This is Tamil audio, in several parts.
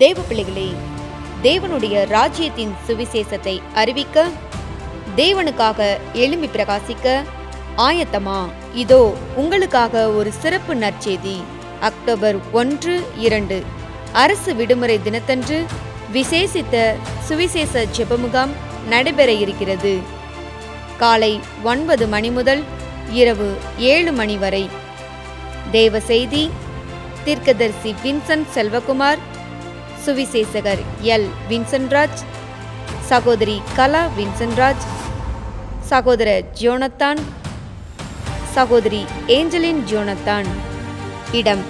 தேவ பிள்ளைகளே, தேவனுடைய ராஜ்யத்தின் சுவிசேஷத்தை அறிவிக்க, தேவனுக்காக எழும்பி பிரகாசிக்க ஆயத்தமா? இதோ உங்களுக்காக ஒரு சிறப்பு நற்செய்தி. அக்டோபர் 1, 2 அரசு விடுமுறை தினத்தன்று விசேஷித்த சுவிசேஷ ஜெப முகாம் நடைபெற இருக்கிறது. காலை 9 மணி முதல் இரவு 7 மணி வரை. தேவ செய்தி தீர்க்கதரிசி வின்சென்ட் செல்வகுமார், சுவிசேஷகர் எல். வின்சென்ட்ராஜ், சகோதரி கலா வின்சென்ட்ராஜ், சகோதரர் ஜோனத்தான், சகோதரி ஏஞ்சலின் ஜோனத்தான். இடம்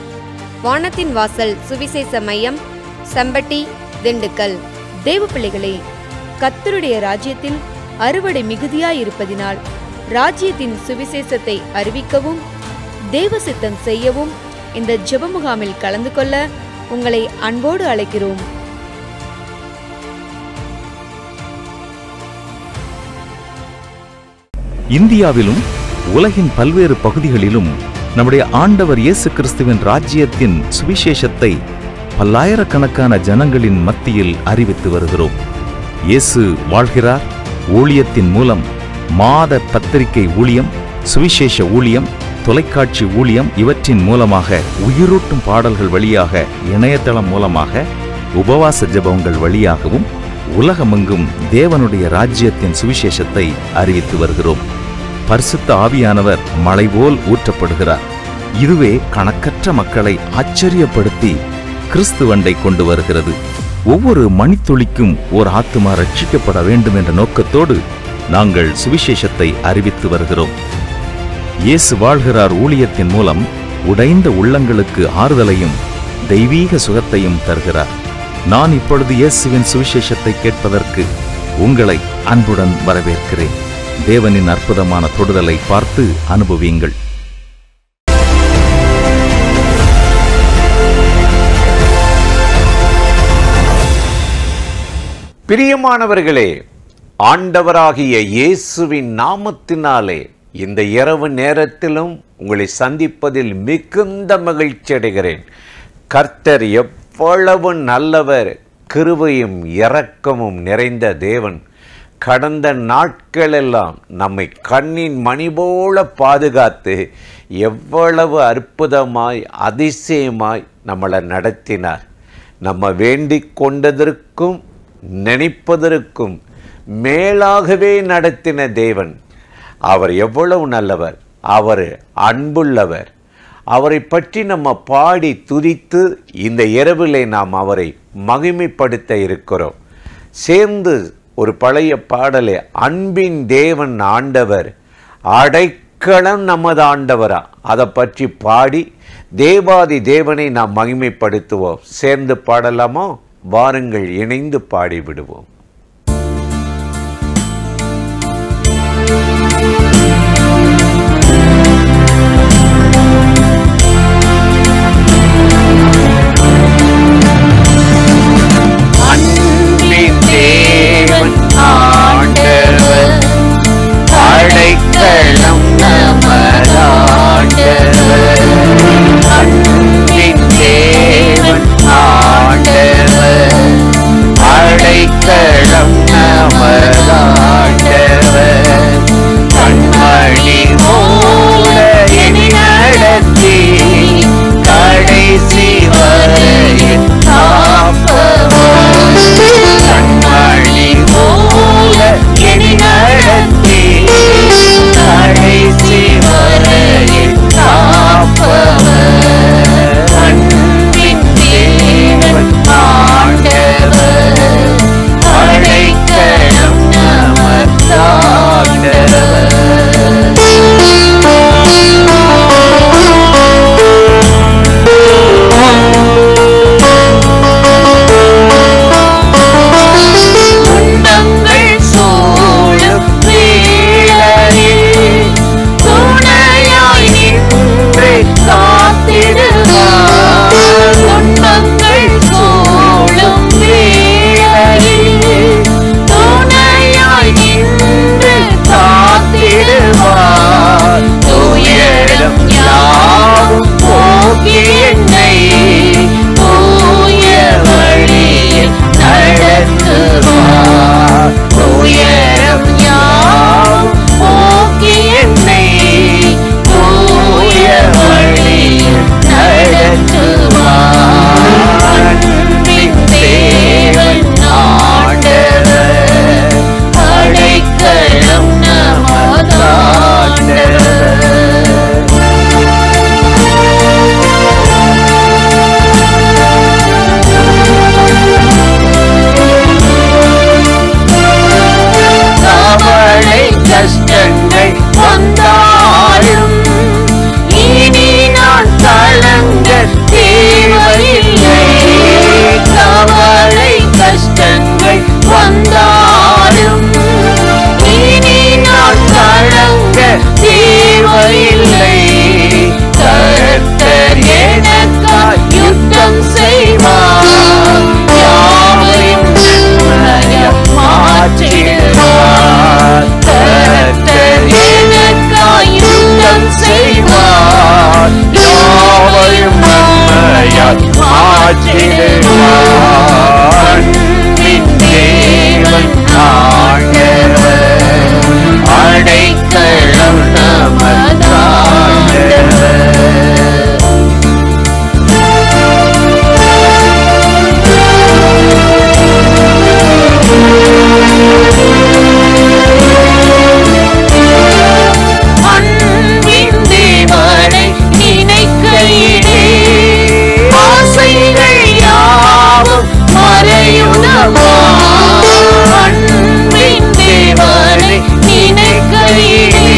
வானத்தின் வாசல் சுவிசேஷ மையம், செம்பட்டி, திண்டுக்கல். தேவ பிள்ளைகளே, கர்த்தருடைய ராஜ்யத்தில் அறுவடை மிகுதியாயிருப்பதினால் ராஜ்யத்தின் சுவிசேஷத்தை அறிவிக்கவும் தேவ சித்தம் செய்யவும் இந்த ஜெப முகாமில் கலந்து கொள்ள உங்களை அன்போடு அழைக்கிறோம். இந்தியாவிலும் உலகின் பல்வேறு பகுதிகளிலும் நம்முடைய ஆண்டவர் இயேசு கிறிஸ்துவின் ராஜ்யத்தின் சுவிசேஷத்தை பல்லாயிரக்கணக்கான ஜனங்களின் மத்தியில் அறிவித்து வருகிறோம். இயேசு வாழ்கிறார் ஊழியத்தின் மூலம் மாத பத்திரிகை ஊழியம், சுவிசேஷ ஊழியம், தொலைக்காட்சி ஊழியம் இவற்றின் மூலமாக, உயிரூட்டும் பாடல்கள் வழியாக, இணையதளம் மூலமாக, உபவாச ஜெபங்கள் வழியாகவும் உலகமெங்கும் தேவனுடைய ராஜ்யத்தின் சுவிசேஷத்தை அறிவித்து வருகிறோம். பரிசுத்த ஆவியானவர் மழை போல் ஊற்றப்படுகிறார். இதுவே கணக்கற்ற மக்களை ஆச்சரியப்படுத்தி கிறிஸ்துவண்டை கொண்டு வருகிறது. ஒவ்வொரு மணித்துளிக்கும் ஓர் ஆத்துமா ரட்சிக்கப்பட வேண்டும் என்ற நோக்கத்தோடு நாங்கள் சுவிசேஷத்தை அறிவித்து வருகிறோம். இயேசு வாழ்கிறார் ஊழியத்தின் மூலம் உடைந்த உள்ளங்களுக்கு ஆறுதலையும் தெய்வீக சுகத்தையும் தருகிறார். நான் இப்பொழுது இயேசுவின் சுவிசேஷத்தை கேட்பதற்கு உங்களை அன்புடன் வரவேற்கிறேன். தேவனின் அற்புதமான தொடுதலை பார்த்து அனுபவியுங்கள். பிரியமானவர்களே, ஆண்டவராகிய இயேசுவின் நாமத்தினாலே இந்த இரவு நேரத்திலும் உங்களை சந்திப்பதில் மிகுந்த மகிழ்ச்சி அடைகிறேன். கர்த்தர் எவ்வளவு நல்லவர், கிருபையும் இரக்கமும் நிறைந்த தேவன். கடந்த நாட்களெல்லாம் நம்மை கண்ணின் மணி போல பாதுகாத்து எவ்வளவு அற்புதமாய் அதிசயமாய் நம்மளை நடத்தினார். நம்ம வேண்டிக் கொண்டதற்கும் நினைப்பதற்கும் மேலாகவே நடத்தின தேவன். அவர் எவ்வளவு நல்லவர், அவர் அன்புள்ளவர். அவரை பற்றி நம்ம பாடி துதித்து இந்த இரவிலே நாம் அவரை மகிமைப்படுத்த இருக்கிறோம். சேர்ந்து ஒரு பழைய பாடலே, அன்பின் தேவன் ஆண்டவர், அடைக்கலம் நமது ஆண்டவரா, அதை பற்றி பாடி தேவாதி தேவனை நாம் மகிமைப்படுத்துவோம். சேர்ந்து பாடலாமோ? வாருங்கள், இணைந்து பாடிவிடுவோம். அன்பின் தேவன் ஆண்டவர், அடைக்கலம் நமது ஆண்டவர். அன்பின் தேவன் ஆண்டவர், அடைக்கலம் அற்புதமா அன்பின் தேவனை நினைக்கையிலே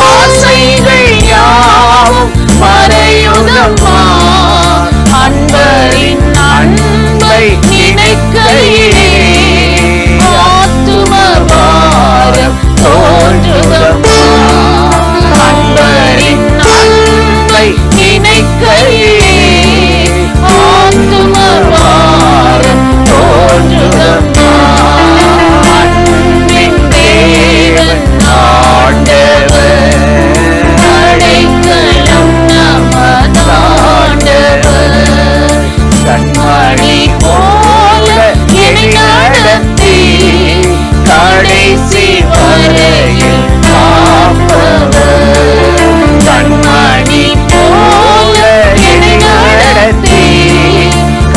ஆசைகள் யாவும் மறையுதம்மா அன்பரின் அன்பை நினைக்கையிலே ஆத்தும பாரம் தோன்றுதம்மா அன்பரின் அன்பை நினைக்கையிலே ஆத்தும பாரம் தோன்றுதம்மா அன்பின் தேவன் ஆண்டவர் அடைக்கலம் நமதாண்டவர் கண்மணி போல என்னை நடத்தி கடைசி வரையில் காப்பவர் கண்மணி போல என்னை நடத்தி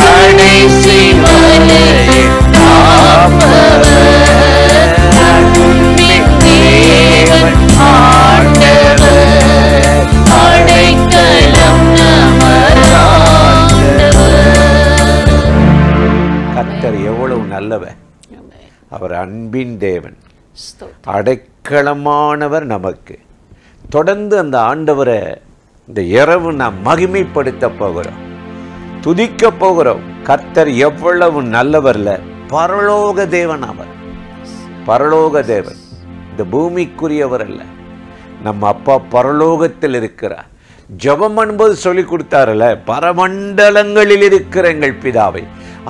கடைசி வரையில் காப்பவர் அன்பின் தேவன் ஆண்டவர் அடைக்கலம் நமதாண்டவர். கர்த்தர் எவ்வளவு நல்லவர். அவர் அன்பின் தேவன், அடைக்கலமானவர் நமக்கு. தொடர்ந்து அந்த ஆண்டவரை இந்த இரவு நாம் மகிமைப்படுத்த போகிறோம், துதிக்க போகிறோம். கர்த்தர் எவ்வளவு நல்லவர்ல, பரலோக தேவன் அவர். பரலோக தேவன், இந்த பூமிக்குரியவர் அல்ல. நம்ம அப்பா பரலோகத்தில் இருக்கிறார். ஜெபம் என்பது சொல்லி கொடுத்தாரல்ல, பரமண்டலங்களில் இருக்கிற எங்கள் பிதாவை,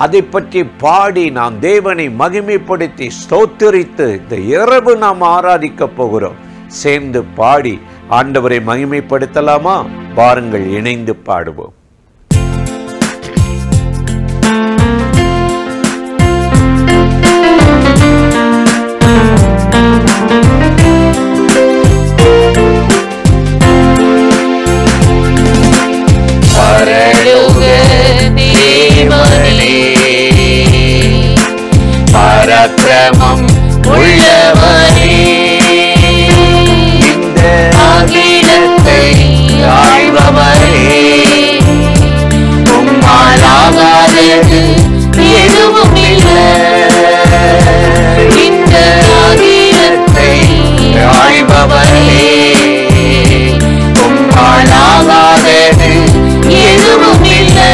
அதை பற்றி பாடி நாம் தேவனை மகிமைப்படுத்தி ஸ்தோத்திரித்து இந்த இரவு நாம் ஆராதிக்க போகிறோம். சேர்ந்து பாடி ஆண்டவரை மகிமைப்படுத்தலாமா? வாருங்கள், இணைந்து பாடுவோம். பரக்கிரமம் உள்ளவரே, இந்த அகிலத்தை ஆழ்பவரே, உம்மால் ஆகாதது எதுவும் இல்லை. இந்த அகிலத்தை ஆழ்பவரே, உம்மால் ஆகாதது எதுவும் இல்லை.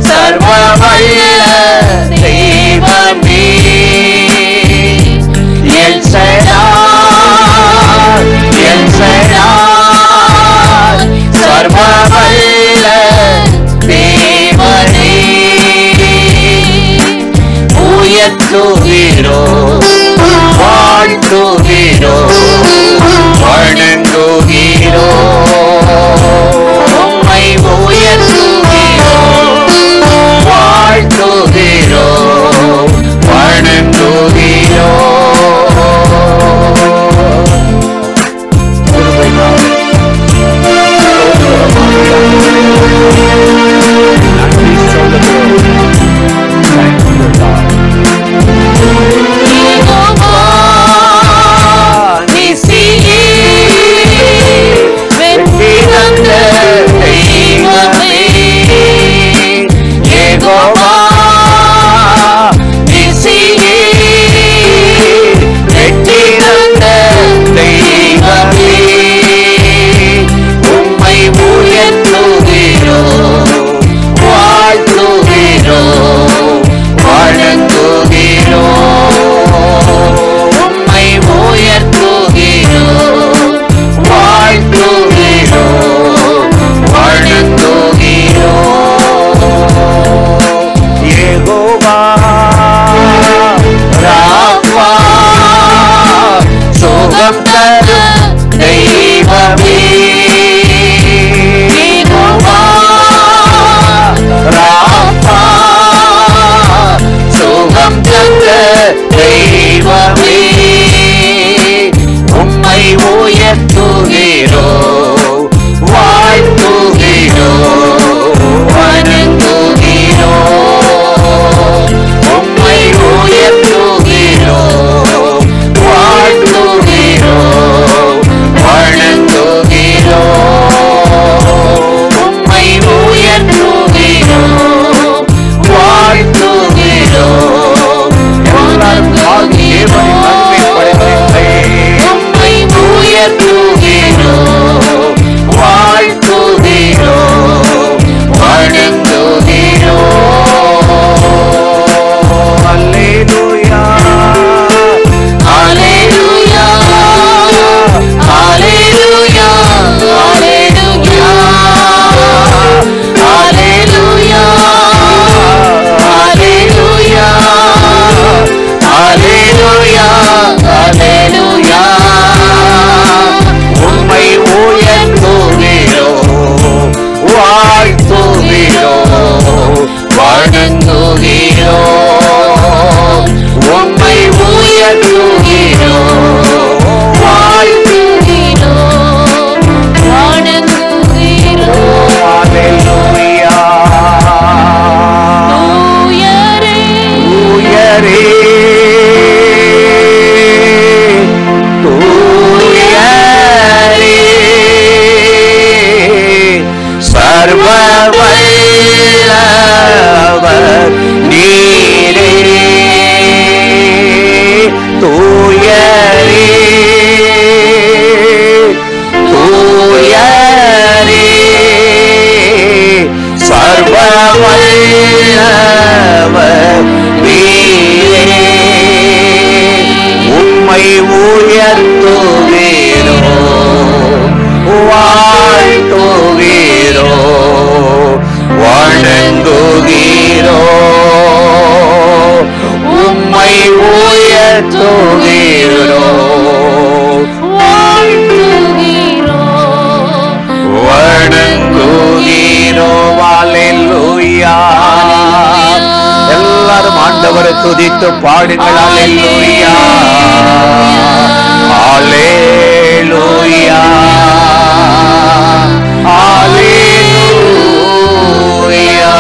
சர்வவல்ல தெய்வமே, எல் சடாய், எல் சடாய், சர்வவல்ல தேவனே, உயர்த்துகிறோ, வாழ்த்துகிறோ, வணங்குகிறோ, உம்மை உயர்த்துகிறோ, வாழ்த்துகிறோ, வணங்குகிறோ. நன்றி சொல்லுகிறோம். Thank you, God. வாழ்த்துகிறோ வணங்குகிறோ உம்மை உயர்த்துகிறோ வணங்குகிறோ. அல்லேலூயா. எல்லாரும் ஆண்டவரை துதித்து பாடுங்கள். அல்லேலூயா அல்லேலூயா அல்லேலூயா.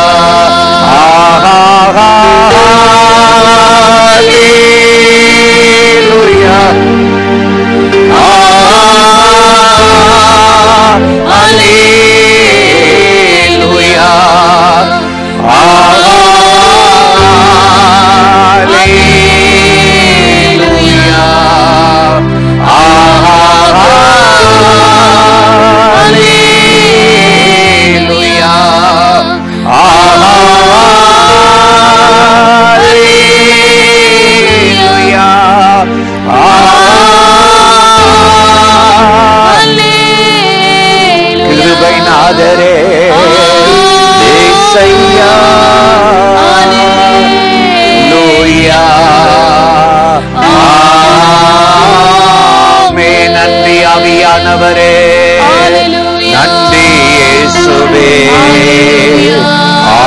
அல்லேலூயா அல்லேலூயா கிருபைநாதரே ஏசையா அல்லேலூயா. ஆமே. நன்றி ஆவியானவரே, நன்றி இயேசுவே.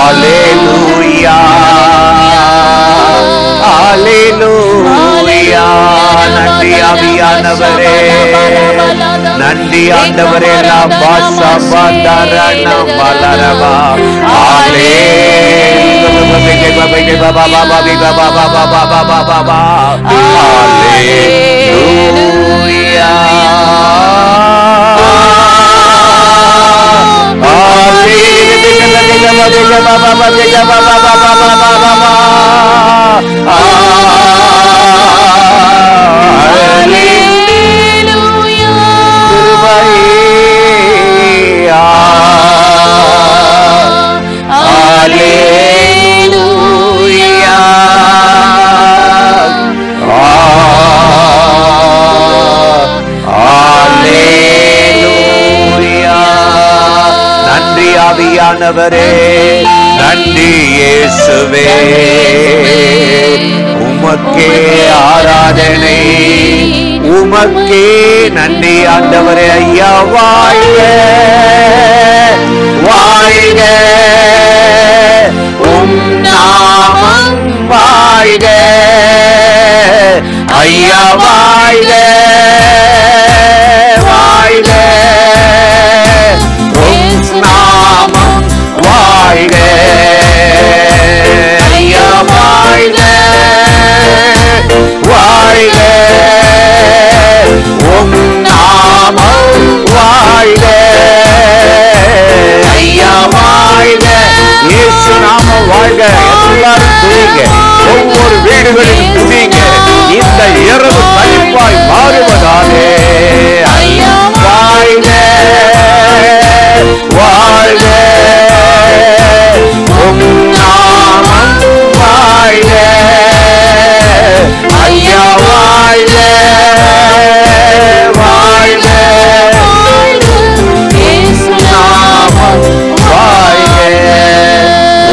அல்லேலூயா அல்லேலூயா. நன்றி ஆவியானவரே, நன்றி ஆண்டவரே. பாஷா பாதரண மலரவா அல்லேலூயா ஆவியானவரே, நன்றி இயேசுவே. உமக்கே ஆராதனை, உமக்கே நன்றி ஆண்டவரே. ஐயா வாழ்க வாழ்க, உம் நாமம் வாழ்க. ஐயா வாழ்க வாழ்க, நாமம் வாழ்க. ஐயா வாழ்க வாழ்க, உம் நாமம் வாழ்க. ஐயா வாழ்க, இயேசு நாமம் வாழ்க. எல்லாரும் துதிங்க, ஒவ்வொரு வீடுகளிலும் துதிங்க. இந்த இரவு கழிப்பாய் மாறுவதாலே ஐயா வாழ்க வாழ்க, உம் நாமம் வாழ்க. ஐயா வாழ்க வாழ்க, நாமம் வாழ்க.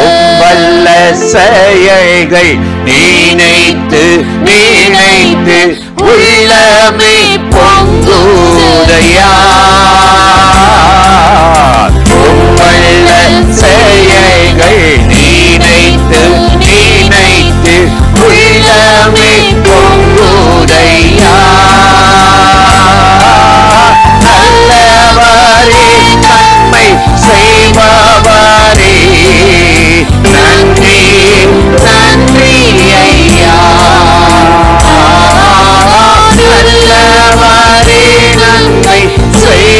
உம்பல்ல செயல்கள் நினைத்து நினைத்து உள்ளமே பொங்குதையா. உம்பல்ல செயல்கள் நினைத்து நினைத்து உள்ளமே பொங்குதையா. நல்லவரே, நன்மை செய்பவரே, நன்றி நன்றி ஐயா. நல்லவரே, நன்மை செய்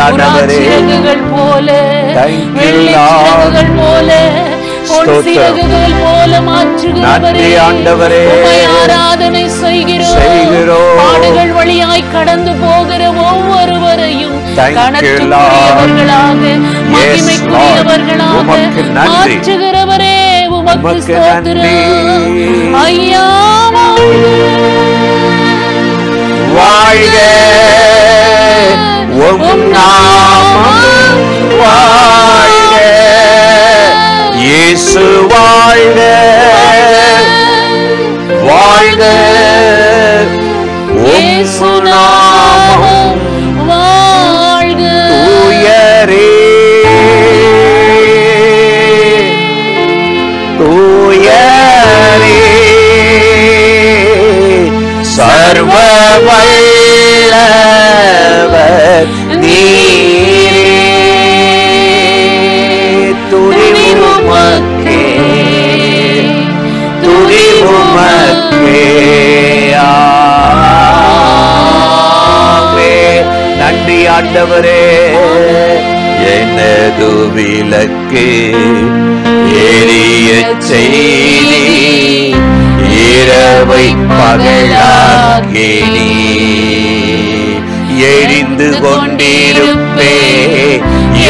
ஆண்டவரே. சிறகுகள் போல Thank you, வெள்ளி Lord. சிறகுகள் போல பொன் ஸ்தோத்திரம். சிறகுகள் போல நன்றி மாற்றுகிறவரே ஆண்டவரே. உம்மை ஆராதனை செய்கிறோம். செய்கிறோம். பாடுகள் வழியாய் கடந்து போகிற ஒவ்வொருவரையும் Thank you, கனத்துக்குரியவர்களாக Lord. மகிமைக்குரியவர்களாக உமக்கு நன்றி. மாற்றுகிறவரே உமக்கு உமக்கு ஸ்தோத்திரம். நன்றி. ஐயா வாழ்க உம் நாமம் வாழ்க, இயேசு வாழ்க வாழ்க, இயேசு உம் நாமம் வாழ்க. தூயரே தூயரே சர்வ வல்லவர் நீரே, துதி உமக்கே துதி உமக்கே. ஆமென். நன்றி ஆண்டவரே. எனது விளக்கு எரிய செய்தி இரவை பகலாக்கினி, எரிந்து கொண்டிருப்பே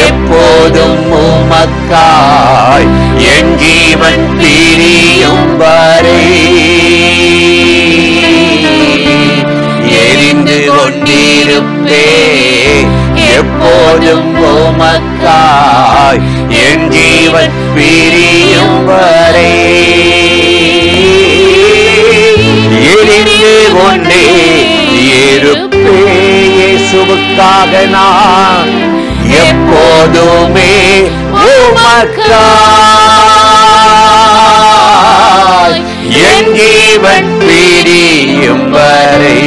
எப்போதும் உமக்காய், என் ஜீவன் பிரியும் வரை எரிந்து கொண்டிருப்பே எப்போதும் உமக்காய், என் ஜீவன் பிரியும் வரை எரிந்து கொண்டே இருப்பே. இயேசுவுக்காக நான் எப்போதுமே உமக்காய், என் ஜீவன் பிரியும் வரை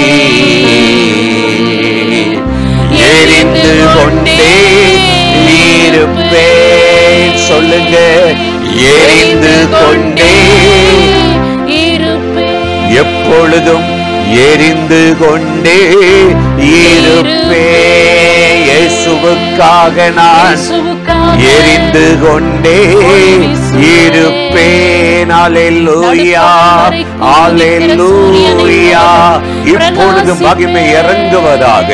எரிந்து கொண்டே இருப்பேன். சொல்லுங்க, எரிந்து கொண்டே எப்பொழுதும் எரிந்து கொண்டே இருப்பே. இயேசுவுக்காக நான் எரிந்து கொண்டே இருப்பேன். அல்லேலூயா அல்லேலூயா. இப்பொழுது மகிமை இறங்குவதாக,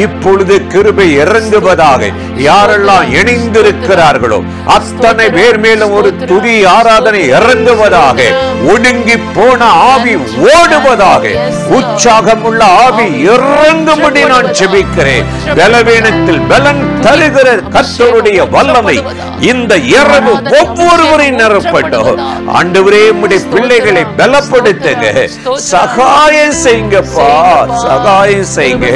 இப்பொழுது கிருபை இறங்குவதாக. யாரெல்லாம் இணைந்திருக்கிறார்களோ அத்தனை பேர் மேலும் ஒரு துதி ஆராதனை இறங்குவதாக. ஒடுங்கி போன ஆவி ஓடுவதாக. உற்சாகமுள்ள ஆவி இறங்கும்படி நான் ஜெபிக்கிறேன். பலவீனத்தில் பலன் தருகிற கர்த்தருடைய வல்லமை இந்த இரவு ஒவ்வொருவரையும் நிரப்பட்டும். ஆண்டவரே, உம்முடைய பிள்ளைகளை பலப்படுத்துங்க, சகாயம் செய்யுங்கப்பா, சகாயம் செய்யுங்க.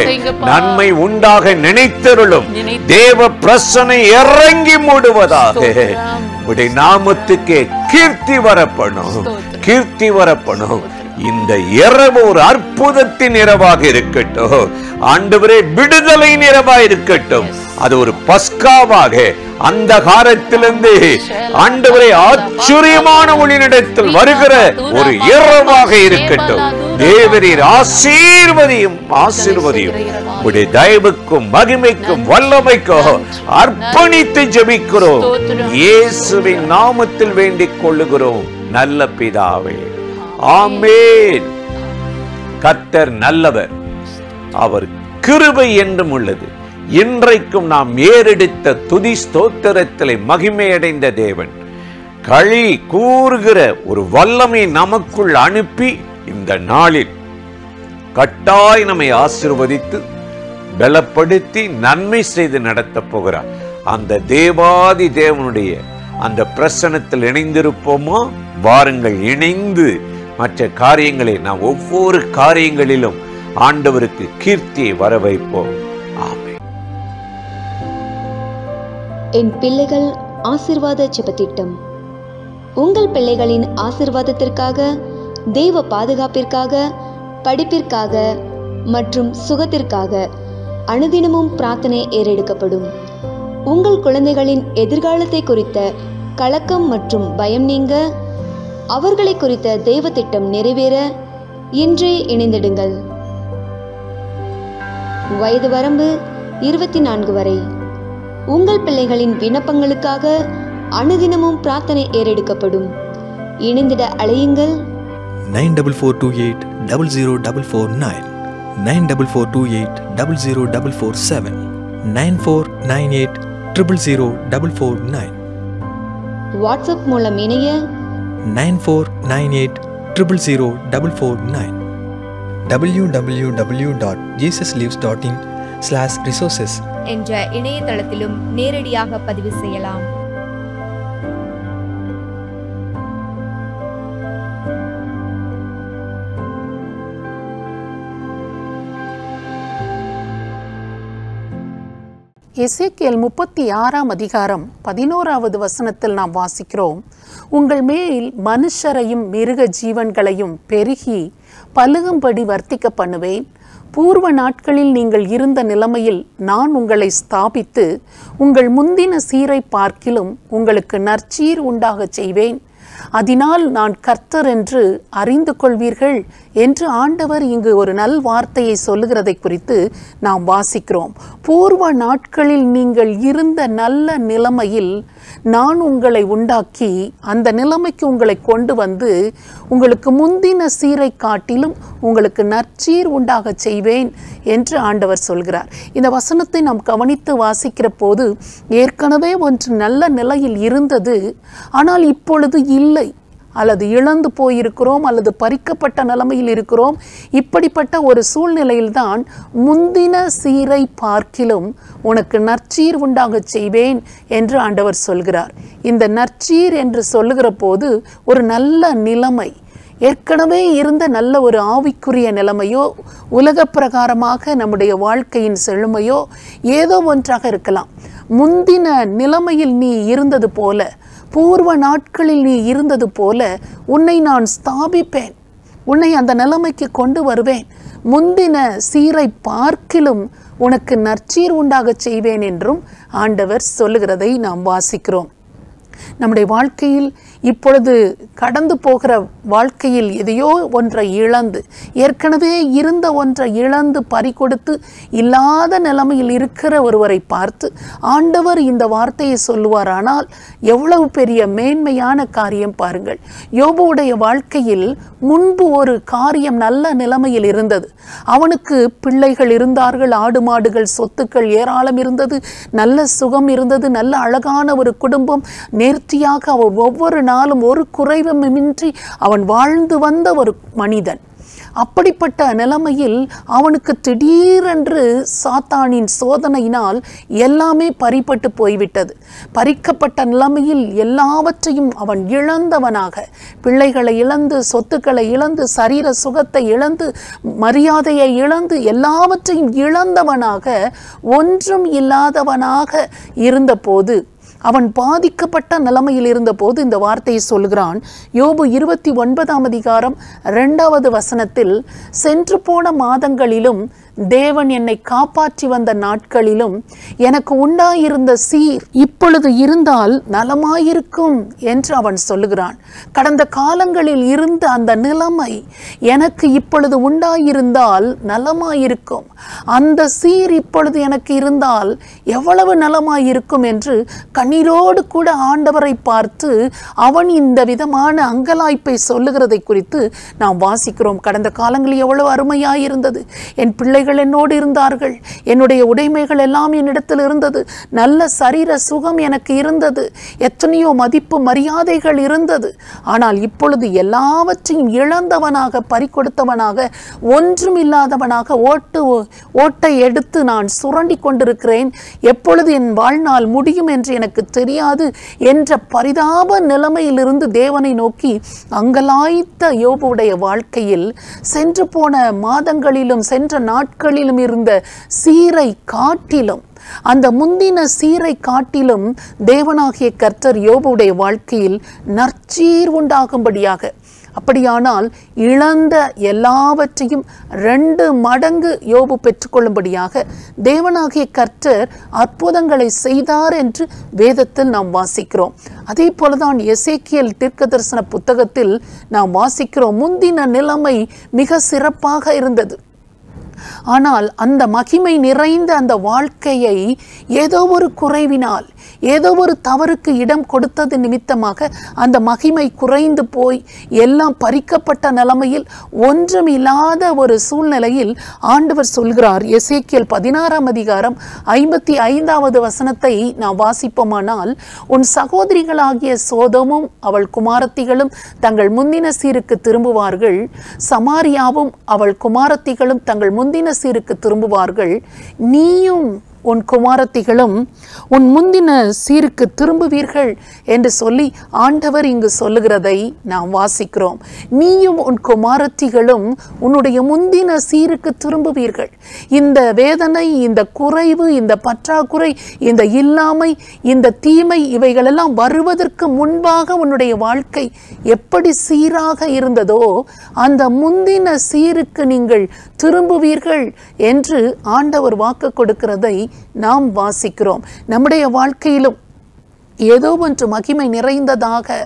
நன்மை உண்டாக நினைத்தருளும். தேவ பிரசனை இறங்கி மூடுவதாக. உடைய நாமத்துக்கே கீர்த்தி வரப்படும், கீர்த்தி வரப்படும். இந்த இரவு ஒரு அற்புதத்தின் இரவாக இருக்கட்டும். ஆண்டவரே, விடுதலை இரவாக இருக்கட்டும். அது ஒரு பஸ்காவாக அந்த காலத்திலிருந்து ஆண்டவரே ஆச்சரியமான ஒளியினிடத்தில் வருகிற ஒரு இரவாக இருக்கட்டும். தேவரீர் ஆசீர்வதியும் ஆசீர்வதியும். உடைய தயவுக்கும் மகிமைக்கும் வல்லமைக்கும் அர்ப்பணித்து ஜெபிக்கிறோம். இயேசுவின் நாமத்தில் வேண்டிக் கொள்ளுகிறோம் நல்ல பிதாவே, ஆமென். கர்த்தர் நல்லவர், அவர் கிருபை என்றும் உள்ளது. இன்றைக்கும் நாம் ஏறெடுத்த துதி ஸ்தோத்திரத்திலே மகிமையடைந்த தேவன் களி கூறுகிற ஒரு வல்லமை நமக்குள் அனுப்பி இந்த நாளில் கட்டாய் நம்மை ஆசீர்வதித்து பலப்படுத்தி நன்மை செய்து நடத்த போகிறார். அந்த தேவாதி தேவனுடைய அந்த பிரசன்னத்தில் இணைந்திருப்போமா? வாருங்கள், இணைந்து மற்ற காரியங்களை நாம் ஒவ்வொரு காரியங்களிலும் ஆண்டவருக்கு கீர்த்தியை வர வைப்போம். ஆமென். என் பிள்ளைகள் ஆசீர்வாத ஜெபத்திட்டம். உங்கள் பிள்ளைகளின் ஆசீர்வாதத்திற்காக, தெய்வ பாதுகாப்பிற்காக, படிப்பிற்காக மற்றும் சுகத்திற்காக அனுதினமும் பிரார்த்தனை ஏறெடுக்கப்படும். உங்கள் குழந்தைகளின் எதிர்காலத்தை குறித்த கலக்கம் மற்றும் பயம் நீங்க, அவர்களை குறித்த தெய்வ திட்டம் நிறைவேற இன்றே இணைந்திடுங்கள். வயது வரம்பு 24 வரை. உங்கள் பிள்ளைகளின் விண்ணப்பங்களுக்காக அனுதினமும் பிரார்த்தனை ஏறெடுக்கப்படும். இணைந்திட அழையுங்கள். 9442800449, 9442800447, 9498000449, வாட்ஸ்அப் மூலம் இணைய 9498000449, www.jesuslives.in/resources என்ற இணையதளத்திலும் நேரடியாக பதிவு செய்யலாம். எசேக்கியேல் 36 அதிகாரம் 11வது வசனத்தில் நாம் வாசிக்கிறோம், உங்கள் மேல் மனுஷரையும் மிருக ஜீவன்களையும் பெருகி பலுகும்படி வர்த்திக்க பண்ணுவேன். பூர்வ நாட்களில் நீங்கள் இருந்த நிலைமையில் நான் உங்களை ஸ்தாபித்து உங்கள் முந்தின சீரை பார்க்கிலும் உங்களுக்கு நற்சீர் உண்டாகச் செய்வேன். அதனால் நான் கர்த்தர் என்று அறிந்து கொள்வீர்கள் என்று ஆண்டவர் இங்கு ஒரு நல் வார்த்தையை சொல்லுகிறதை குறித்து நாம் வாசிக்கிறோம். பூர்வ நாட்களில் நீங்கள் இருந்த நல்ல நிலைமையில் நான் உங்களை உண்டாக்கி அந்த நிலைமைக்கு உங்களை கொண்டு வந்து உங்களுக்கு முந்தின சீரை காட்டிலும் உங்களுக்கு நற்சீர் உண்டாக செய்வேன் என்று ஆண்டவர் சொல்கிறார். இந்த வசனத்தை நாம் கவனித்து வாசிக்கிற போது ஏற்கனவே ஒன்று நல்ல நிலையில் இருந்தது, ஆனால் இப்பொழுது இல்லை, அல்லது இழந்து போயிருக்கிறோம், அல்லது பறிக்கப்பட்ட நிலைமையில் இருக்கிறோம். இப்படிப்பட்ட ஒரு சூழ்நிலையில்தான் முந்தின சீரை பார்க்கிலும் உனக்கு நற்சீர் உண்டாக செய்வேன் என்று ஆண்டவர் சொல்கிறார். இந்த நற்சீர் என்று சொல்லுகிற போது ஒரு நல்ல நிலைமை, ஏற்கனவே இருந்த நல்ல ஒரு ஆவிக்குரிய நிலைமையோ உலக பிரகாரமாக நம்முடைய வாழ்க்கையின் செழுமையோ ஏதோ ஒன்றாக இருக்கலாம். முந்தின நிலைமையில் நீ இருந்தது போல, பூர்வ நாட்களில் நீ இருந்தது போல உன்னை நான் ஸ்தாபிப்பேன், உன்னை அந்த நிலைமைக்கு கொண்டு வருவேன், முந்தின சீரை பார்க்கிலும் உனக்கு நற்சீர் உண்டாக செய்வேன் என்றும் ஆண்டவர் சொல்லுகிறதை நாம் வாசிக்கிறோம். நம்முடைய வாழ்க்கையில் இப்பொழுது கடந்து போகிற வாழ்க்கையில் எதையோ ஒன்றை இழந்து, ஏற்கனவே இருந்த ஒன்றை இழந்து பறிகொடுத்து இல்லாத நிலைமையில் இருக்கிற ஒருவரை பார்த்து ஆண்டவர் இந்த வார்த்தையை சொல்லுவாரானால் எவ்வளவு பெரிய மேன்மையான காரியம் பாருங்கள். யோபுடைய வாழ்க்கையில் முன்பு ஒரு காரியம் நல்ல நிலைமையில் இருந்தது. அவனுக்கு பிள்ளைகள் இருந்தார்கள், ஆடு மாடுகள் சொத்துக்கள் ஏராளம் இருந்தது, நல்ல சுகம் இருந்தது, நல்ல அழகான ஒரு குடும்பம், நேர்த்தியாக அவன் ஒவ்வொரு நாளும் ஒரு குறைவுமின்றி அவன் வாழ்ந்து வந்த ஒரு மனிதன். அப்படிப்பட்ட நிலைமையில் அவனுக்கு திடீரென்று சாத்தானின் சோதனையினால் எல்லாமே பறிபட்டு போய்விட்டது. பறிக்கப்பட்ட நிலைமையில் எல்லாவற்றையும் அவன் இழந்தவனாக, பிள்ளைகளை இழந்து, சொத்துக்களை இழந்து, சரீர சுகத்தை இழந்து, மரியாதையை இழந்து, எல்லாவற்றையும் இழந்தவனாக, ஒன்றும் இல்லாதவனாக இருந்தபோது, அவன் பாதிக்கப்பட்ட நிலைமையில் இருந்தபோது இந்த வார்த்தையை சொல்கிறான். யோபு 29 அதிகாரம் 2வது வசனத்தில், சென்று போன மாதங்களிலும் தேவன் என்னை காப்பாற்றி வந்த நாட்களிலும் எனக்கு உண்டாயிருந்த சீர் இப்பொழுது இருந்தால் நலமாயிருக்கும் என்று அவன் சொல்லுகிறான். கடந்த காலங்களில் இருந்த அந்த நிலைமை எனக்கு இப்பொழுது உண்டாயிருந்தால் நலமாயிருக்கும், அந்த சீர் இப்பொழுது எனக்கு இருந்தால் எவ்வளவு நலமாயிருக்கும் என்று கண்ணீரோடு கூட ஆண்டவரை பார்த்து அவன் இந்த விதமான அங்கலாய்ப்பை சொல்லுகிறதை குறித்து நாம் வாசிக்கிறோம். கடந்த காலங்களில் எவ்வளவு அருமையாயிருந்தது, என் பிள்ளைகள் என்னோடு இருந்தார்கள், என்னுடைய உடைமைகள் எல்லாம் என்னிடத்தில் இருந்தது, நல்ல சரீர சுகம் எனக்கு இருந்தது, எத்தனையோ மதிப்பு மரியாதைகள் இருந்தது. ஆனால் இப்பொழுது எல்லாவற்றையும் இழந்தவனாக, பறிகொடுத்தவனாக, ஒன்றும் இல்லாதவனாக ஓட்டை எடுத்து நான் சுரண்டி கொண்டிருக்கிறேன், எப்பொழுது என் வாழ்நாள் முடியும் என்று எனக்கு தெரியாது என்ற பரிதாப நிலைமையிலிருந்து தேவனை நோக்கி அங்கலாய்த்த யோபுடைய வாழ்க்கையில் சென்று போன மாதங்களிலும் சென்ற நாட்களிலும் இருந்த சீரை காட்டிலும், அந்த முந்தின சீரை காட்டிலும் தேவனாகிய கர்த்தர் யோபுடைய வாழ்க்கையில் நற்சீர் உண்டாகும்படியாக, அப்படியானால் இழந்த எல்லாவற்றையும் 2 மடங்கு யோபு பெற்றுக்கொள்ளும்படியாக தேவனாகிய கர்த்தர் அற்புதங்களை செய்தார் என்று வேதத்தில் நாம் வாசிக்கிறோம். அதே போலதான் எசேக்கியேல் தீர்க்கதரிசன புத்தகத்தில் நாம் வாசிக்கிறோம். முந்தின நிலைமை மிக சிறப்பாக இருந்தது. ஆனால் அந்த மகிமை நிறைந்த அந்த வாழ்க்கையை ஏதோ ஒரு குறைவினால், ஏதோ ஒரு தவறுக்கு இடம் கொடுத்தது நிமித்தமாக அந்த மகிமை குறைந்து போய் எல்லாம் பறிக்கப்பட்ட நிலைமையில் ஒன்றும் இல்லாத ஒரு சூழ்நிலையில் ஆண்டவர் சொல்கிறார். எசேக்கியேல் 16ஆம் அதிகாரம் 55வது வசனத்தை நாம் வாசிப்போமானால், உன் சகோதரிகளாகிய சோதோமும் அவள் குமாரத்திகளும் தங்கள் முந்தின சீருக்கு திரும்புவார்கள், சமாரியாவும் அவள் குமாரத்திகளும் தங்கள் முந்தின சீருக்கு திரும்புவார்கள், நீயும் உன் குமாரத்திகளும் உன் முந்தின சீருக்கு திரும்புவீர்கள் என்று சொல்லி ஆண்டவர் இங்கு சொல்லுகிறதை நாம் வாசிக்கிறோம். நீயும் உன் குமாரத்திகளும் உன்னுடைய முந்தின சீருக்கு திரும்புவீர்கள். இந்த வேதனை, இந்த குறைவு, இந்த பற்றாக்குறை, இந்த இல்லாமை, இந்த தீமை இவைகளெல்லாம் வருவதற்கு முன்பாக உன்னுடைய வாழ்க்கை எப்படி சீராக இருந்ததோ அந்த முந்தின சீருக்கு நீங்கள் திரும்புவீர்கள் என்று ஆண்டவர் வாக்கு கொடுக்கிறதை நாம் வாசிக்கிறோம். நம்முடைய வாழ்க்கையிலும் ஏதோ ஒன்று மகிமை நிறைந்ததாக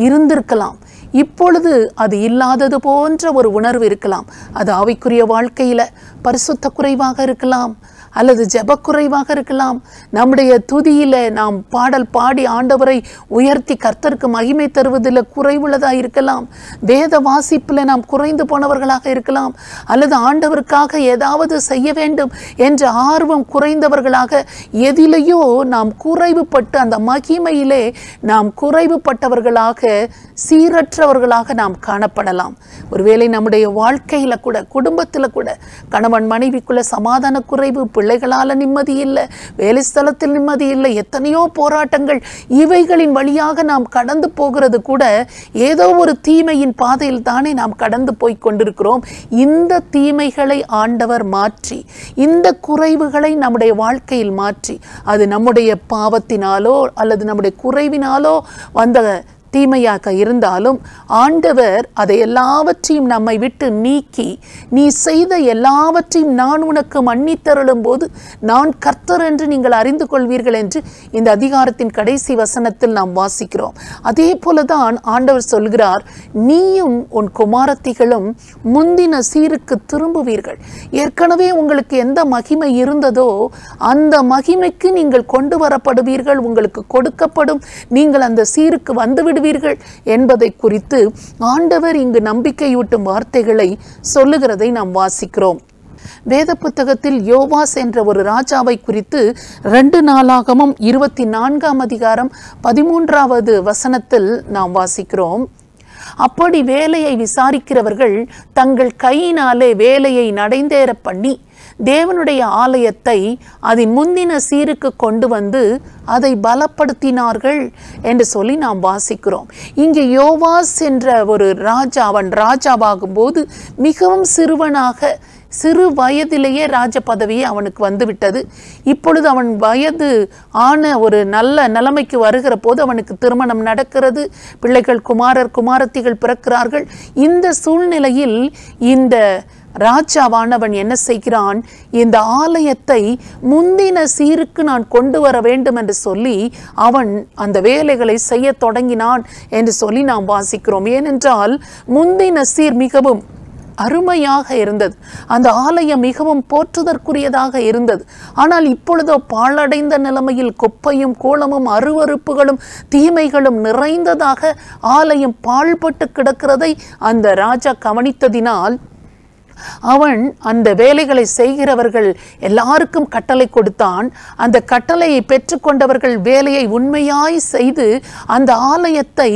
இருந்திருக்கலாம். இப்பொழுது அது இல்லாதது போன்ற ஒரு உணர்வு இருக்கலாம். அது ஆவிக்குரிய வாழ்க்கையில பரிசுத்த குறைவாக இருக்கலாம், அல்லது ஜெபக்குறைவாக இருக்கலாம். நம்முடைய துதியில நாம் பாடல் பாடி ஆண்டவரை உயர்த்தி கர்த்தருக்கு மகிமை தருவதில் குறைவுள்ளதாக இருக்கலாம். வேத வாசிப்பில் நாம் குறைந்து போனவர்களாக இருக்கலாம், அல்லது ஆண்டவருக்காக ஏதாவது செய்ய வேண்டும் என்ற ஆர்வம் குறைந்தவர்களாக, எதிலேயோ நாம் குறைவுபட்டு அந்த மகிமையிலே நாம் குறைவுபட்டவர்களாக, சீரற்றவர்களாக நாம் காணப்படலாம். ஒருவேளை நம்முடைய வாழ்க்கையில கூட, குடும்பத்தில் கூட கணவன் மனைவிக்குள்ள சமாதான குறைவு, பிள்ளைகளால் நிம்மதி இல்லை, வேலை ஸ்தலத்தில் நிம்மதி இல்லை, எத்தனையோ போராட்டங்கள், இவைகளின் வழியாக நாம் கடந்து போகிறது கூட ஏதோ ஒரு தீமையின் பாதையில் தானே நாம் கடந்து போய் கொண்டிருக்கிறோம். இந்த தீமைகளை ஆண்டவர் மாற்றி, இந்த குறைவுகளை நம்முடைய வாழ்க்கையில் மாற்றி, அது நம்முடைய பாவத்தினாலோ அல்லது நம்முடைய குறைவினாலோ வந்த தீமையாக இருந்தாலும் ஆண்டவர் அதை எல்லாவற்றையும் நம்மை விட்டு நீக்கி, நீ செய்த எல்லாவற்றையும் நான் உனக்கு மன்னித்தருளும் போது நான் கர்த்தர் என்று நீங்கள் அறிந்து கொள்வீர்கள் என்று இந்த அதிகாரத்தின் கடைசி வசனத்தில் நாம் வாசிக்கிறோம். அதே போலதான் ஆண்டவர் சொல்கிறார், நீயும் உன் குமாரத்திகளும் முந்தின சீருக்கு திரும்புவீர்கள். ஏற்கனவே உங்களுக்கு எந்த மகிமை இருந்ததோ அந்த மகிமைக்கு நீங்கள் கொண்டு வரப்படுவீர்கள், உங்களுக்கு கொடுக்கப்படும், நீங்கள் அந்த சீருக்கு வந்துவிடுவீர்கள் என்பதை குறித்து ஆண்டவர் இங்கு நம்பிக்கையூட்டும் வார்த்தைகளை சொல்லுகிறதை நாம் வாசிக்கிறோம். வேத புத்தகத்தில் யோவாஸ் என்ற ஒரு ராஜாவை குறித்து 2 நாளாகமம் 24ஆம் அதிகாரம் 13வது வசனத்தில் நாம் வாசிக்கிறோம். அப்படி வேலையை விசாரிக்கிறவர்கள் தங்கள் கையினாலே வேலையை நடைந்தேற பண்ணி தேவனுடைய ஆலயத்தை அதன் முந்தின சீருக்கு கொண்டு வந்து அதை பலப்படுத்தினார்கள் என்று சொல்லி நாம் வாசிக்கிறோம். இங்கே யோவாஸ் என்ற ஒரு ராஜா, அவன் ராஜாவாகும் போது மிகவும் சிறுவனாக, சிறு வயதிலேயே ராஜ பதவியே அவனுக்கு வந்துவிட்டது. இப்பொழுது அவன் வயது ஆன ஒரு நல்ல நிலைமைக்கு வருகிற போது அவனுக்கு திருமணம் நடக்கிறது, பிள்ளைகள், குமாரர் குமாரத்திகள் பிறக்கிறார்கள். இந்த சூழ்நிலையில் இந்த ராஜாவானவன் என்ன செய்கிறான், இந்த ஆலயத்தை முந்தின சீருக்கு நான் கொண்டு வர வேண்டும் என்று சொல்லி அவன் அந்த வேலைகளை செய்ய தொடங்கினான் என்று சொல்லி நாம் வாசிக்கிறோம். ஏனென்றால் முந்தின சீர் மிகவும் அருமையாக இருந்தது, அந்த ஆலயம் மிகவும் போற்றுதற்குரியதாக இருந்தது. ஆனால் இப்பொழுதோ பாழடைந்த நிலைமையில் குப்பையும் கூளமும் அருவருப்புகளும் தீமைகளும் நிறைந்ததாக ஆலயம் பாழ்பட்டு கிடக்கிறதை அந்த ராஜா கவனித்ததினால் அவன் அந்த வேலைகளை செய்கிறவர்கள் எல்லாருக்கும் கட்டளை கொடுத்தான். அந்த கட்டளையை பெற்றுக்கொண்டவர்கள் வேலையை உண்மையாய் செய்து அந்த ஆலயத்தை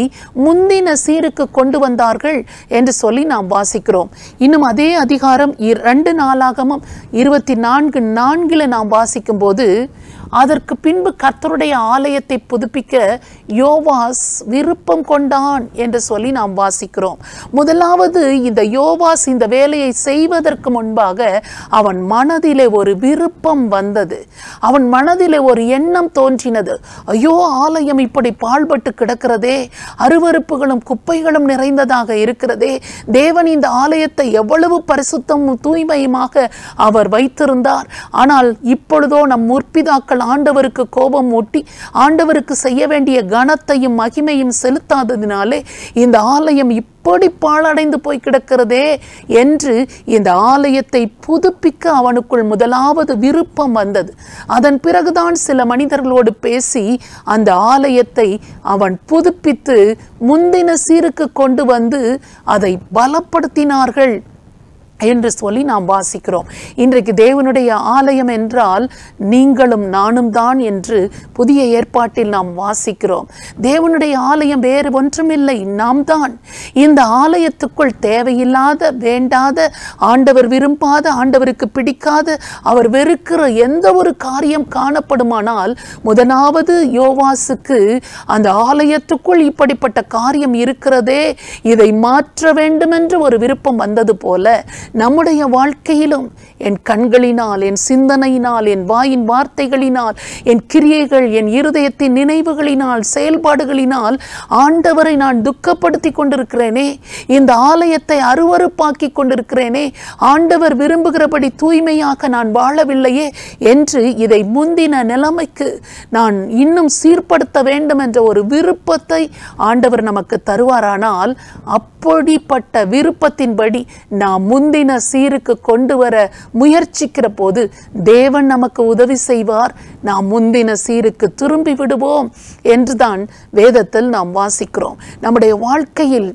முந்தின சீருக்கு கொண்டு வந்தார்கள் என்று சொல்லி நாம் வாசிக்கிறோம். இன்னும் அதே அதிகாரம் 2 நாளாகமம் 24:4 நாம் வாசிக்கும் போது, அதற்கு பின்பு கர்த்தருடைய ஆலயத்தை புதுப்பிக்க யோவாஸ் விருப்பம் கொண்டான் என்று சொல்லி நாம் வாசிக்கிறோம். முதலாவது இந்த யோவாஸ் இந்த வேலையை செய்வதற்கு முன்பாக அவன் மனதிலே ஒரு விருப்பம் வந்தது, அவன் மனதிலே ஒரு எண்ணம் தோன்றினது. ஐயோ, ஆலயம் இப்படி பாழ்பட்டு கிடக்கிறதே, அருவருப்புகளும் குப்பைகளும் நிறைந்ததாக இருக்கிறதே, தேவன் இந்த ஆலயத்தை எவ்வளவு பரிசுத்தமும் தூய்மையுமாக அவர் வைத்திருந்தார், ஆனால் இப்பொழுதோ நம் முற்பிதாக்கள் ஜனங்கள் ஆண்டவருக்கு கோபம் மூட்டி ஆண்டவருக்கு செய்ய வேண்டிய கனத்தையும் மகிமையும் செலுத்தாததினாலே இந்த ஆலயம் இப்படி பாழடைந்து போய் கிடக்கிறதே என்று இந்த ஆலயத்தை புதுப்பிக்க அவனுக்குள் முதலாவது விருப்பம் வந்தது. அதன் பிறகுதான் சில மனிதர்களோடு பேசி அந்த ஆலயத்தை அவன் புதுப்பித்து முந்தின சீருக்கு கொண்டு வந்து அதை பலப்படுத்தினார்கள் என்று சொல்லி நாம் வாசிக்கிறோம். இன்றைக்கு தேவனுடைய ஆலயம் என்றால் நீங்களும் நானும் தான் என்று புதிய ஏற்பாட்டில் நாம் வாசிக்கிறோம். தேவனுடைய ஆலயம் வேறு ஒன்றுமில்லை, நாம் தான். இந்த ஆலயத்துக்குள் தேவையில்லாத, வேண்டாத, ஆண்டவர் விரும்பாத, ஆண்டவருக்கு பிடிக்காத, அவர் வெறுக்கிற எந்த ஒரு காரியம் காணப்படுமானால் முதலாவது யோவாசுக்கு அந்த ஆலயத்துக்குள் இப்படிப்பட்ட காரியம் இருக்கிறதே, இதை மாற்ற வேண்டும் என்று ஒரு விருப்பம் வந்தது போல நம்முடைய வாழ்க்கையிலும் என் கண்களினால், என் சிந்தனையினால், என் வாயின் வார்த்தைகளினால், என் கிரியைகள், என் இருதயத்தின் நினைவுகளினால், செயல்பாடுகளினால் ஆண்டவரை நான் துக்கப்படுத்தி கொண்டிருக்கிறேனே, இந்த ஆலயத்தை அருவருப்பாக்கி கொண்டிருக்கிறேனே, ஆண்டவர் விரும்புகிறபடி தூய்மையாக நான் வாழவில்லையே என்று இதை முந்தின நிலைமைக்கு நான் இன்னும் சீர்படுத்த வேண்டும் என்ற ஒரு விருப்பத்தை ஆண்டவர் நமக்கு தருவாரானால், அப்படிப்பட்ட விருப்பத்தின்படி நாம் முந்தின சீருக்கு கொண்டு வர முயற்சிக்கிற போது தேவன் நமக்கு உதவி செய்வார். நாம் முந்தின சீருக்கு திரும்பி விடுவோம் என்றுதான் வேதத்தில் நாம் வாசிக்கிறோம். நம்முடைய வாழ்க்கையில்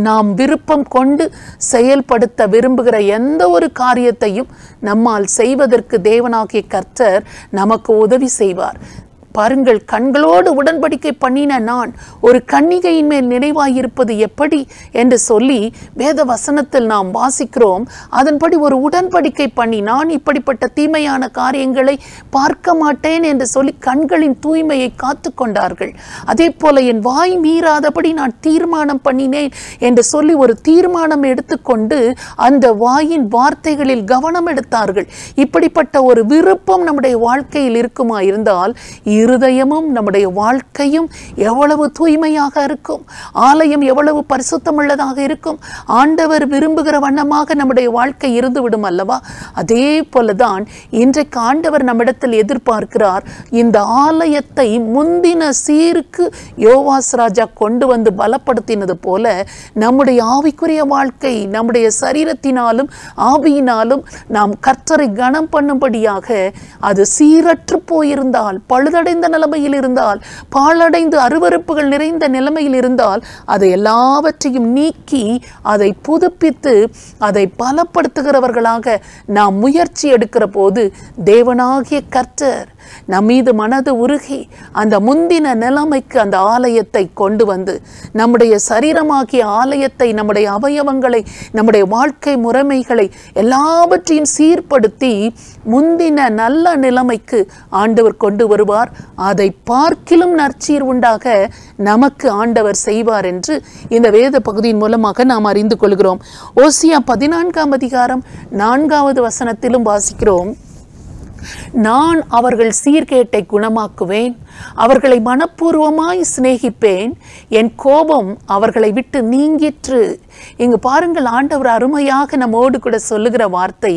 நாம் விருப்பம் கொண்டு செயல்படுத்த விரும்புகிற எந்த ஒரு காரியத்தையும் நம்மால் செய்வதற்கு தேவனாகிய கர்த்தர் நமக்கு உதவி செய்வார். பாருங்கள், கண்களோடு உடன்படிக்கை பண்ணின நான் ஒரு கன்னிகையின் மேல் நினைவாயிருப்பது எப்படி என்று சொல்லி வேத வசனத்தில் நாம் வாசிக்கிறோம். அதன்படி ஒரு உடன்படிக்கை பண்ணி நான் இப்படிப்பட்ட தீமையான காரியங்களை பார்க்க மாட்டேன் என்று சொல்லி கண்களின் தூய்மையை காத்து கொண்டார்கள். அதே போல என் வாய் மீறாதபடி நான் தீர்மானம் பண்ணினேன் என்று சொல்லி ஒரு தீர்மானம் எடுத்துக்கொண்டு அந்த வாயின் வார்த்தைகளில் கவனம் எடுத்தார்கள். இப்படிப்பட்ட ஒரு விருப்பம் நம்முடைய வாழ்க்கையில் இருக்குமா இருந்தால் இருதயமும் நம்முடைய வாழ்க்கையும் எவ்வளவு தூய்மையாக இருக்கும், ஆலயம் எவ்வளவு பரிசுத்தமுள்ளதாக இருக்கும், ஆண்டவர் விரும்புகிற வண்ணமாக நம்முடைய வாழ்க்கை இருந்துவிடும் அல்லவா? அதே போலதான் இன்றைக்கு ஆண்டவர் நம்மிடத்தில் எதிர்பார்க்கிறார். இந்த ஆலயத்தை முந்தின சீருக்கு யோவாஸ் ராஜா கொண்டு வந்து பலப்படுத்தினது போல நம்முடைய ஆவிக்குரிய வாழ்க்கை, நம்முடைய சரீரத்தினாலும் ஆவியினாலும் நாம் கர்த்தரை கனம் பண்ணும்படியாக அது சீரற்று போயிருந்தால், பழுதடைந்த நிலைமையில் இருந்தால், பாழடைந்து அருவருப்புகள் நிறைந்த நிலைமையில் இருந்தால் அதை எல்லாவற்றையும் நீக்கி அதை புதுப்பித்து அதை பலப்படுத்துகிறவர்களாக நாம் முயற்சி எடுக்கிற போது தேவனாகிய கர்த்தர் நம்மீது மனது உருகி அந்த முந்தின நிலைமைக்கு அந்த ஆலயத்தை கொண்டு வந்து நம்முடைய சரீரமாகிய ஆலயத்தை, நம்முடைய அவயவங்களை, நம்முடைய வாழ்க்கை முறைமைகளை எல்லாவற்றையும் சீர்படுத்தி முந்தின நல்ல நிலைமைக்கு ஆண்டவர் கொண்டு வருவார். அதை பார்க்கிலும் நற்சீர் உண்டாக நமக்கு ஆண்டவர் செய்வார் என்று இந்த வேத பகுதியின் மூலமாக நாம் அறிந்து கொள்கிறோம். ஓசியா 14ஆம் அதிகாரம் 4வது வசனத்திலும் வாசிக்கிறோம், நான் அவர்கள் சீர்கேட்டை குணமாக்குவேன், அவர்களை மனப்பூர்வமாய் சிநேகிப்பேன், என் கோபம் அவர்களை விட்டு நீங்கிற்று. இங்கு பாருங்கள், ஆண்டவர் அருமையாக நம்மோடு கூட சொல்லுகிற வார்த்தை,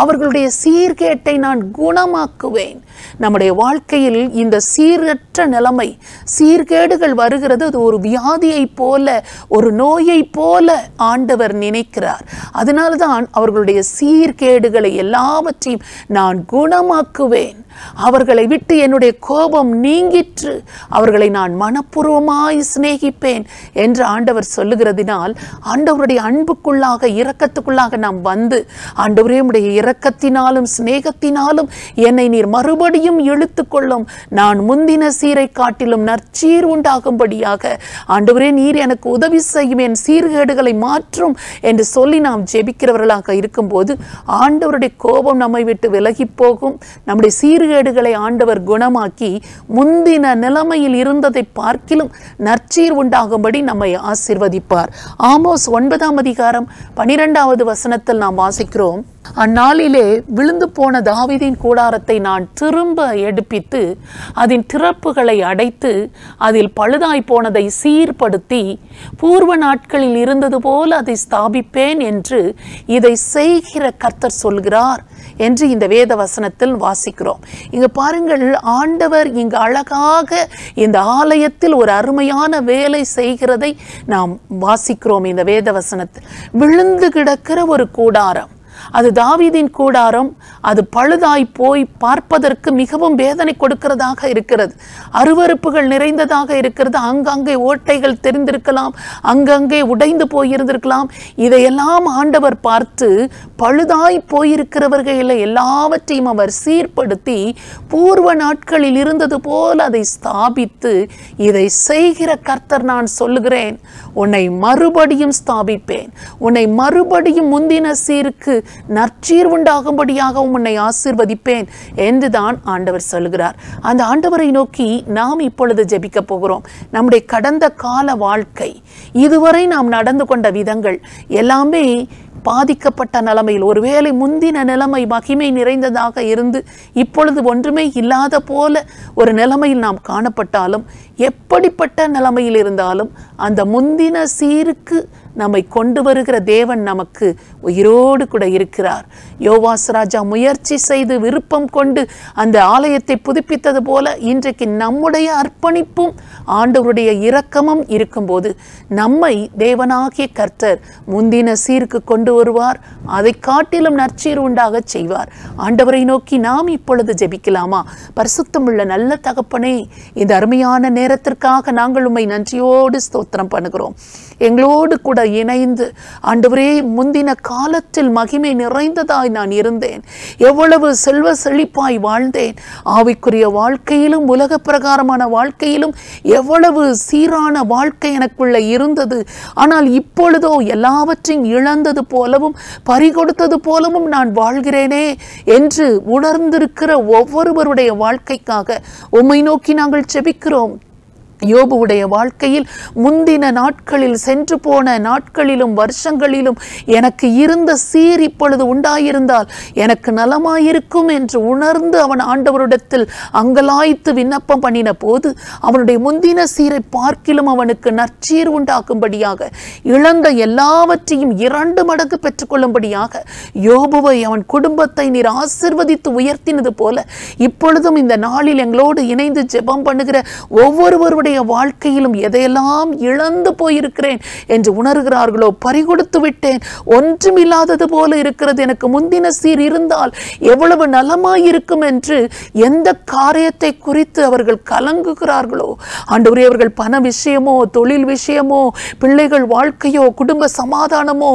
அவர்களுடைய சீர்கேட்டை நான் குணமாக்குவேன். நம்முடைய வாழ்க்கையில் இந்த சீரற்ற நிலைமை, சீர்கேடுகள் வருகிறது. அது ஒரு வியாதியை போல, ஒரு நோயை போல ஆண்டவர் நினைக்கிறார். அதனால்தான் அவர்களுடைய சீர்கேடுகளை எல்லாவற்றையும் நான் குணமாக்குவேன், அவர்களை விட்டு என்னுடைய கோபம் நீங்கிற்று, அவர்களை நான் மனப்பூர்வமாய் சிநேகிப்பேன் என்று ஆண்டவர் சொல்லுகிறதினால் ஆண்டவருடைய அன்புக்குள்ளாக, இரக்கத்துக்குள்ளாக நாம் வந்து, ஆண்டவரே உம்முடைய இரக்கத்தினாலும் சிநேகத்தினாலும் என்னை நீர் மறுபடியும் இழுத்து கொள்ளும், நான் முந்தின சீரை காட்டிலும் நற்சீர் உண்டாகும்படியாக ஆண்டவரே நீர் எனக்கு உதவி செய்யும், என் சீர்கேடுகளை மாற்றும் என்று சொல்லி நாம் ஜெபிக்கிறவர்களாக இருக்கும்போது ஆண்டவருடைய கோபம் நம்மை விட்டு விலகி போகும். நம்முடைய சீர்கேடுகளை ஆண்டவர் குணமாக்கி முந்தின நிலைமையில் இருந்ததை பார்க்கிலும் நற்சீர் உண்டாகும்படி நம்மை ஆசீர்வதிப்பார். ஆமோஸ் 9ஆம் அதிகாரம் 12வது வசனத்தில் நாம் வாசிக்கிறோம், அந்நாளிலே விழுந்து போன தாவீதின் கூடாரத்தை நான் திரும்ப எடுப்பித்து அதன் திறப்புகளை அடைத்து அதில் பழுதாய் போனதை சீர்படுத்தி பூர்வ நாட்களில் இருந்தது போல அதை ஸ்தாபிப்பேன் என்று இதை செய்கிற கர்த்தர் சொல்கிறார் என்று இந்த வேத வசனத்தில் வாசிக்கிறோம். இங்க பாருங்கள், ஆண்டவர் இங்கு அழகாக இந்த ஆலயத்தில் ஒரு அருமையான வேலை செய்கிறதை நாம் வாசிக்கிறோம். இந்த வேத வசனத்தில் விழுந்து கிடக்கிற ஒரு கூடாரம், அது தாவீதின் கூடாரம், அது பழுதாய் போய் பார்ப்பதற்கு மிகவும் வேதனை கொடுக்கிறதாக இருக்கிறது. அருவருப்புகள் நிறைந்ததாக இருக்கிறது. அங்கங்கே ஓட்டைகள் தெரிந்திருக்கலாம், அங்கங்கே உடைந்து போயிருந்திருக்கலாம். இதையெல்லாம் ஆண்டவர் பார்த்து பழுதாய் போயிருக்கிறவர்கள் எல்லாவற்றையும் அவர் சீர்படுத்தி பூர்வ நாட்களில் இருந்தது போல அதை ஸ்தாபித்து, இதை செய்கிற கர்த்தர் நான் சொல்லுகிறேன், உன்னை மறுபடியும் ஸ்தாபிப்பேன், உன்னை மறுபடியும் முந்தின சீருக்கு நற்சீர் உண்டாகும்படியாக உன்னை ஆசீர்வதிப்பேன் என்றுதான் ஆண்டவர் சொல்கிறார். அந்த ஆண்டவரை நோக்கி நாம் இப்பொழுது ஜெபிக்க போகிறோம். நம்முடைய கடந்த கால வாழ்க்கை, இதுவரை நாம் நடந்து கொண்ட விதங்கள் எல்லாமே பாதிக்கப்பட்ட நிலைமையில், ஒருவேளை முந்தின நிலைமை மகிமை நிறைந்ததாக இருந்து இப்பொழுது ஒன்றுமே இல்லாத போல ஒரு நிலைமையில் நாம் காணப்பட்டாலும், எப்படிப்பட்ட நிலைமையில் இருந்தாலும் அந்த முந்தின சீருக்கு நம்மை கொண்டு வருகிற தேவன் நமக்கு உயிரோடு கூட இருக்கிறார். யோவாஸ் ராஜா முயற்சி செய்து விருப்பம் கொண்டு அந்த ஆலயத்தை புதுப்பித்தது போல இன்றைக்கு நம்முடைய அர்ப்பணிப்பும் ஆண்டவருடைய இரக்கமும் இருக்கும்போது நம்மை தேவனாகிய கர்த்தர் முந்தின சீருக்கு கொண்டு வருவார். அதை காட்டிலும் நற்சீர் உண்டாக செய்வார். ஆண்டவரை நோக்கி நாம் இப்பொழுது ஜெபிக்கலாமா? பரிசுத்தமுள்ள நல்ல தகப்பனே, இந்த அருமையான நேரத்திற்காக நாங்கள் உம்மை நன்றியோடு ஸ்தோத்திரம் பண்ணுகிறோம். எங்களோடு கூட இணைந்து ஆண்டவரே, முந்தின காலத்தில் மகிமை நிறைந்ததாய் நான் இருந்தேன், எவ்வளவு செல்வ செழிப்பாய் வாழ்ந்தேன், ஆவிக்குரிய வாழ்க்கையிலும் உலக பிரகாரமான வாழ்க்கையிலும் எவ்வளவு சீரான வாழ்க்கை எனக்குள்ள இருந்தது. ஆனால் இப்பொழுதோ எல்லாவற்றையும் இழந்தது போலவும் பறிகொடுத்தது போலவும் நான் வாழ்கிறேனே என்று உணர்ந்திருக்கிற ஒவ்வொருவருடைய வாழ்க்கைக்காக உம்மை நோக்கி நாங்கள் ஜெபிக்கிறோம். யோபுவுடைய வாழ்க்கையில் முந்தின நாட்களில், சென்று போன நாட்களிலும் வருஷங்களிலும் எனக்கு இருந்த சீர் இப்பொழுது உண்டாயிருந்தால் எனக்கு நலமாயிருக்கும் என்று உணர்ந்து அவன் ஆண்டவரிடத்தில் அங்கலாய்த்து விண்ணப்பம் பண்ணின போது அவனுடைய முந்தின சீரை பார்க்கிலும் அவனுக்கு நற்சீர் உண்டாக்கும்படியாக, இழந்த எல்லாவற்றையும் 2 மடங்கு பெற்றுக்கொள்ளும்படியாக யோபுவை, அவன் குடும்பத்தை நீர் ஆசீர்வதித்து உயர்த்தினது போல இப்பொழுதும் இந்த நாளில் எங்களோடு இணைந்து ஜெபம் பண்ணுகிற ஒவ்வொருவருடைய வாழ்க்கையிலும் எதையெல்லாம் இழந்து போயிருக்கிறேன் என்று உணர்கிறார்களோ, பறிகொடுத்து விட்டேன், ஒன்றுமில்லாதது போல இருக்கிறது, எனக்கு முந்தின சீர் இருந்தால் எவ்வளவு நலமாயிருக்கும் என்று எந்த காரியத்தை குறித்து அவர்கள் கலங்குகிறார்களோ ஆண்டவரே, அவர்கள் பண விஷயமோ, தொழில் விஷயமோ, பிள்ளைகள் வாழ்க்கையோ, குடும்ப சமாதானமோ,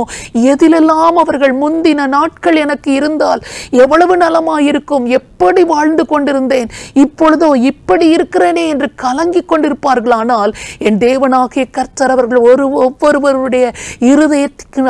எதிலெல்லாம் அவர்கள் முந்தின நாட்கள் எனக்கு இருந்தால் எவ்வளவு நலமாயிருக்கும், எப்படி வாழ்ந்து கொண்டிருந்தேன், இப்பொழுதோ இப்படி இருக்கிறேனே என்று கலங்கி கொண்டிருப்பார்கள். ஆனால் என் தேவனாகிய கர்த்தர் அவர்கள் ஒவ்வொருவருடைய இருதயத்துக்கு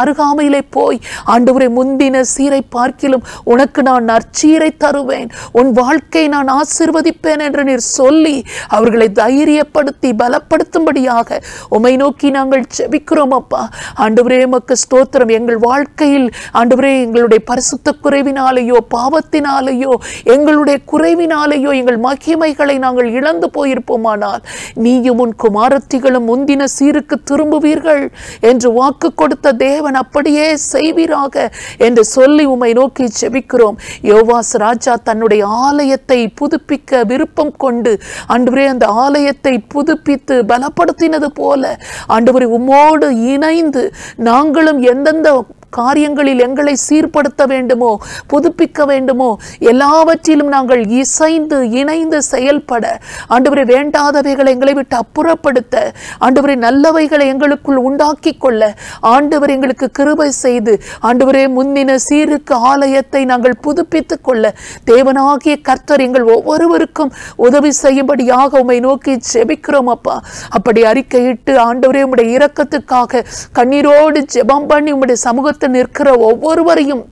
அருகாமையிலே போய், ஆண்டவரே, முந்தின சீரை பார்க்கிலும் உனக்கு நான் நற்சீரை தருவேன், உன் வாழ்க்கை நான் ஆசீர்வதிப்பேன் என்று நீர் சொல்லி அவர்களை தைரியப்படுத்தி பலப்படுத்தும்படியாக உம்மை நோக்கி நாங்கள் ஜெபிக்கிறோம். அப்பா ஆண்டவரே, உமக்கு ஸ்தோத்திரம். எங்கள் வாழ்க்கையில் ஆண்டவரே, எங்களுடைய பரிசுத்த குறைவினாலேயோ, பாவத்தினாலேயோ, எங்களுடைய குறைவினாலேயோ எங்கள் மகிமைகளை நாங்கள் இழந்து போயிருப்போமானால் நீயும் உன் குமாரத்திகளும் முந்தின சீருக்கு திரும்புவீர்கள் என்று வாக்கு கொடுத்த தேவன் அப்படியே செய்வீராக என்று சொல்லி உம்மை நோக்கி ஜெபிக்கிறோம். யோவாஸ் ராஜா தன்னுடைய ஆலயத்தை புதுப்பிக்க விருப்பம் கொண்டு ஆண்டவரே, அந்த ஆலயத்தை புதுப்பித்து பலப்படுத்தினது போல ஆண்டவரே, உம்மோடு இணைந்து நாங்களும் எந்தெந்த காரியங்களில் எங்களை சீர்படுத்த வேண்டுமோ, புதுப்பிக்க வேண்டுமோ, எல்லாவற்றிலும் நாங்கள் இசைந்து இணைந்து செயல்பட ஆண்டவரே, வேண்டாதவைகளை எங்களை விட்டு அப்புறப்படுத்த ஆண்டவரே, நல்லவைகளை எங்களுக்குள் உண்டாக்கி கொள்ள ஆண்டவர் எங்களுக்கு கிருபை செய்து ஆண்டவரே, முந்தின சீருக்கு ஆலயத்தை நாங்கள் புதுப்பித்துக் கொள்ள தேவனாகிய கர்த்தர் எங்கள் ஒவ்வொருவருக்கும் உதவி செய்யும்படியாக உம்மை நோக்கி ஜெபிக்கிறோம். அப்பா அப்படி அறிக்கையிட்டு ஆண்டவரே, உம்முடைய இரக்கத்துக்காக கண்ணீரோடு ஜெபம் பண்ணி உம்முடைய சமூகத்தில் நிற்கிற ஒவ்வொருவரையும்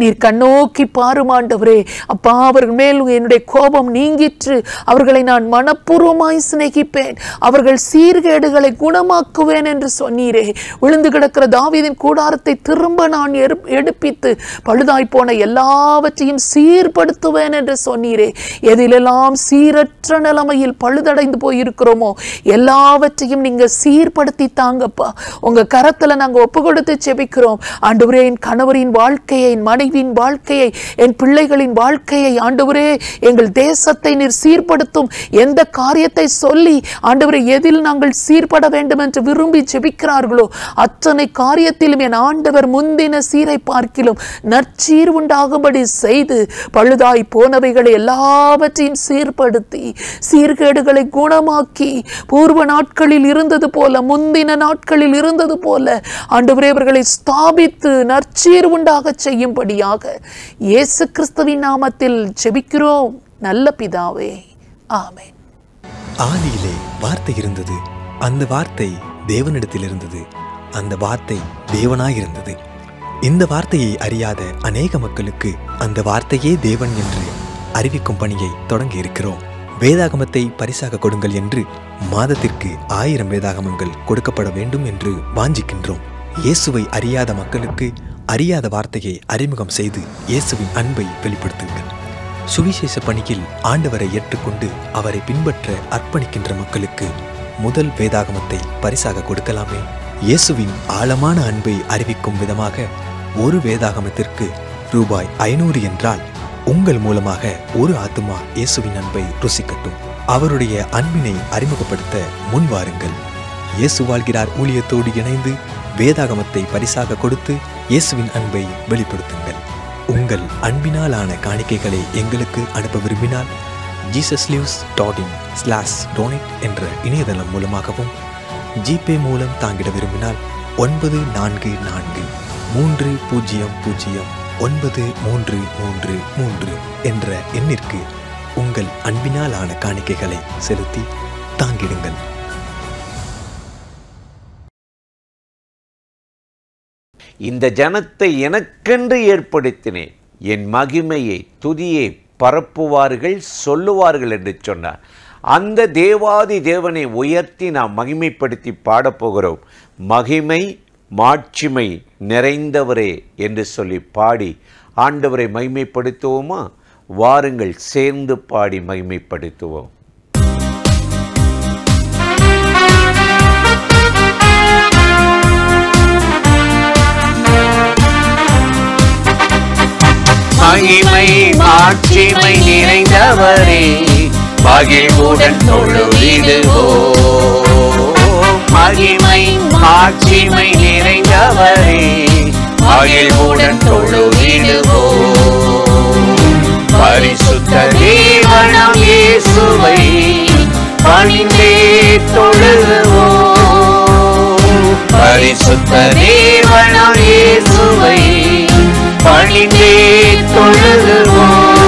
நீர் கண்ணோக்கி பாரும் ஆண்டவரே. அப்பா, அவர்கள் மேல் என்னுடைய கோபம் நீங்கிற்று. அவர்களை நான் மனப்பூர்வமாய் சிநேகிப்பேன். அவர்கள் சீர்கேடுகளை குணமாக்குவேன் என்று சொன்னீரே. விழுந்து கிடக்கிற தாவீதின் கூடாரத்தை திரும்ப நான் எடுப்பித்து பழுதாய் போன எல்லாவற்றையும் சீர்படுத்துவேன் என்று சொன்னீரே. எதிலெல்லாம் சீரற்ற நிலைமையில் பழுதடைந்து போயிருக்கிறோமோ எல்லாவற்றையும் நீங்க சீர்படுத்தி தாங்கப்பா. உங்க கரத்துல நாங்க ஒப்பு கொடுத்து செபிக்கிறோம் ஆண்டவரே. என் கணவரின் வாழ்க்கையை, என் மனைவியின் வாழ்க்கையை, என் பிள்ளைகளின் வாழ்க்கையை ஆண்டவரே, எங்கள் தேசத்தை நீர் சீர்படுத்தும். எந்த காரியத்தை சொல்லி ஆண்டவரே எதில் நாங்கள் சீர்பட வேண்டும் என்று விரும்பி ஜெபிக்கிறார்களோ அத்தனை காரியத்திலும் என் ஆண்டவர் முந்தின சீரை பார்க்கிலும் நற்சீர் உண்டாகும்படி செய்து பழுதாய் போனவைகளை எல்லாவற்றையும் சீர்படுத்தி சீர்கேடுகளை குணமாக்கி பூர்வ நாட்களில் இருந்தது போல, முந்தின நாட்களில் இருந்தது போல ஆண்டவரே அவர்களை ஸ்தாபித்து நற்சீர் உண்டாக செய்யும்படியாக இயேசு கிறிஸ்துவின் நாமத்தில் ஜெபிக்கிறோம் நல்ல பிதாவே, ஆமென். ஆதியிலே வார்த்தை இருந்தது, அந்த வார்த்தை தேவனிடத்தில் இருந்தது, அந்த வார்த்தை தேவனாயிருந்தது. இந்த வார்த்தையை அறியாத அநேக மக்களுக்கு அந்த வார்த்தையே தேவன் என்று அறிவிக்கும் பணியை தொடங்கி இருக்கிறோம். வேதாகமத்தை பரிசாக கொடுங்கள் என்று மாதத்திற்கு 1000 வேதாகமங்கள் கொடுக்கப்பட வேண்டும் என்று வாஞ்சிக்கின்றோம். இயேசுவை அறியாத மக்களுக்கு அறியாத வார்த்தையை அறிமுகம் செய்து இயேசுவின் அன்பை வெளிப்படுத்துங்கள். சுவிசேஷ பணியில் ஆண்டவரை ஏற்றுக்கொண்டு அவரை பின்பற்ற அர்ப்பணிக்கின்ற மக்களுக்கு முதல் வேதாகமத்தை பரிசாக கொடுக்கலாமே. இயேசுவின் ஆழமான அன்பை அறிவிக்கும் விதமாக ஒரு வேதாகமத்திற்கு ரூபாய் 500 என்றால் உங்கள் மூலமாக ஒரு ஆத்துமா இயேசுவின் அன்பை ருசிக்கட்டும். அவருடைய அன்பினை அறிமுகப்படுத்த முன்வாருங்கள். இயேசு வாழ்கிறார் ஊழியத்தோடு இணைந்து வேதாகமத்தை பரிசாக கொடுத்து இயேசுவின் அன்பை வெளிப்படுத்துங்கள். உங்கள் அன்பினாலான காணிக்கைகளை எங்களுக்கு அனுப்ப விரும்பினால் jesuslives.in/donate என்ற இணையதளம் மூலமாகவும், ஜிபே மூலம் தாங்கிட விரும்பினால் 9440093333 என்ற எண்ணிற்கு உங்கள் அன்பினாலான காணிக்கைகளை செலுத்தி தாங்கிடுங்கள். இந்த ஜனத்தை எனக்கென்று ஏற்படுத்தினேன், என் மகிமையை துதியை பரப்புவார்கள் சொல்லுவார்கள் என்று சொன்னார். அந்த தேவாதி தேவனை உயர்த்தி நாம் மகிமைப்படுத்தி பாடப்போகிறோம். மகிமை மாட்சிமை நிறைந்தவரே என்று சொல்லி பாடி ஆண்டவரை மகிமைப்படுத்துவோமா? வாருங்கள், சேர்ந்து பாடி மகிமைப்படுத்துவோம். மகிமை மாட்சிமை நிறைந்தவரே, மகிழ்வுடன் தொழுதிடுவோம். மகிமை மாட்சிமை நிறைந்தவரே, மகிழ்வுடன் தொழுதிடுவோம். பரிசுத்த தேவனாம் இயேசுவை பணிந்தே தொழுவோம். பரிசுத்த தேவனாம் இயேசுவை பணிந்தே தொழுவோம்.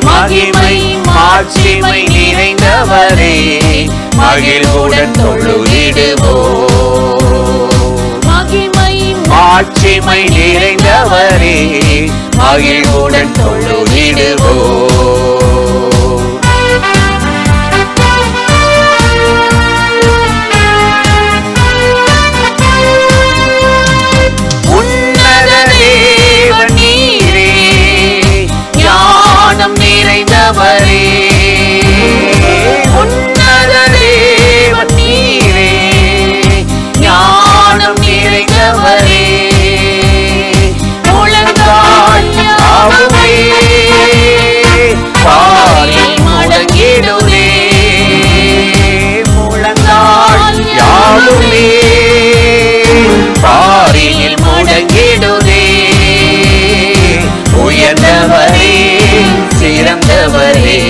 மகிமை மாட்சிமை நிறைந்தவரே, மகிழ்வுடன் தொழுதிடுவோம். மகிமை மாட்சிமை நிறைந்தவரே, மகிழ்வுடன் தொழுதிடுவோம். நிறைந்தவரே, உன்னத தேவன் நீரே, ஞானம் நிறைந்தவரே, முழங்கால் யாவுமே பாரில் முழங்கிடுதே. முழங்கால் யாவுமே பாரில் முழங்கிடுதே. உயர்ந்தவரே சிறந்தவரே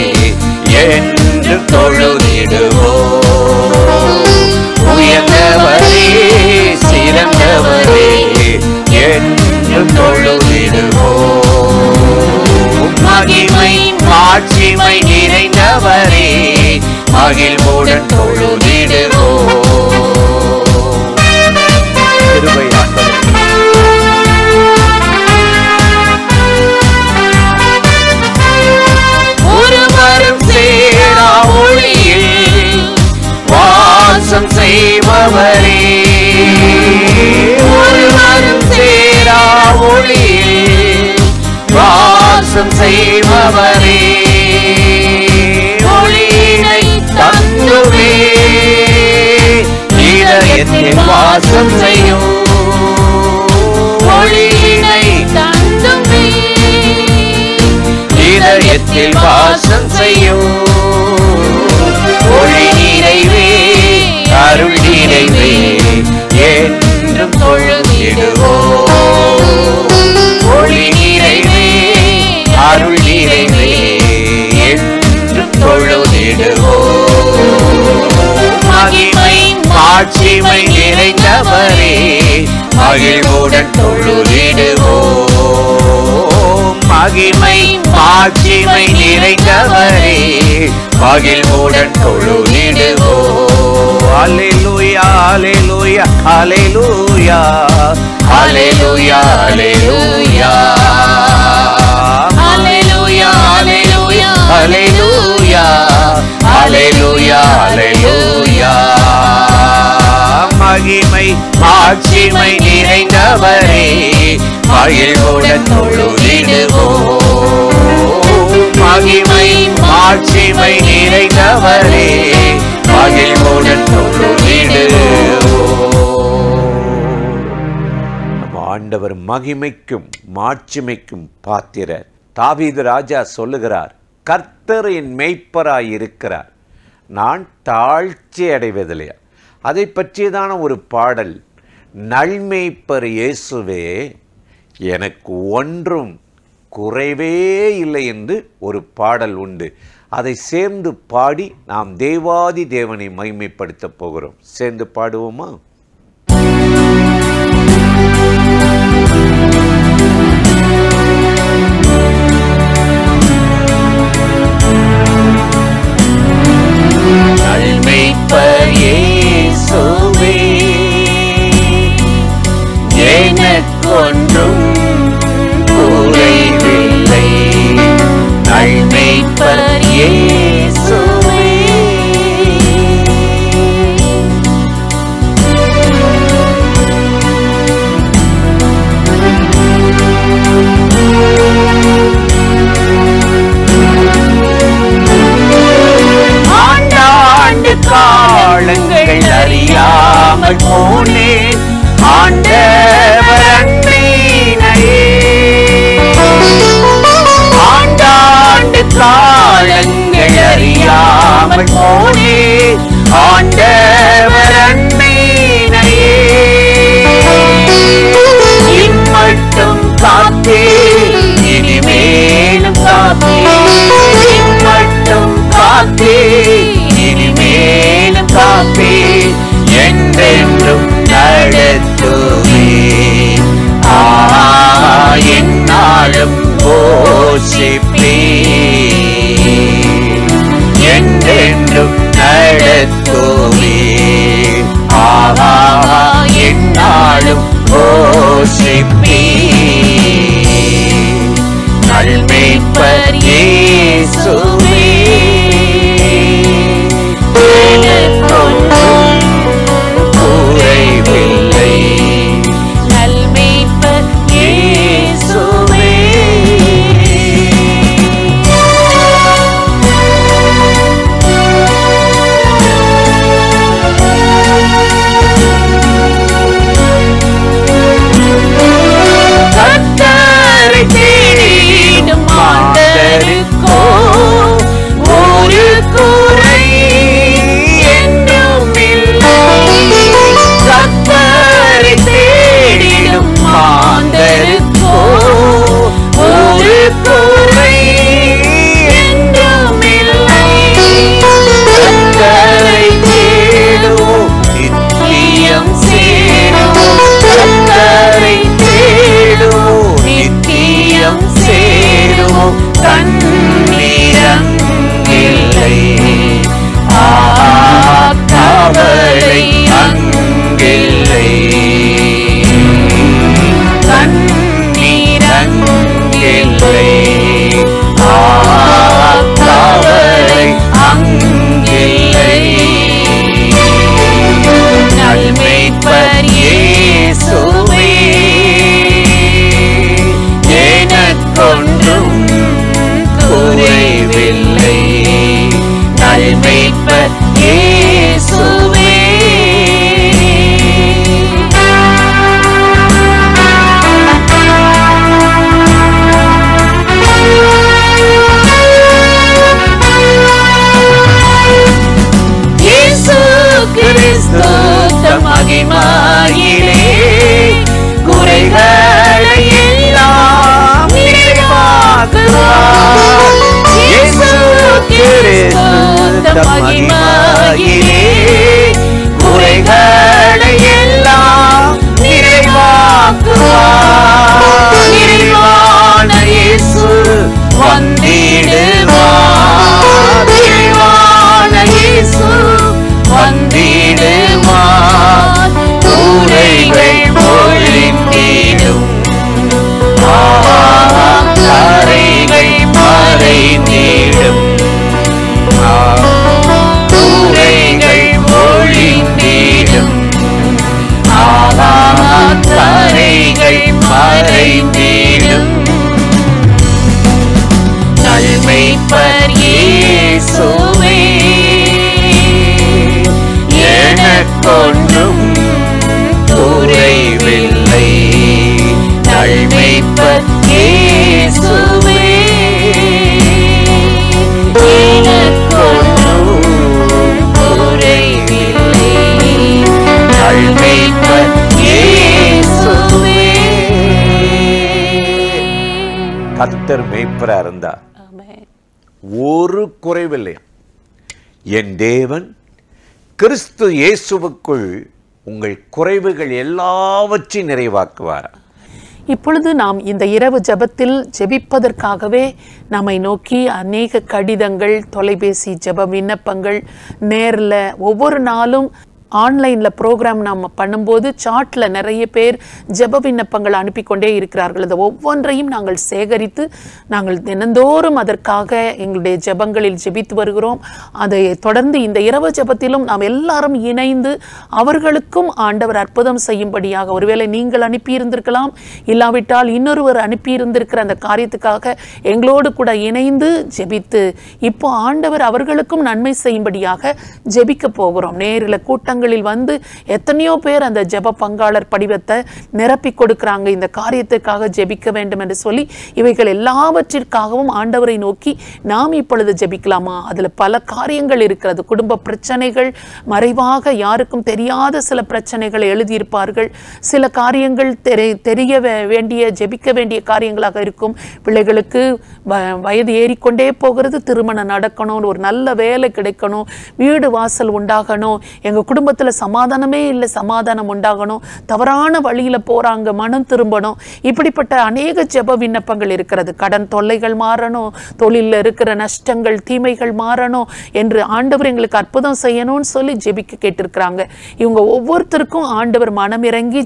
என்று தொழுதிடுவோம். உயர்ந்தவரே சிறந்தவரே என்று தொழுதிடுவோம். மகிமை மாட்சிமை நிறைந்தவரே, மகிழ்வுடன் தொழுதிடுவோம். கிருபை ஆண்டவரே, செய்பவரே ஒளியினை தந்துமே இதயத்தில் வாசம் செய்யும் ஒளியினை தந்துமே இதயத்தில் வாசம் செய்யும் ஒளி நிறைவே அருள் நிறைவே என்றும் தொழுதிடுவோம் ஒளி நிறைவே அருள் நிறைவே என்றும் தொழுதிடுவோம் மகிமை மாட்சிமை நிறைந்தவரே மகிழ்வுடன் தொழுதிடுவோம் மகிமை மாட்சிமை நிறைந்தவரே மகிழ்வுடன் தொழுதிடுவோம் அல்லேலூயா அல்லேலூயா அல்லேலூயா அல்லேலூயா அல்லேலூயா அல்லேலூயா அல்லேலூயா அல்லேலூயா அல்லேலூயா அல்லேலூயா மகிமை மாட்சிமை நிறைந்தவரே மகிழ்வுடன் தொழுதிடுவோம் மகிமை மாட்சிமை நிறைந்தவரே மகிழ்வுடன் தொழுதிடுவோம். நம்ம ஆண்டவர் மகிமைக்கும் மாட்சிமைக்கும் பாத்திரர். தாவீது ராஜா சொல்லுகிறார், கர்த்தர் என் மேய்ப்பராய் இருக்கிறார், நான் தாழ்ச்சி அடைவதில்லையா. அதை பற்றியதான ஒரு பாடல், நல்மேய்ப்பர் இயேசுவே எனக்கு ஒன்றும் குறைவே இல்லை என்று ஒரு பாடல் உண்டு. அதை சேர்ந்து பாடி நாம் தேவாதி தேவனை மகிமைப்படுத்தப் போகிறோம். சேர்ந்து பாடுவோமா? நல்மேய்ப்பர் இயேசுவே எனக்கொன்றும் குறைவில்லை. நல்மேய்ப்பர் இயேசுவே ஆண்டாண்டு காலங்கள் அறியாமல் போனேன் ஆண்டவர் அன்பினையே. ஆண்டாண்டு காலங்கள் அறியாமல் போனேன் ஆண்டவர் அன்பினையே. இம்மட்டும் காத்தே இனிமேலும் காத்தே இம்மட்டும் காத்தே இனிமேலும் காப்பே என்றென்றும் நடத்துவே. என்னாலும் போஷிப்பே என்றென்றும் நடத்துவே. என்னாலும் போஷிப்பே. நல்மேய்ப்பர் இயேசுவே எனக்கொன்றும் குறைவில்லை. நல்மேய்ப்பர் இயேசுவே. கர்த்தரை தேடிடும் மாந்தருக்கோ ஒரு குறை என்றும் இல்லை. கர்த்தரை தேடிடும் மாந்தருக்கோ ஒரு குறை என்றும் இல்லை. கர்த்தரை தேடுவோம் நித்தியம் சேருவோம். கர்த்தரை தேடுவோம் நித்தியம் சேருவோம். கண்ணீரங்கில்லை கவலை அங்கில்லை. கண்ணீரங்கில்லை கவலை அங்கில்லை. நல்மேய்ப்பர் இயேசுவே எனக்கொன்றும் பரிசுத்த மகிமையிலே குறைகளை எல்லாம் நிறைவாக்குவார். நிறைவான இயேசு வந்திடுவார். நிறைவான இயேசு வந்திடுவார். குறைகள் ஒழிந்திடும். கரைகள் மறைந்திடும். குறைகள் ஒழிந்திடும். கரைகள் மறைந்திடும். நல்மெய்ப்பர் இயேசுவே எனக்கொன்றும் குறைவில்லை. நல்மெய்ப்பர் இயேசுவே எனக்கொன்றும் குறைவில்லை. நல்மெய்ப்பர் இயேசுவே. கர்த்தர் மேய்ப்பரா இருந்தா ஒரு குறைவில்லை. என் தேவன் கிறிஸ்து இயேசுவுக்குள் உங்கள் குறைவுகள் எல்லாவற்றையும் நிறைவாக்குவார். இப்பொழுது நாம் இந்த இரவு ஜெபத்தில் ஜெபிப்பதற்காகவே நம்மை நோக்கி அநேக கடிதங்கள், தொலைபேசி ஜெப விண்ணப்பங்கள், நேரில் ஒவ்வொரு நாளும் ஆன்லைனில் ப்ரோக்ராம் நாம் பண்ணும்போது சாட்டில் நிறைய பேர் ஜெப விண்ணப்பங்கள் அனுப்பி கொண்டே இருக்கிறார்கள். அது ஒவ்வொன்றையும் நாங்கள் சேகரித்து நாங்கள் தினந்தோறும் அதற்காக எங்களுடைய ஜெபங்களில் ஜெபித்து வருகிறோம். அதை தொடர்ந்து இந்த இரவு ஜெபத்திலும் நாம் எல்லாரும் இணைந்து அவர்களுக்கும் ஆண்டவர் அற்புதம் செய்யும்படியாக, ஒருவேளை நீங்கள் அனுப்பியிருந்திருக்கலாம், இல்லாவிட்டால் இன்னொருவர் அனுப்பியிருந்திருக்கிற அந்த காரியத்துக்காக எங்களோடு கூட இணைந்து ஜெபித்து இப்போ ஆண்டவர் அவர்களுக்கும் நன்மை செய்யும்படியாக ஜெபிக்க போகிறோம். நேரில் கூட்டங்களில் வந்து எத்தனையோ பேர் அந்த ஜெப பங்காளர் படிவத்தை நிரப்பி கொடுக்கிறாங்க. இந்த காரியத்திற்காக ஜெபிக்க வேண்டும் என்று சொல்லி இவைகள் எல்லாவற்றிற்காகவும் ஆண்டவரை நோக்கி நாம் இப்பொழுது ஜெபிக்கலாமா? அதில் பல காரியங்கள் இருக்கிறது. குடும்ப பிரச்சனைகள், மறைவாக யாருக்கும் தெரியாத சில பிரச்சனைகளை எழுதியிருப்பார்கள். சில காரியங்கள் தெரிய வேண்டிய, ஜெபிக்க வேண்டிய காரியங்களாக இருக்கும். பிள்ளைகளுக்கு வயது ஏறிக்கொண்டே போகிறது, திருமணம் நடக்கணும், ஒரு நல்ல வேலை கிடைக்கணும், வீடு வாசல் உண்டாகணும், எங்கள் குடும்பத்தில் சமாதானமே இல்லை, சமாதானம் உண்டாகணும், தவறான வழியில் போகிறாங்க, மனம் திரும்பணும். இப்படிப்பட்ட அநேக ஜெப விண்ணப்பங்கள் இருக்கிறது. கடன் தொல்லைகள் மாறணும், தொழிலில் இருக்கிற நஷ்டங்கள், தீமைகள் மாறணும் என்று ஆண்டவர் எங்களுக்கு அற்புதம் செய்யணும்னு சொல்லி ஜெபிக்க கேட்டிருக்கிறாங்க. இவங்க ஒவ்வொருத்தருக்கும் ஆண்டவர் மனமிறங்கி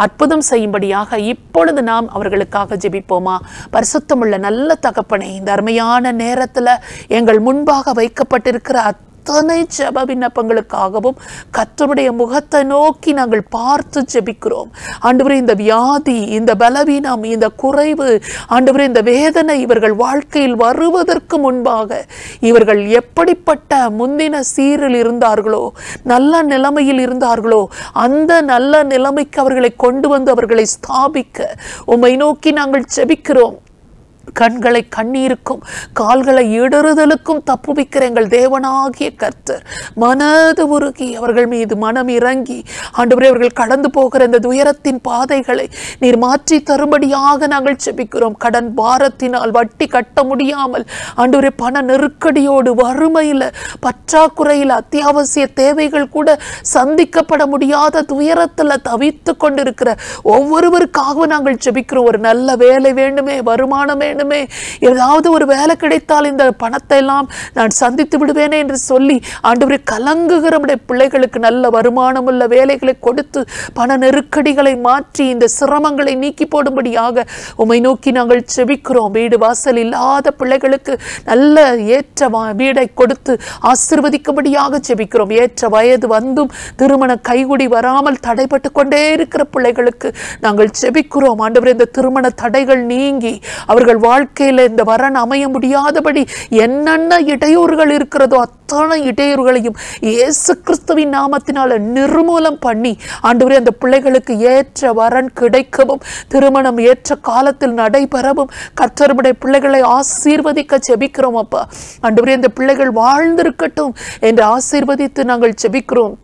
அற்புதம் செய்யும்படியாக இப்பொழுது நாம் அவர்களுக்காக ஜெபிப்போமா? பரிசுத்தமுள்ள நல்ல தகப்பனே, இந்த அருமையான நேரத்தில் எங்கள் முன்பாக வைக்கப்பட்டிருக்கிற அத்தனை ஜெப விண்ணப்பங்களுக்காகவும் கர்த்தருடைய முகத்தை நோக்கி நாங்கள் பார்த்து ஜெபிக்கிறோம். ஆண்டவரே, இந்த வியாதி, இந்த பலவீனம், இந்த குறைவு, ஆண்டவரே இந்த வேதனை இவர்கள் வாழ்க்கையில் வருவதற்கு முன்பாக இவர்கள் எப்படிப்பட்ட முந்தின சீரில் இருந்தார்களோ, நல்ல நிலைமையில் இருந்தார்களோ, அந்த நல்ல நிலைமைக்கு அவர்களை கொண்டு வந்து அவர்களை ஸ்தாபிக்க உம்மை நோக்கி நாங்கள் ஜெபிக்கிறோம். கண்களை கண்ணீருக்கும் கால்களை இடறுதலுக்கும் தப்புவிக்கிற எங்கள் தேவனாகிய கர்த்தர் மனது உருகி அவர்கள் மீது மனம் இறங்கி ஆண்டவரே அவர்கள் கடந்து போகிற இந்த துயரத்தின் பாதைகளை நீர் மாற்றி தரும்படியாக நாங்கள் ஜெபிக்கிறோம். கடன் பாரத்தினால் வட்டி கட்ட முடியாமல் ஆண்டவரே பண நெருக்கடியோடு, வறுமையில், பற்றாக்குறையில், அத்தியாவசிய தேவைகள் கூட சந்திக்கப்பட முடியாத துயரத்தில் தவித்து கொண்டிருக்கிற ஒவ்வொருவருக்காக நாங்கள் ஜெபிக்கிறோம். ஒரு நல்ல வேலை வேண்டுமே, வருமானம் வேண்டுமே, ஏதாவது ஒரு வேலை கிடைத்தால் இந்த பணத்தை எல்லாம் நான் சந்தித்து விடுவேனே என்று சொல்லி ஆண்டவரே கலங்குகிற பிள்ளைகளுக்கு நல்ல வருமானம் உள்ள வேலைகளை கொடுத்து பண நெருக்கடிகளை மாற்றி இந்த சிரமங்களை நீக்கி போடும்படியாக உம்மை நோக்கி நாங்கள் ஜெபிக்கிறோம். வீடு வாசல் இல்லாத பிள்ளைகளுக்கு நல்ல ஏற்ற வீடை கொடுத்து ஆசீர்வதிக்கும்படியாக ஜெபிக்கிறோம். ஏற்ற வயது வந்தும் திருமண கைகுடி வராமல் தடைப்பட்டு கொண்டே இருக்கிற பிள்ளைகளுக்கு நாங்கள் ஜெபிக்கிறோம். ஆண்டவரே, இந்த திருமண தடைகள் நீங்கி அவர்கள் வாழ்க்கையில் இந்த வரன் அமைய முடியாதபடி என்னென்ன இடையூறுகள் இருக்கிறதோ அத்தனை இடையூறுகளையும் இயேசு கிறிஸ்துவின் நாமத்தினால நிர்மூலம் பண்ணி ஆண்டவரே அந்த பிள்ளைகளுக்கு ஏற்ற வரன் கிடைக்கவும், திருமணம் ஏற்ற காலத்தில் நடைபெறவும் கர்த்தருடைய பிள்ளைகளை ஆசீர்வதிக்க ஜெபிக்கிறோம். அப்பா ஆண்டவரே, இந்த பிள்ளைகள் வாழ்ந்திருக்கட்டும் என்று ஆசீர்வதித்து நாங்கள் ஜெபிக்கிறோம்.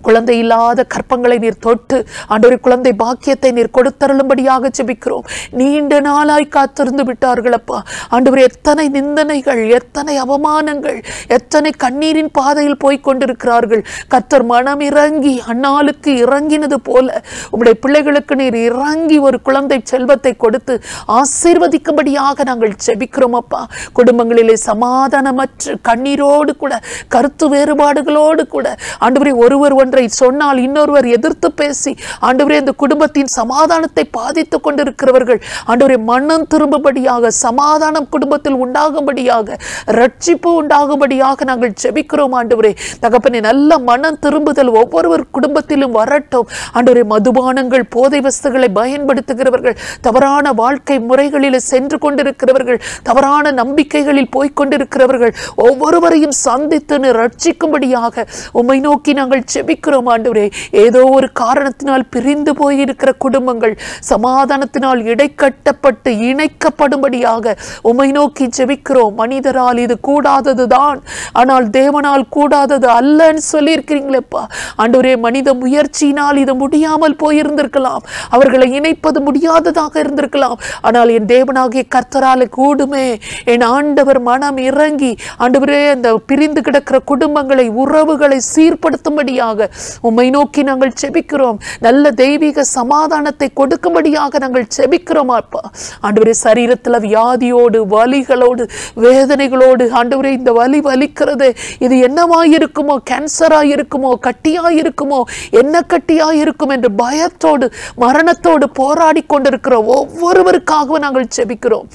குழந்தை இல்லாத கற்பங்களை நீர் தொட்டு ஆண்டவரே குழந்தை பாக்கியத்தை நீர் கொடுத்தருளும்படியாக ஜெபிக்கிறோம். நீண்ட நாளாய் காத்திருந்து விட்டார்கள் அப்பா. ஆண்டவரே எத்தனை நிந்தனைகள், எத்தனை அவமானங்கள், எத்தனை கண்ணீரின் பாதையில் போய் கொண்டிருக்கிறார்கள். கர்த்தர் மனம் இறங்கி அன்னாளுக்கு இறங்கினது போல உம்முடைய பிள்ளைகளுக்கு நீர் இறங்கி ஒரு குழந்தை செல்வத்தை கொடுத்து ஆசீர்வதிக்கும்படியாக நாங்கள் ஜெபிக்கிறோம் அப்பா. குடும்பங்களிலே சமாதானமற்று கண்ணீரோடு கூட கருத்து வேறுபாடுகளோடு கூட ஆண்டவரே ஒருவர் ஒன்றை சொன்னால் இன்னொருவர் எதிர்த்து பேசி ஆண்டவரே இந்த குடும்பத்தின் சமாதானத்தை பாதித்துக் கொண்டிருக்கிறவர்கள் ஆண்டவரே மனம் திரும்பும்படியாக, சமாதானம் குடும்பத்தில் உண்டாகும்படியாக, ரட்சிப்பு உண்டாகும்படியாக நாங்கள் ஜெபிக்கிறோம் ஆண்டவரே. தகப்பனே, நல்ல மனம் திரும்புதல் ஒவ்வொருவர் குடும்பத்திலும் வரட்டும் ஆண்டவரே. மதுபானங்கள், போதை வஸ்துகளை பயன்படுத்துகிறவர்கள், தவறான வாழ்க்கை முறைகளில் சென்று கொண்டிருக்கிறவர்கள், தவறான நம்பிக்கைகளில் போய்கொண்டிருக்கிறவர்கள் ஒவ்வொருவரையும் சந்தித்து ரட்சிக்கும்படியாக உம்மை நோக்கி நாங்கள் ஜெபிக்கிறோம் ஆண்டவரே. ஏதோ ஒரு காரணத்தினால் பிரிந்து போயிருக்கிற குடும்பங்கள் சமாதானத்தினால் இடைக்கட்டப்பட்டு இணைக்கப்படும்படியாக உம்மை நோக்கி ஜெபிக்கிறோம். மனிதரால் இது கூடாததுதான், ஆனால் தேவனால் கூடாதது அல்லன்னு சொல்லியிருக்கிறீங்களேப்பா ஆண்டவரே. மனித முயற்சியினால் இது முடியாமல் போயிருந்திருக்கலாம், அவர்களை இணைப்பது முடியாததாக இருந்திருக்கலாம், ஆனால் என் தேவனாகிய கர்த்தரால் கூடுமே. என் ஆண்டவர் மனம் இறங்கி ஆண்டவரே அந்த பிரிந்து கிடக்கிற குடும்பங்களை, உறவுகளை சீர்படுத்தும்படியாக உம்மை நோக்கி நாங்கள் ஜெபிக்கிறோம். நல்ல தெய்வீக சமாதானத்தை கொடுக்கும்படியாக நாங்கள் ஜெபிக்கிறோம் அப்பா. ஆண்டவரே, சரீரத்தில் வியாதியோடு, வலிகளோடு, வேதனைகளோடு ஆண்டவரே இந்த வலி வலிக்கிறது, இது என்னவாயிருக்குமோ, கேன்சராயிருக்குமோ, கட்டியாயிருக்குமோ, என்ன கட்டியாயிருக்கும் என்று பயத்தோடு மரணத்தோடு போராடி கொண்டிருக்கிற ஒவ்வொருவருக்காகவும் நாங்கள் ஜெபிக்கிறோம்.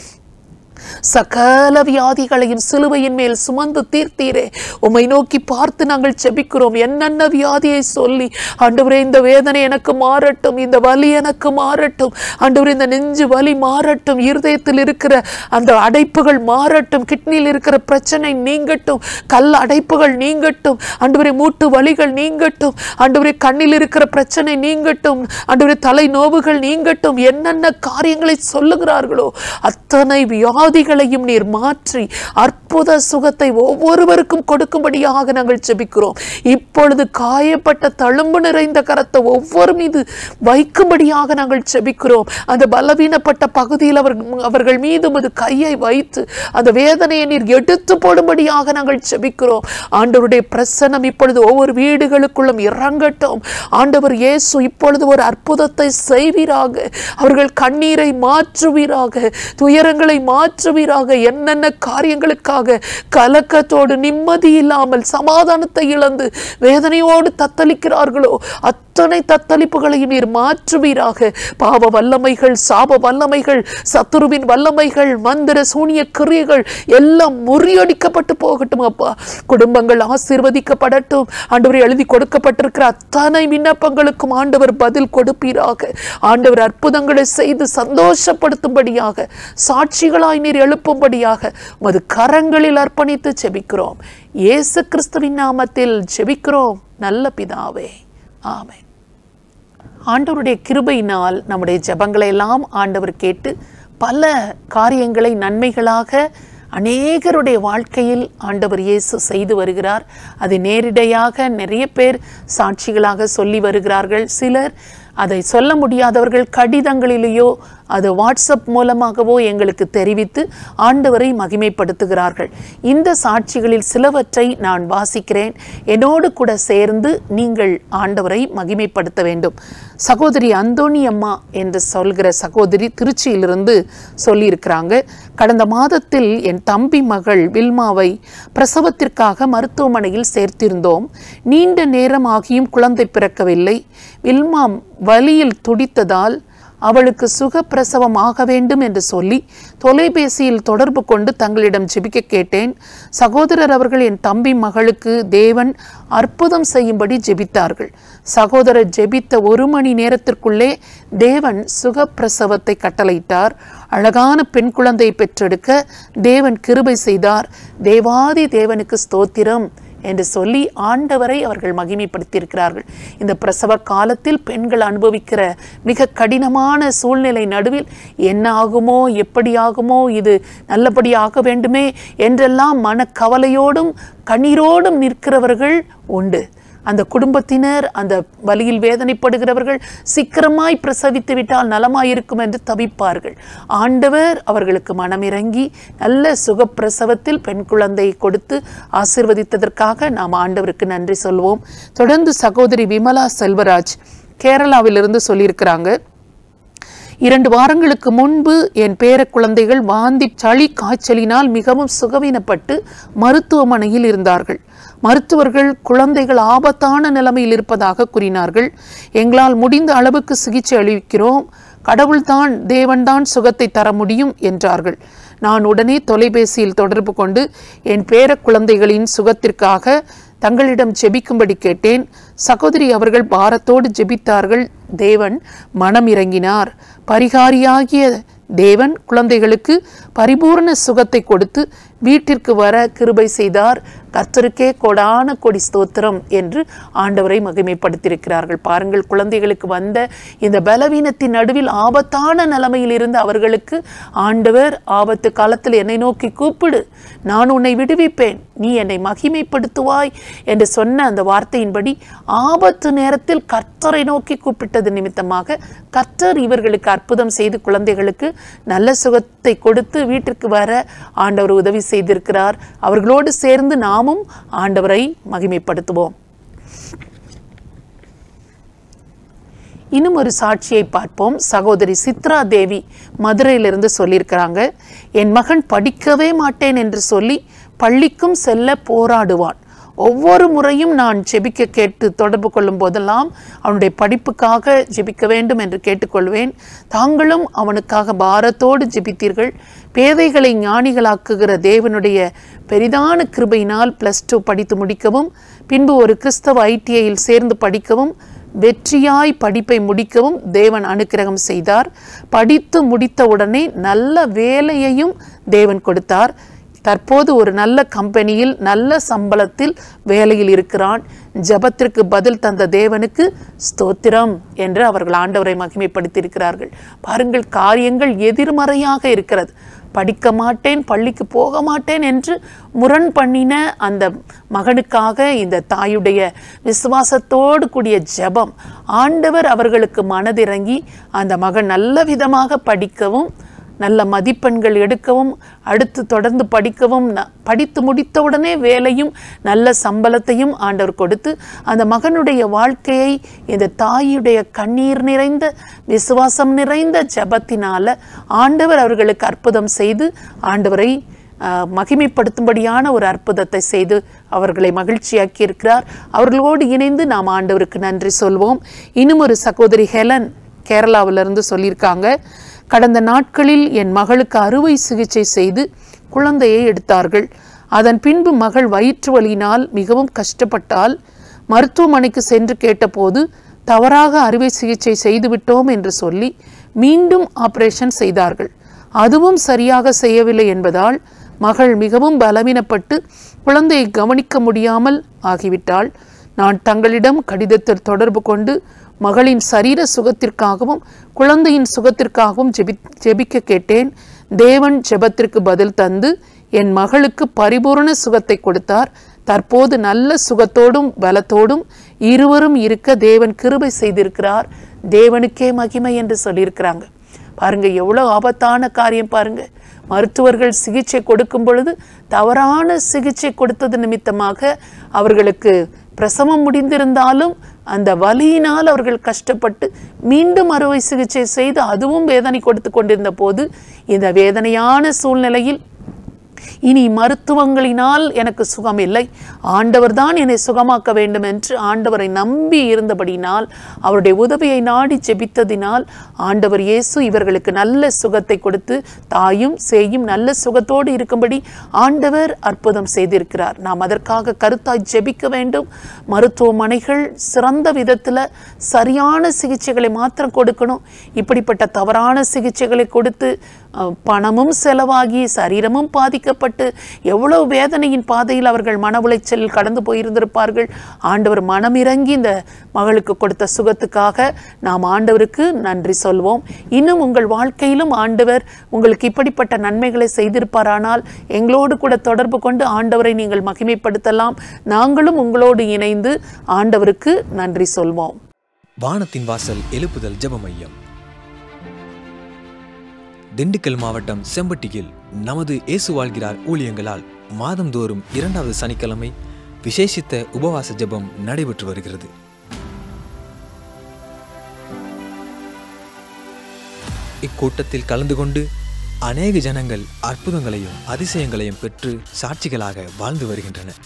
சகல வியாதிகளையும் சிலுவையின் மேல் சுமந்து தீர்த்தீரே, உம்மை நோக்கி பார்த்து நாங்கள் ஜெபிக்கிறோம். என்னென்ன வியாதியை சொல்லி ஆண்டவரே இந்த வேதனை எனக்கு மாறட்டும், இந்த வலி எனக்கு மாறட்டும் ஆண்டவரே, இந்த நெஞ்சு வலி மாறட்டும், இருதயத்தில் இருக்கிற அந்த அடைப்புகள் மாறட்டும், கிட்னியில் இருக்கிற பிரச்சனை நீங்கட்டும், கல் அடைப்புகள் நீங்கட்டும் ஆண்டவரே, மூட்டு வலிகள் நீங்கட்டும் ஆண்டவரே, கண்ணில் இருக்கிற பிரச்சனை நீங்கட்டும் ஆண்டவரே, தலை நோவுகள் நீங்கட்டும். என்னென்ன காரியங்களை சொல்லுகிறார்களோ அத்தனை வியாதிகளையும் நீர் மாற்றி அற்புத சுகத்தை ஒவ்வொருவருக்கும் கொடுக்கும்படியாக நாங்கள் ஜெபிக்கிறோம். இப்பொழுது காயப்பட்ட தழும்பு நிறைந்த கரத்தை ஒவ்வொரு மீது வைக்கும்படியாக நாங்கள் ஜெபிக்கிறோம். அந்த பலவீனப்பட்ட பகுதியில் அவர்கள் மீது உமது கையை வைத்து அந்த வேதனையை நீர் எடுத்து போடும்படியாக நாங்கள் ஜெபிக்கிறோம். ஆண்டவருடைய பிரசன்னம் இப்பொழுது ஒவ்வொரு வீடுகளுக்குள்ளும் இறங்கட்டும். ஆண்டவர் இயேசு இப்பொழுது ஒரு அற்புதத்தை செய்வீராக. அவர்கள் கண்ணீரை மாற்றுவீராக, துயரங்களை மாற்றுவீராக. என்னென்ன காரியங்களுக்காக கலக்கத்தோடு, நிம்மதி இல்லாமல், சமாதானத்தை இழந்து வேதனையோடு தத்தளிக்கிறார்களோ அத்தனை தத்தளிப்புகளையும் நீர் மாற்றுவீராக. பாவ வல்லமைகள், சாப வல்லமைகள், சத்துருவின் வல்லமைகள், மந்திர சூனிய கிரியைகள் எல்லாம் முறியடிக்கப்பட்டு போகட்டும் அப்பா. குடும்பங்கள் ஆசீர்வதிக்கப்படட்டும் ஆண்டவரை. எழுதி கொடுக்கப்பட்டிருக்கிற அத்தனை விண்ணப்பங்களுக்கும் ஆண்டவர் பதில் கொடுப்பீராக. ஆண்டவர் அற்புதங்களை செய்து சந்தோஷப்படுத்தும்படியாக, சாட்சிகளாய் நீர் எழுப்பும்படியாக உமது கரங்களில் அர்ப்பணித்து ஜெபிக்கிறோம். இயேசு கிறிஸ்துவின் நாமத்தில் ஜெபிக்கிறோம் நல்ல பிதாவே, ஆமென். ஆண்டவருடைய கிருபையினால் நம்முடைய ஜெபங்களை எல்லாம் ஆண்டவர் கேட்டு பல காரியங்களை நன்மைகளாக அநேகருடைய வாழ்க்கையில் ஆண்டவர் இயேசு செய்து வருகிறார். அது நேரிடையாக நிறைய பேர் சாட்சிகளாக சொல்லி வருகிறார்கள். சிலர் அதை சொல்ல முடியாதவர்கள் கடிதங்களிலேயோ அது வாட்ஸ்அப் மூலமாகவோ எங்களுக்கு தெரிவித்து ஆண்டவரை மகிமைப்படுத்துகிறார்கள். இந்த சாட்சிகளில் சிலவற்றை நான் வாசிக்கிறேன். என்னோடு கூட சேர்ந்து நீங்கள் ஆண்டவரை மகிமைப்படுத்த வேண்டும். சகோதரி அந்தோணி அம்மா என்று சொல்கிற சகோதரி திருச்சியிலிருந்து சொல்லியிருக்கிறாங்க. கடந்த மாதத்தில் என் தம்பி மகள் வில்மாவை பிரசவத்திற்காக மருத்துவமனையில் சேர்த்திருந்தோம். நீண்ட நேரம் ஆகியும் குழந்தை பிறக்கவில்லை. வில்மா வலியில் துடித்ததால் அவளுக்கு சுகப்பிரசவம் ஆக வேண்டும் என்று சொல்லி தொலைபேசியில் தொடர்பு கொண்டு தங்களிடம் ஜெபிக்க கேட்டேன். சகோதரர் அவர்கள் என் தம்பி மகளுக்கு தேவன் அற்புதம் செய்யும்படி ஜெபித்தார்கள். சகோதரர் ஜெபித்த 1 மணி நேரத்திற்குள்ளே தேவன் சுகப்பிரசவத்தை கட்டளையிட்டார். அழகான பெண் குழந்தையை பெற்றெடுக்க தேவன் கிருபை செய்தார். தேவாதி தேவனுக்கு ஸ்தோத்திரம் என்று சொல்லி ஆண்டவரை அவர்கள் மகிமைப்படுத்தியிருக்கிறார்கள். இந்த பிரசவ காலத்தில் பெண்கள் அனுபவிக்கிற மிக கடினமான சூழ்நிலை நடுவில் என்ன ஆகுமோ, எப்படி ஆகுமோ, இது நல்லபடியாக வேண்டுமே என்றெல்லாம் மனக்கவலையோடும் கண்ணீரோடும் நிற்கிறவர்கள் உண்டு. அந்த குடும்பத்தினர், அந்த வலியில் வேதனைப்படுகிறவர்கள் சீக்கிரமாய் பிரசவித்து விட்டால் நலமாயிருக்கும் என்று தவிப்பார்கள். ஆண்டவர் அவர்களுக்கு மனமிறங்கி நல்ல சுகப்பிரசவத்தில் பெண் குழந்தையை கொடுத்து ஆசீர்வதித்ததற்காக நாம் ஆண்டவருக்கு நன்றி சொல்வோம். தொடர்ந்து சகோதரி விமலா செல்வராஜ் கேரளாவிலிருந்து சொல்லியிருக்கிறாங்க. 2 வாரங்களுக்கு முன்பு என் பேர குழந்தைகள் வாந்தி சளி காய்ச்சலினால் மிகவும் சுகவீனப்பட்டு மருத்துவமனையில் இருந்தார்கள். மருத்துவர்கள் குழந்தைகள் ஆபத்தான நிலைமையில் இருப்பதாக கூறினார்கள். எங்களால் முடிந்த அளவுக்கு சிகிச்சை அளிக்கிறோம், கடவுள்தான் தேவன்தான் சுகத்தை தர முடியும் என்றார்கள். நான் உடனே தொலைபேசியில் தொடர்பு கொண்டு என் பேர குழந்தைகளின் சுகத்திற்காக தங்களிடம் ஜெபிக்கும்படி கேட்டேன். சகோதரி அவர்கள் பாரத்தோடு ஜெபித்தார்கள். தேவன் மனம் இறங்கினார். பரிகாரியாகிய தேவன் குழந்தைகளுக்கு பரிபூர்ண சுகத்தை கொடுத்து வீட்டிற்கு வர கிருபை செய்தார். கர்த்தருக்கே கொடான கொடி ஸ்தோத்திரம் என்று ஆண்டவரை மகிமைப்படுத்தியிருக்கிறார்கள். பாருங்கள், குழந்தைகளுக்கு வந்த இந்த பலவீனத்தின் நடுவில் ஆபத்தான நிலைமையில் இருந்து அவர்களுக்கு ஆண்டவர் ஆபத்து காலத்தில் என்னை நோக்கி கூப்பிடு, நான் உன்னை விடுவிப்பேன், நீ என்னை மகிமைப்படுத்துவாய் என்று சொன்ன அந்த வார்த்தையின்படி ஆபத்து நேரத்தில் கர்த்தரை நோக்கி கூப்பிட்டது நிமித்தமாக கர்த்தர் இவர்களுக்கு அற்புதம் செய்து குழந்தைகளுக்கு நல்ல சுகத்தை கொடுத்து வீட்டிற்கு வர ஆண்டவர் உதவி செய்திருக்கிறார். அவர்களோடு சேர்ந்து நாமும் ஆண்டவரை மகிமைப்படுத்துவோம். இன்னும் ஒரு சாட்சியை பார்ப்போம். சகோதரி சித்ரா தேவி மதுரையிலிருந்து சொல்லியிருக்கிறாங்க. என் மகன் படிக்கவே மாட்டேன் என்று சொல்லி பள்ளிக்கும் செல்ல போராடுவான். ஒவ்வொரு முறையும் நான் ஜெபிக்க கேட்டு தொடர்பு கொள்ளும் போதெல்லாம் அவனுடைய படிப்புக்காக ஜெபிக்க வேண்டும் என்று கேட்டுக்கொள்வேன். தாங்களும் அவனுக்காக பாரத்தோடு ஜெபித்தீர்கள். பேதைகளை ஞானிகளாக்குகிற தேவனுடைய பெரிதான கிருபையினால் +2 படித்து முடிக்கவும், பின்பு ஒரு கிறிஸ்தவ ITIயில் சேர்ந்து படிக்கவும், வெற்றியாய் படிப்பை முடிக்கவும் தேவன் அனுக்கிரகம் செய்தார். படித்து முடித்தவுடனே நல்ல வேலையையும் தேவன் கொடுத்தார். தற்போது ஒரு நல்ல கம்பெனியில் நல்ல சம்பளத்தில் வேலையில் இருக்கிறான். ஜெபத்திற்கு பதில் தந்த தேவனுக்கு ஸ்தோத்திரம் என்று அவர்கள் ஆண்டவரை மகிமைப்படுத்தியிருக்கிறார்கள். பாருங்கள், காரியங்கள் எதிர்மறையாக இருக்கிறது. படிக்க மாட்டேன், பள்ளிக்கு போக மாட்டேன் என்று முரண் பண்ணின அந்த மகனுக்காக இந்த தாயுடைய விசுவாசத்தோடு கூடிய ஜெபம், ஆண்டவர் அவர்களுக்கு மனதிறங்கி அந்த மகன் நல்ல விதமாக படிக்கவும், நல்ல மதிப்பெண்கள் எடுக்கவும், அடுத்து தொடர்ந்து படிக்கவும், படித்து முடித்தவுடனே வேலையும் நல்ல சம்பளத்தையும் ஆண்டவர் கொடுத்து அந்த மகனுடைய வாழ்க்கையை இந்த தாயுடைய கண்ணீர் நிறைந்த விசுவாசம் நிறைந்த ஜெபத்தினால ஆண்டவர் அவர்களுக்கு அற்புதம் செய்து ஆண்டவரை மகிமைப்படுத்தும்படியான ஒரு அற்புதத்தை செய்து அவர்களை மகிழ்ச்சியாக்கி இருக்கிறார். அவர்களோடு இணைந்து நாம் ஆண்டவருக்கு நன்றி சொல்வோம். இன்னும் ஒரு சகோதரி ஹெலன் கேரளாவிலிருந்து சொல்லியிருக்காங்க. கடந்த நாட்களில் என் மகளுக்கு அறுவை சிகிச்சை செய்து குழந்தையை எடுத்தார்கள். அதன் பின்பு மகள் வயிற்று வலியினால் மிகவும் கஷ்டப்பட்டால் மருத்துவமனைக்கு சென்று கேட்டபோது தவறாக அறுவை சிகிச்சை செய்துவிட்டோம் என்று சொல்லி மீண்டும் ஆபரேஷன் செய்தார்கள். அதுவும் சரியாக செய்யவில்லை என்பதால் மகள் மிகவும் பலவீனப்பட்டு குழந்தையை கவனிக்க முடியாமல் ஆகிவிட்டாள். நான் தங்களிடம் கடிதத்தில் தொடர்பு கொண்டு மகளின் சரீர சுகத்திற்காகவும் குழந்தையின் சுகத்திற்காகவும் ஜெபிக்க கேட்டேன். தேவன் ஜெபத்திற்கு பதில் தந்து என் மகளுக்கு பரிபூரண சுகத்தை கொடுத்தார். தற்போது நல்ல சுகத்தோடும் பலத்தோடும் இருவரும் இருக்க தேவன் கிருபை செய்திருக்கிறார். தேவனுக்கே மகிமை என்று சொல்லியிருக்கிறாங்க. பாருங்க, எவ்வளோ ஆபத்தான காரியம் பாருங்க. மருத்துவர்கள் சிகிச்சை கொடுக்கும் பொழுது தவறான சிகிச்சை கொடுத்தது நிமித்தமாக அவர்களுக்கு பிரசவம் முடிந்திருந்தாலும் அந்த வலியினால் அவர்கள் கஷ்டப்பட்டு மீண்டும் அறுவை சிகிச்சை செய்து அதுவும் வேதனை கொடுத்து கொண்டிருந்த போது இந்த வேதனையான சூழ்நிலையில் இனி மருத்துவங்களினால் எனக்கு சுகம் இல்லை, ஆண்டவர் தான் என்னை சுகமாக்க வேண்டும் என்று ஆண்டவரை நம்பி இருந்தபடினால், அவருடைய உதவியை நாடி ஜெபித்ததினால் ஆண்டவர் இயேசு இவர்களுக்கு நல்ல சுகத்தை கொடுத்து தாயும் சேயும் நல்ல சுகத்தோடு இருக்கும்படி ஆண்டவர் அற்புதம் செய்திருக்கிறார். நாம் அதற்காக கருத்தாய் ஜெபிக்க வேண்டும். மருத்துவமனைகள் சிறந்த விதத்தில் சரியான சிகிச்சைகளை மாத்திரம் கொடுக்கணும். இப்படிப்பட்ட தவறான சிகிச்சைகளை கொடுத்து பணமும் செலவாகி சரீரமும் பாதிக்கப்பட்டு எவ்வளவு வேதனையின் பாதையில் அவர்கள் மன உளைச்சலில் கடந்து போயிருந்திருப்பார்கள். ஆண்டவர் மனமிறங்கி இந்த மகளுக்கு கொடுத்த சுகத்துக்காக நாம் ஆண்டவருக்கு நன்றி சொல்வோம். இன்னும் உங்கள் வாழ்க்கையிலும் ஆண்டவர் உங்களுக்கு இப்படிப்பட்ட நன்மைகளை செய்திருப்பாரானால் எங்களோடு கூட தொடர்பு கொண்டு ஆண்டவரை நீங்கள் மகிமைப்படுத்தலாம். நாங்களும் உங்களோடு இணைந்து ஆண்டவருக்கு நன்றி சொல்வோம். வானத்தின் வாசல் எழுப்புதல் ஜெப மையம், திண்டுக்கல் மாவட்டம் செம்பட்டியில் நமது இயேசு வாழ்கிறார் ஊழியங்களால் மாதந்தோறும் 2வது சனிக்கிழமை விசேஷித்த உபவாச ஜெபம் நடைபெற்று வருகிறது. இக்கூட்டத்தில் கலந்து கொண்டு அநேக ஜனங்கள் அற்புதங்களையும் அதிசயங்களையும் பெற்று சாட்சிகளாக வாழ்ந்து வருகின்றனர்.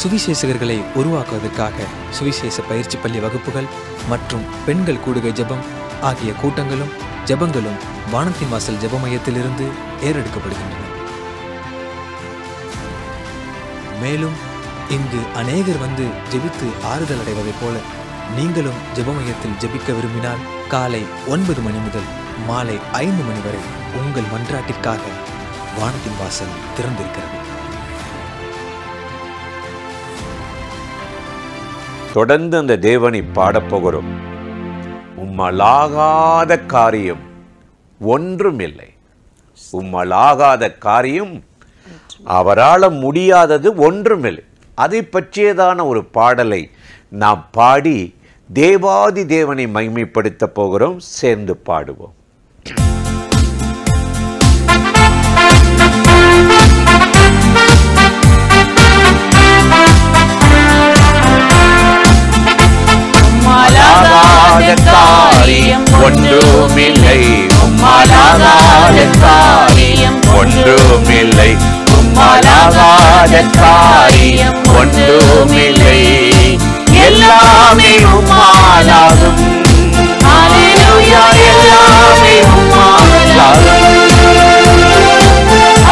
சுவிசேஷகர்களை உருவாக்குவதற்காக சுவிசேஷ பயிற்சி பள்ளி வகுப்புகள் மற்றும் பெண்கள் கூடுகை ஜெபம் ஆகிய கூட்டங்களும் ஜெபங்களும் வானத்தின் வாசல் ஜெப மையத்திலிருந்து ஏறெடுக்கப்படுகின்றன. மேலும் இங்கு அநேகர் வந்து ஜெபித்து ஆறுதல் அடைவதைப் போல நீங்களும் ஜெப மையத்தில் ஜெபிக்க விரும்பினால் காலை 9 மணி முதல் மாலை 5 மணி வரை உங்கள் மன்றாட்டிற்காக வானத்தின் வாசல் திறந்திருக்கிறது. தொடர்ந்து அந்த தேவனை பாடப்போகிறோம். உம்மலாகாத காரியம் ஒன்றுமில்லை. உம்மலாகாத காரியம், அவரால் முடியாதது ஒன்றுமில்லை. அதை பற்றியதான ஒரு பாடலை நாம் பாடி தேவாதி தேவனை மகிமைப்படுத்த போகிறோம். சேர்ந்து பாடுவோம். உம்மாலாகாத காரியம் ஒன்றுமில்லை. உம்மாலாகாத காரியம் ஒன்றுமில்லை. உம்மாலாகாத காரியம் ஒன்றுமில்லை. எல்லாமே உம்மாலாகும். ஹல்லேலூயா. எல்லாமே உம்மாலாகும்.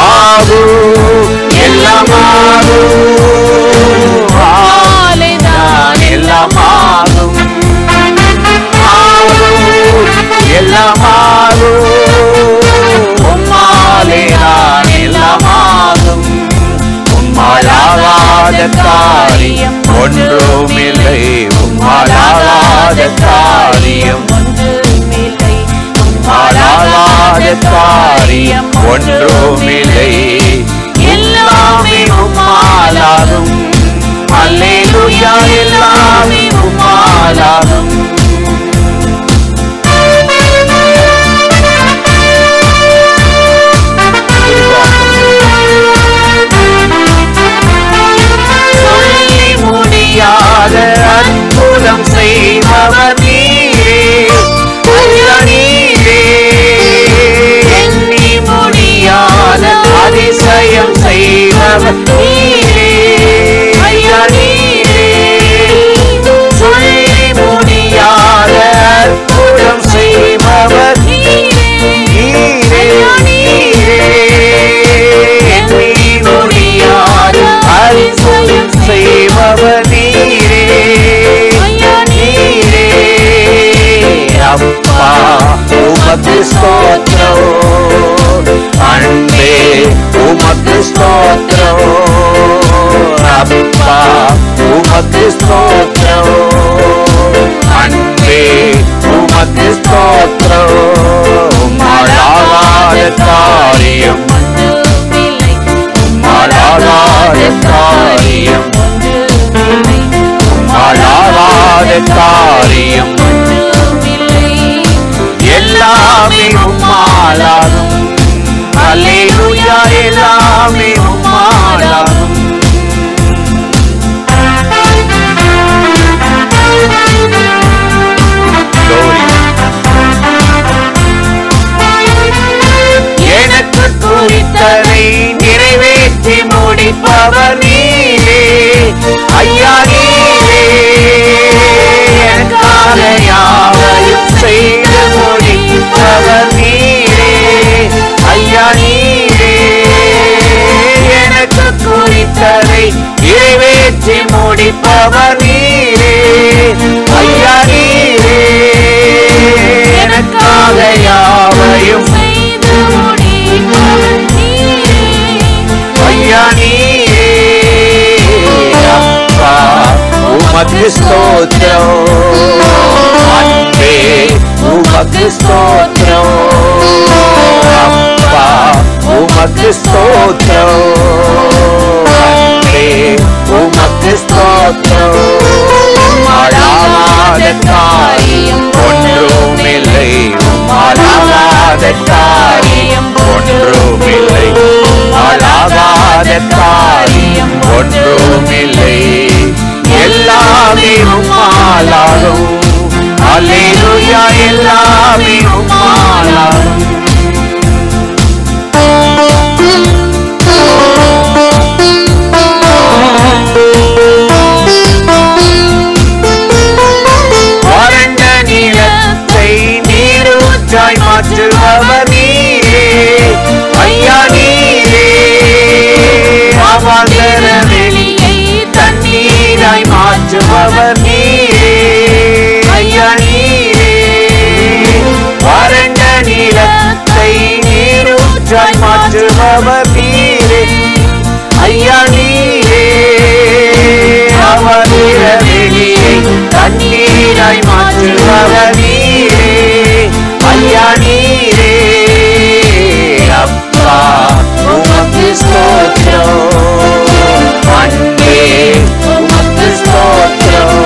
ஆகும், எல்லாம் ஆகும். எல்லாம் ஆகும். எல்லாம் ஆகும். உம்மாலே நான் எல்லாம் ஆகும். உம்மாலாகாத காரியம் ஒன்றுமில்லை. உம்மாலாகாத காரியம் ஒன்றுமில்லை. உம்மாலாகாத காரியம் ஒன்றுமில்லை. எல்லாமே உம்மாலாகும். அல்லேலூயா. எல்லாமே உம்மாலாகும். சொல்லி முடியாத அற்புதம் செய்பவர் நீரே. ஐயா நீரே. எண்ணி முடியாத அதிசயம் செய்பவர் நீரே. ஐயா நீரே. சொல்லி முடியாத அற்புதம் செய்பவர் நீரே. நீரே. எண்ணி முடியாத அதிசயம் செய்பவர் நீரே. நீரே. அப்பா உமக்கு ஸ்தோத்திரம். அன்பே உமக்கு ஸ்தோத்திரம். அப்பா உமக்கு ஸ்தோத்திரம். அன்பே உமக்கு ஸ்தோத்திரம். உம்மாலாகாத காரியம் உம்மாலாகாத காரியம் உம்மாலாகாத காரியம் எல்லாமே உம்மாலாகும். அல்லேலூயா. எல்லாமே உம்மாலாகும். எனக்கு குறித்ததை நிறைவேற்றி முடிப்பவர் நீரே. ஐயா நீரே. எனக்காக யாவையும் செய்து முடிப்பவர் நீரே. ஐயா நீரே. எனக்கு குறித்ததை நிறைவேற்றி முடிப்பவர் நீரே. ஐயா நீரே. எனக்காக யாவை உமக்கு ஸ்தோத்திரம். அன்பே உமக்கு ஸ்தோத்திரம். அப்பா உமக்கு ஸ்தோத்திரம். அன்பே உமக்கு ஸ்தோத்திரம். உம்மாலாகாத காரியம் ஒன்றுமில்லை. உம்மாலாகாத காரியம் ஒன்றுமில்லை. உம்மாலாகாத காரியம் ஒன்றுமில்லை. எல்லாமே உம்மாலாகும். அல்லேலூயா, எல்லாமே உம்மாலாகும். வறண்ட நிலத்தை நீரூற்றாய் மாற்றுபவர் நீரே ஐயா, நீரே. அவாந்தர வெளியை தண்ணீராய் மாற்றுபவர் நீரே ஐயா, நீரே. வறண்ட நிலத்தை நீரூற்றாய் மாற்றுபவர் நீரே ஐயா, நீரே. அவாந்தர வெளியை தண்ணீராய் மாற்றுபவர் நீரே ஐயா, நீரே. அப்பா உமக்கு ஸ்தோத்திரம். அன்பே உமக்கு ஸ்தோத்திரம்.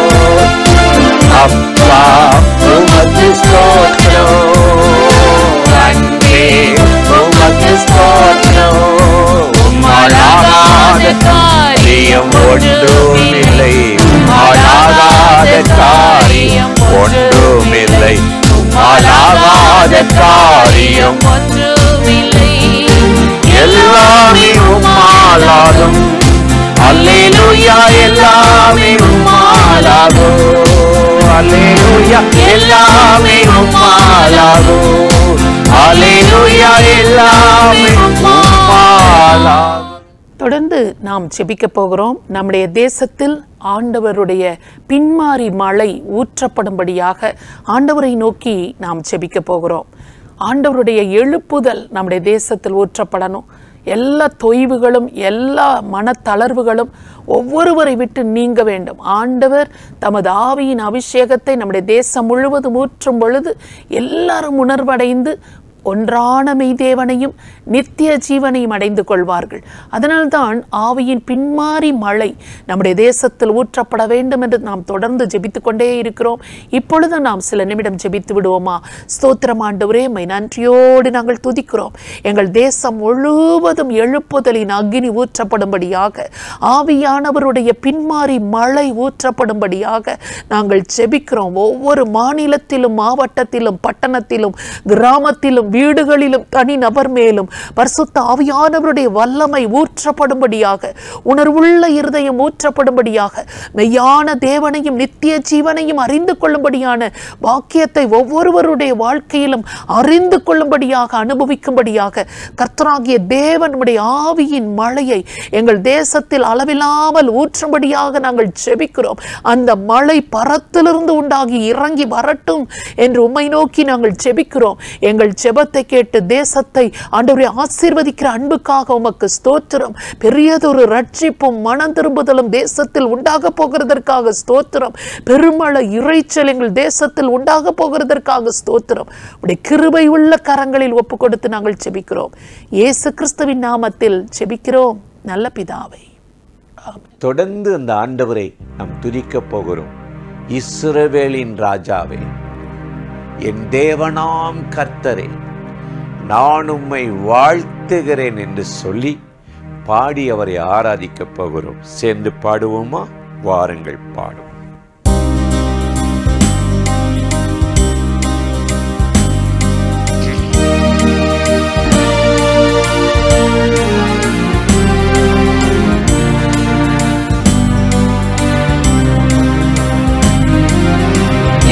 அப்பா உமக்கு ஸ்தோத்திரம். அன்பே உமக்கு ஸ்தோத்திரம். உம்மாலாகாத காரியம் ஒன்றுமில்லை. உம்மாலாகாத காரியம் ஒன்றுமில்லை. உம்மாலாகாத காரியம் ஒன்றுமில்லை. எல்லாமே உம்மாலாகும். அல்லேலூயா, எல்லாமே உம்மாலாகும். அல்லேலூயா, எல்லாமே உம்மாலாகும். அல்லேலூயா, எல்லாமே உம்மாலாகும். தொடர்ந்து நாம் ஜெபிக்க போகிறோம். நம்முடைய தேசத்தில் ஆண்டவருடைய பின்மாறி மழை ஊற்றப்படும்படியாக ஆண்டவரை நோக்கி நாம் ஜெபிக்க போகிறோம். ஆண்டவருடைய எழுப்புதல் நம்முடைய தேசத்தில் ஊற்றப்படணும். எல்லா தொய்வுகளும் எல்லா மனத்தளர்வுகளும் ஒவ்வொருவரை விட்டு நீங்க வேண்டும். ஆண்டவர் தமது ஆவியின் அபிஷேகத்தை நம்முடைய தேசம் முழுவதும் ஊற்றும் பொழுது எல்லாரும் உணர்வடைந்து ஒன்றான மெய்தேவனையும் நித்திய ஜீவனையும் அடைந்து கொள்வார்கள். அதனால்தான் ஆவியின் பின்மாறி மழை நம்முடைய தேசத்தில் ஊற்றப்பட வேண்டும் என்று நாம் தொடர்ந்து ஜெபித்து கொண்டே இருக்கிறோம். இப்பொழுது நாம் சில நிமிடம் ஜெபித்து விடுவோமா? ஸ்தோத்திரம் ஆண்டவரே, மை நன்றியோடு நாங்கள் துதிக்கிறோம். எங்கள் தேசம் முழுவதும் எழுப்புதலின் அக்கினி ஊற்றப்படும்படியாக, ஆவியானவருடைய பின்மாறி மழை ஊற்றப்படும்படியாக நாங்கள் ஜெபிக்கிறோம். ஒவ்வொரு மாநிலத்திலும், மாவட்டத்திலும், பட்டணத்திலும், கிராமத்திலும், வீடுகளிலும், தனி நபர் மேலும் பரிசுத்த ஆவியானவருடைய வல்லமை ஊற்றப்படும்படியாக, உணர்வுள்ள இருதயம் ஊற்றப்படும்படியாக, மெய்யான தேவனையும் நித்திய ஜீவனையும் அறிந்து கொள்ளும்படியான வாக்கியத்தை ஒவ்வொருவருடைய வாழ்க்கையிலும் அறிந்து கொள்ளும்படியாக, அனுபவிக்கும்படியாக கர்த்தராகிய தேவனுடைய ஆவியின் மழையை எங்கள் தேசத்தில் அளவில்லாமல் ஊற்றும்படியாக நாங்கள் ஜெபிக்கிறோம். அந்த மழை பரத்திலிருந்து உண்டாகி இறங்கி வரட்டும் என்று உம்மை நோக்கி நாங்கள் ஜெபிக்கிறோம். எங்கள் ஜெபத்தை கேட்டு தேசத்தை ஆண்டவரே ஆசீர்வதிக்கிற அன்புக்காக உமக்கு ஸ்தோத்திரம். பெரியதொரு ரட்சிப்பும் மனம் திரும்புதலும் தேசத்தில் உண்டாக போகிறதற்காக ஸ்தோத்திரம். பெருமழை இறைச்சல் எங்கள் தேசத்தில் உண்டாக போகிறதற்காக ஸ்தோத்திரம். உடைய கிருபை உள்ள கரங்களில் ஒப்பு கொடுத்து நாங்கள் ஜெபிக்கிறோம். இயேசு கிறிஸ்துவின் நாமத்தில் ஜெபிக்கிறோம் நல்ல பிதாவே. தொடர்ந்து அந்த ஆண்டவரை நாம் துதிக்க போகிறோம். இஸ்ரவேலின் ராஜாவே, என் தேவனாம் கர்த்தரே, நான் உம்மை வாழ்த்துகிறேன் என்று சொல்லி பாடி அவரை ஆராதிக்க போகிறோம். சேர்ந்து பாடுவோமா? வாருங்கள் பாடுவோம்.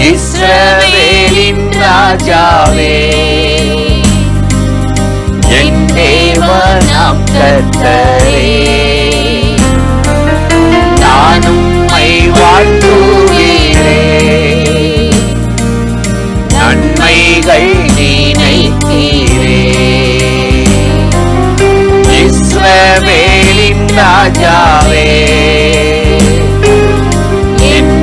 இஸ்ரவேலின் ராஜாவே, என் தேவனாம் கர்த்தரே, நான் உம்மை வாழ்த்துகிறேன். நன்மைகள் நினைக்கிறேன். இஸ்ரவேலின் ராஜாவே, என்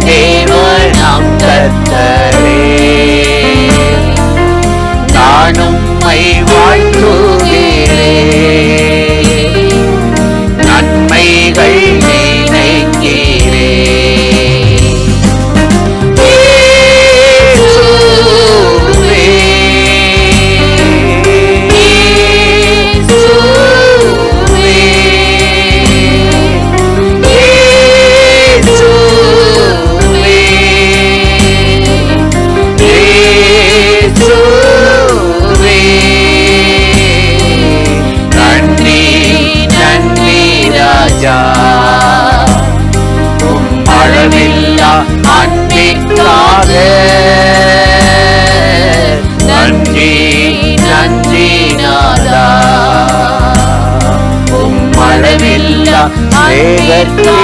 அளவில்லா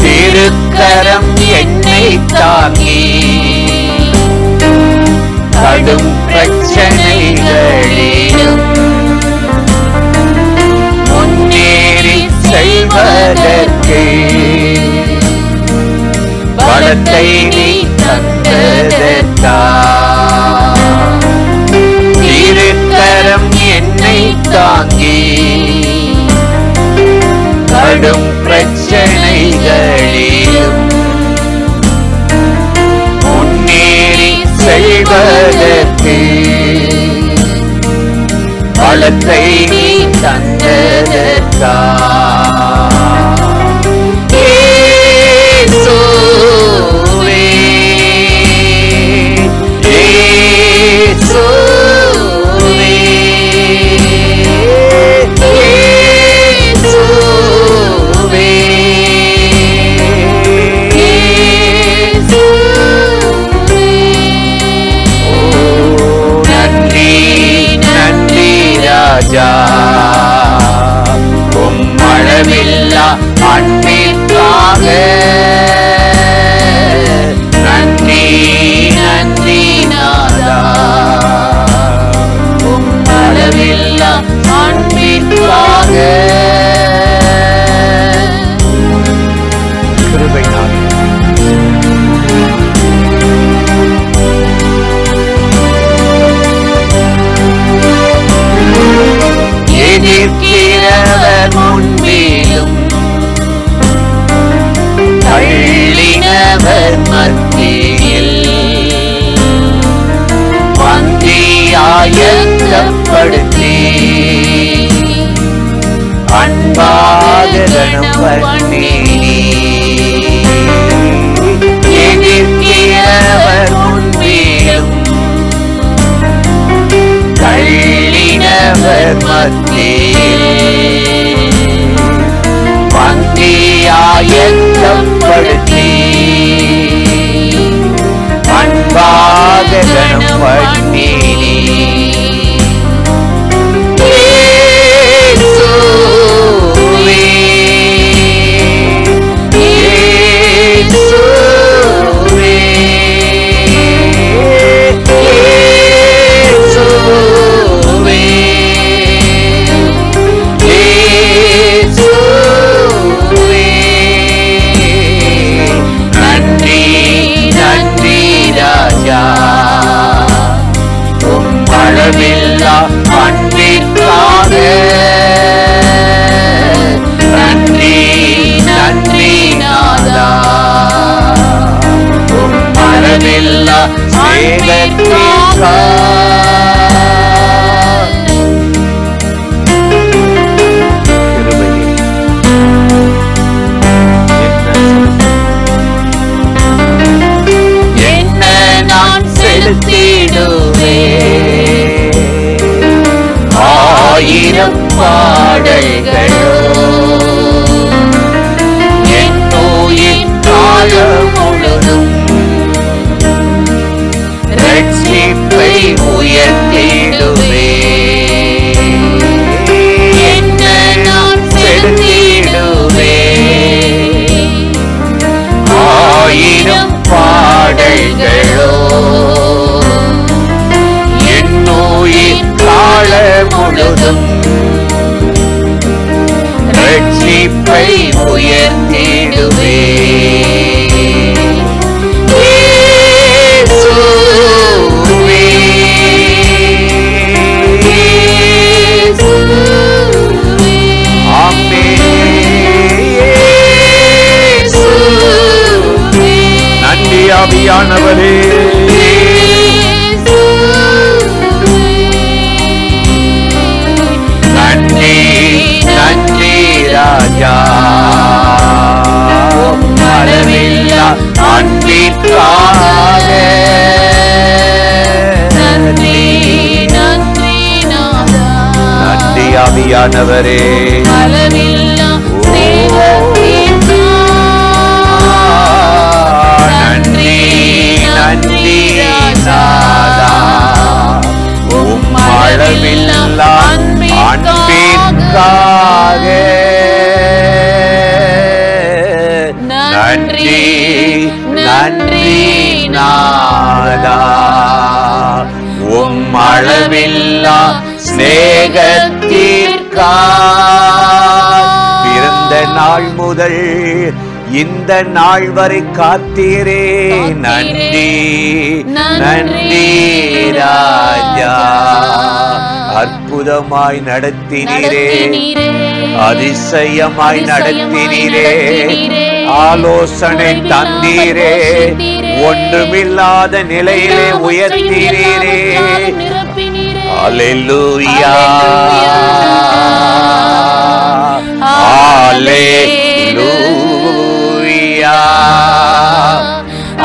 திருக்கரம் என்னை தாங்கி கடும் பிரச்சனைகளிலும் முன்னேறி செல்வதற்கு பலத்தை நீ தந்ததற்கா திருக்கரம் என்னை தாங்கி கடும் பிரச்சனைகளிலும் முன்னேறி செல்வதற்கு பலத்தை நீ தந்ததற்கா இயேசுவே இயேசுவே இயேசுவே நன்றி நன்றி ராஜா உம்மளவில்லா அன்பிற்காக நன்றி நன்றி நாதா உம்மளவில்லா அன்பிற்காக கிருபை நாள் எதிர்க்கிறவர் முன்பிலும் தள்ளினவர் மத்தியில் பந்தியாயப்படுத்தி அன்பாக கணம் பண்ணி எதிர்க்கிறவர் முன்பிலும் தள்ளினவர் மத்தியில் பந்தியாயப்படுத்தி அன்பாக கணம் பண்ணி இயேசுவே இயேசுவே இயேசுவே இயேசுவே நன்றி நன்றி ராஜா உம்மளவில்லா அன்பிற்காக நன்றி நன்றி நாதா உம்மளவில்லா சேகத்திற்காக என்ன நான் செலுத்திடுவே ஆயிரம் பாடல்களோ என் நோயின் காலம் முழுதும் ரட்சிப்பை உயர்த்திடுவே என்ன நான் செலுத்திடுவே ஆயிரம் பாடல்களோ என் நோயின் கால முழுதும் ரட்சிப்பை உயர்த்திடுவே இயேசுவே இயேசுவே ஆமென் இயேசுவே நன்றி ஆவியானவரே நன்றி நன்றி ராஜா அளவில்லா அன்பிற்காக நன்றி நன்றி நாதா நன்றி ஆவியானவரே அளவில்லா சேவத்திற்காக நன்றி நன்றி நாதா, உம் அளவில்லா ஸ்நேகத்திற்காய் பிறந்த நாள் முதல் இந்த நாள் வரை காத்தீரே. நன்றி நன்றி ராஜா. அற்புதமாய் நடத்தினீரே, அதிசயமாய் நடத்தினீரே, ஆலோசனை தந்தீரே, ஒன்றுமில்லாத நிலையிலே உயர்த்தினீரே. அல்லேலூயா அல்லேலூயா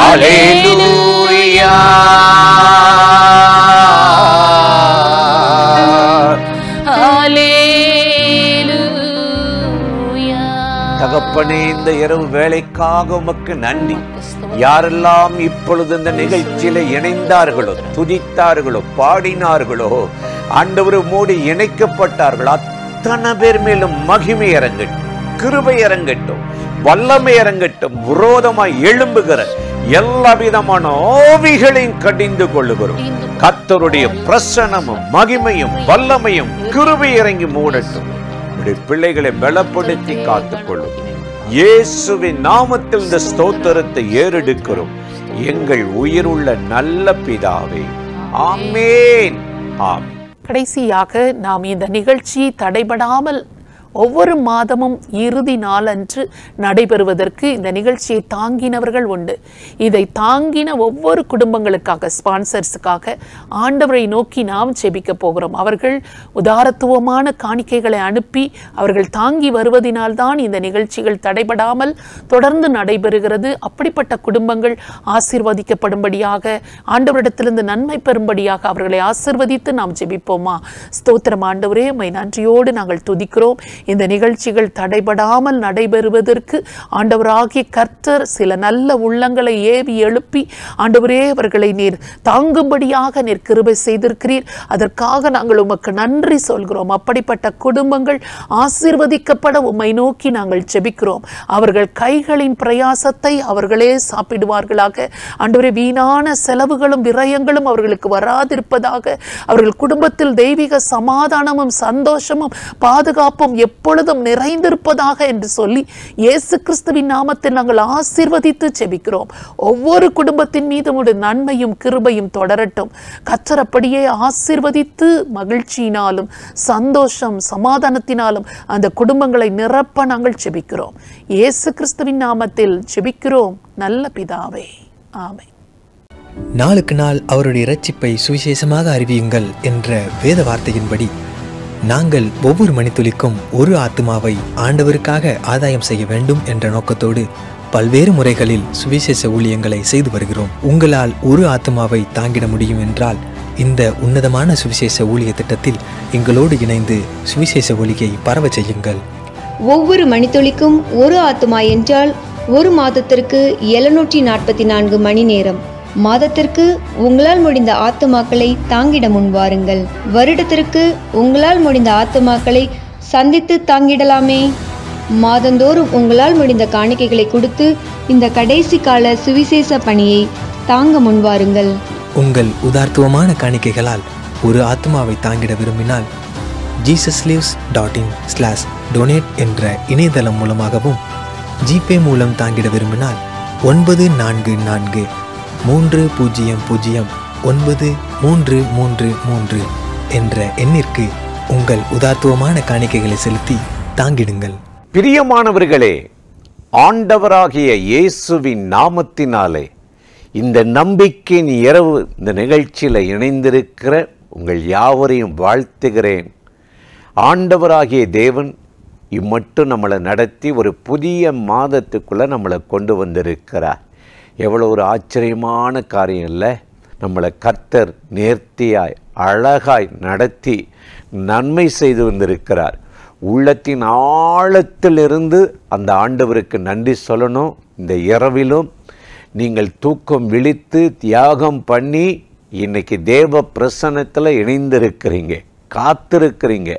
அல்லேலூயா. தகப்பனே, இந்த இரவு வேலைக்காக உமக்கு நன்றி. யாரெல்லாம் இப்பொழுது இந்த நிகழ்ச்சியில இணைந்தார்களோ, துதித்தார்களோ, பாடினார்களோ, ஆண்டவர் மூடி இணைக்கப்பட்டார்களோ, அத்தனை பேர் மேலும் மகிமை இறங்கட்டும், கிருபை இறங்கட்டும், வல்லமை இறங்கட்டும். விரோதமாய் எழும்புகிற எல்லா விதமான ஆவிகளையும் கடிந்து கொள்ளுகிறோம். கர்த்தருடைய பிரசன்னமும் மகிமையும் வல்லமையும் கிருபை இறங்கி மூடட்டும். பிள்ளைகளை பலப்படுத்தி காத்துக்கொள்ளும். இயேசுவின் நாமத்தில் இந்த ஸ்தோத்திரத்தை ஏறெடுக்கிறோம் எங்கள் உயிருள்ள நல்ல பிதாவே. ஆமென் ஆமென். கடைசியாக நாம் இந்த நிகழ்ச்சி தடைபடாமல் ஒவ்வொரு மாதமும் இறுதி நாளன்று நடைபெறுவதற்கு இந்த நிகழ்ச்சியை தாங்கினவர்கள் உண்டு. இதை தாங்கின ஒவ்வொரு குடும்பங்களுக்காக, ஸ்பான்சர்ஸுக்காக ஆண்டவரை நோக்கி நாம் ஜெபிக்க போகிறோம். அவர்கள் உதாரத்துவமான காணிக்கைகளை அனுப்பி அவர்கள் தாங்கி வருவதினால்தான் இந்த நிகழ்ச்சிகள் தடைபடாமல் தொடர்ந்து நடைபெறுகிறது. அப்படிப்பட்ட குடும்பங்கள் ஆசீர்வதிக்கப்படும்படியாக, ஆண்டவரிடத்திலிருந்து நன்மை பெறும்படியாக அவர்களை ஆசீர்வதித்து நாம் ஜெபிப்போமா? ஸ்தோத்திரம் ஆண்டவரே, உம்மை நன்றியோடு நாங்கள் துதிக்கிறோம். இந்த நிகழ்ச்சிகள் தடைபடாமல் நடைபெறுவதற்கு ஆண்டவராகிய கர்த்தர் சில நல்ல உள்ளங்களை ஏவி எழுப்பி ஆண்டவரே அவர்களை நீர் தாங்கும்படியாக நீர் கிருபை செய்திருக்கிறீர். அதற்காக நாங்கள் உமக்கு நன்றி சொல்கிறோம். அப்படிப்பட்ட குடும்பங்கள் ஆசீர்வதிக்கப்பட உம்மை நோக்கி நாங்கள் ஜெபிக்கிறோம். அவர்கள் கைகளின் பிரயாசத்தை அவர்களே சாப்பிடுவார்களாக. ஆண்டவரே, வீணான செலவுகளும் விரயங்களும் அவர்களுக்கு வராதிருப்பதாக. அவர்கள் குடும்பத்தில் தெய்வீக சமாதானமும் சந்தோஷமும் பாதுகாப்பும் எப்பொழுதும் நிறைந்திருப்பதாக என்று சொல்லி இயேசு கிறிஸ்துவின் நாமத்தில் நாங்கள் ஆசீர்வதித்து ஜெபிக்கிறோம். ஒவ்வொரு குடும்பத்தின் மீதும் ஒரு நன்மையும் கிருபையும் தொடரட்டும். கர்த்தர் அப்படியே ஆசீர்வதித்து மகிழ்ச்சியினாலும் சந்தோஷம் சமாதானத்தினாலும் அந்த குடும்பங்களை நிரப்ப நாங்கள் ஜெபிக்கிறோம். இயேசு கிறிஸ்துவின் நாமத்தில் ஜெபிக்கிறோம் நல்ல பிதாவே, ஆமென். நாளுக்கு நாள் அவருடைய இரட்சிப்பை சுவிசேஷமாக அறிவியுங்கள் என்ற வேத வார்த்தையின்படி நாங்கள் ஒவ்வொரு மணித்துளிக்கும் ஒரு ஆத்துமாவை ஆண்டவருக்காக ஆதாயம் செய்ய வேண்டும் என்ற நோக்கத்தோடு பல்வேறு முறைகளில் சுவிசேஷ ஊழியங்களை செய்து வருகிறோம். உங்களால் ஒரு ஆத்துமாவை தாங்கிட முடியும் என்றால் இந்த உன்னதமான சுவிசேஷ ஊழிய திட்டத்தில் எங்களோடு இணைந்து சுவிசேஷ ஒளியை பரவ செய்யுங்கள். ஒவ்வொரு மணித்துளிக்கும் ஒரு ஆத்துமா என்றால் ஒரு மாதத்திற்கு 744 மணி நேரம். மாதத்திற்கு உங்களால் முடிந்த ஆத்துமாக்களை தாங்கிட முன்வாருங்கள். வருடத்திற்கு உங்களால் முடிந்த ஆத்துமாக்களை சந்தித்து தாங்கிடலாமே. மாதந்தோறும் உங்களால் முடிந்த காணிக்கைகளை கொடுத்து இந்த கடைசி கால சுவிசேஷ பணியை தாங்க முன்வாருங்கள். உங்கள் உதார்த்துவமான காணிக்கைகளால் ஒரு ஆத்மாவை தாங்கிட விரும்பினால் jesuslives.in/donate என்ற இணையதளம் மூலமாகவும், ஜிபே மூலம் தாங்கிட விரும்பினால் 944-300-9333 என்ற எண்ணிற்கு உங்கள் உதார்த்துவமான காணிக்கைகளை செலுத்தி தாங்கிடுங்கள். பிரியமானவர்களே, ஆண்டவராகிய இயேசுவின் நாமத்தினாலே இந்த நம்பிக்கையின் இரவு இந்த நிகழ்ச்சியில் இணைந்திருக்கிற உங்கள் யாவரையும் வாழ்த்துகிறேன். ஆண்டவராகிய தேவன் இம்மட்டும் நம்மளை நடத்தி ஒரு புதிய மாதத்துக்குள்ளே நம்மளை கொண்டு வந்திருக்கிறார். எவ்வளோ ஒரு ஆச்சரியமான காரியம் இல்லை? நம்மளை கர்த்தர் நேர்த்தியாய் அழகாய் நடத்தி நன்மை செய்து வந்திருக்கிறார். உள்ளத்தின் ஆழத்திலிருந்து அந்த ஆண்டவருக்கு நன்றி சொல்லணும். இந்த இரவிலும் நீங்கள் தூக்கம் விழித்து தியாகம் பண்ணி இன்னைக்கு தேவ பிரசன்னத்தில் இணைந்திருக்கிறீங்க, காத்திருக்கிறீங்க.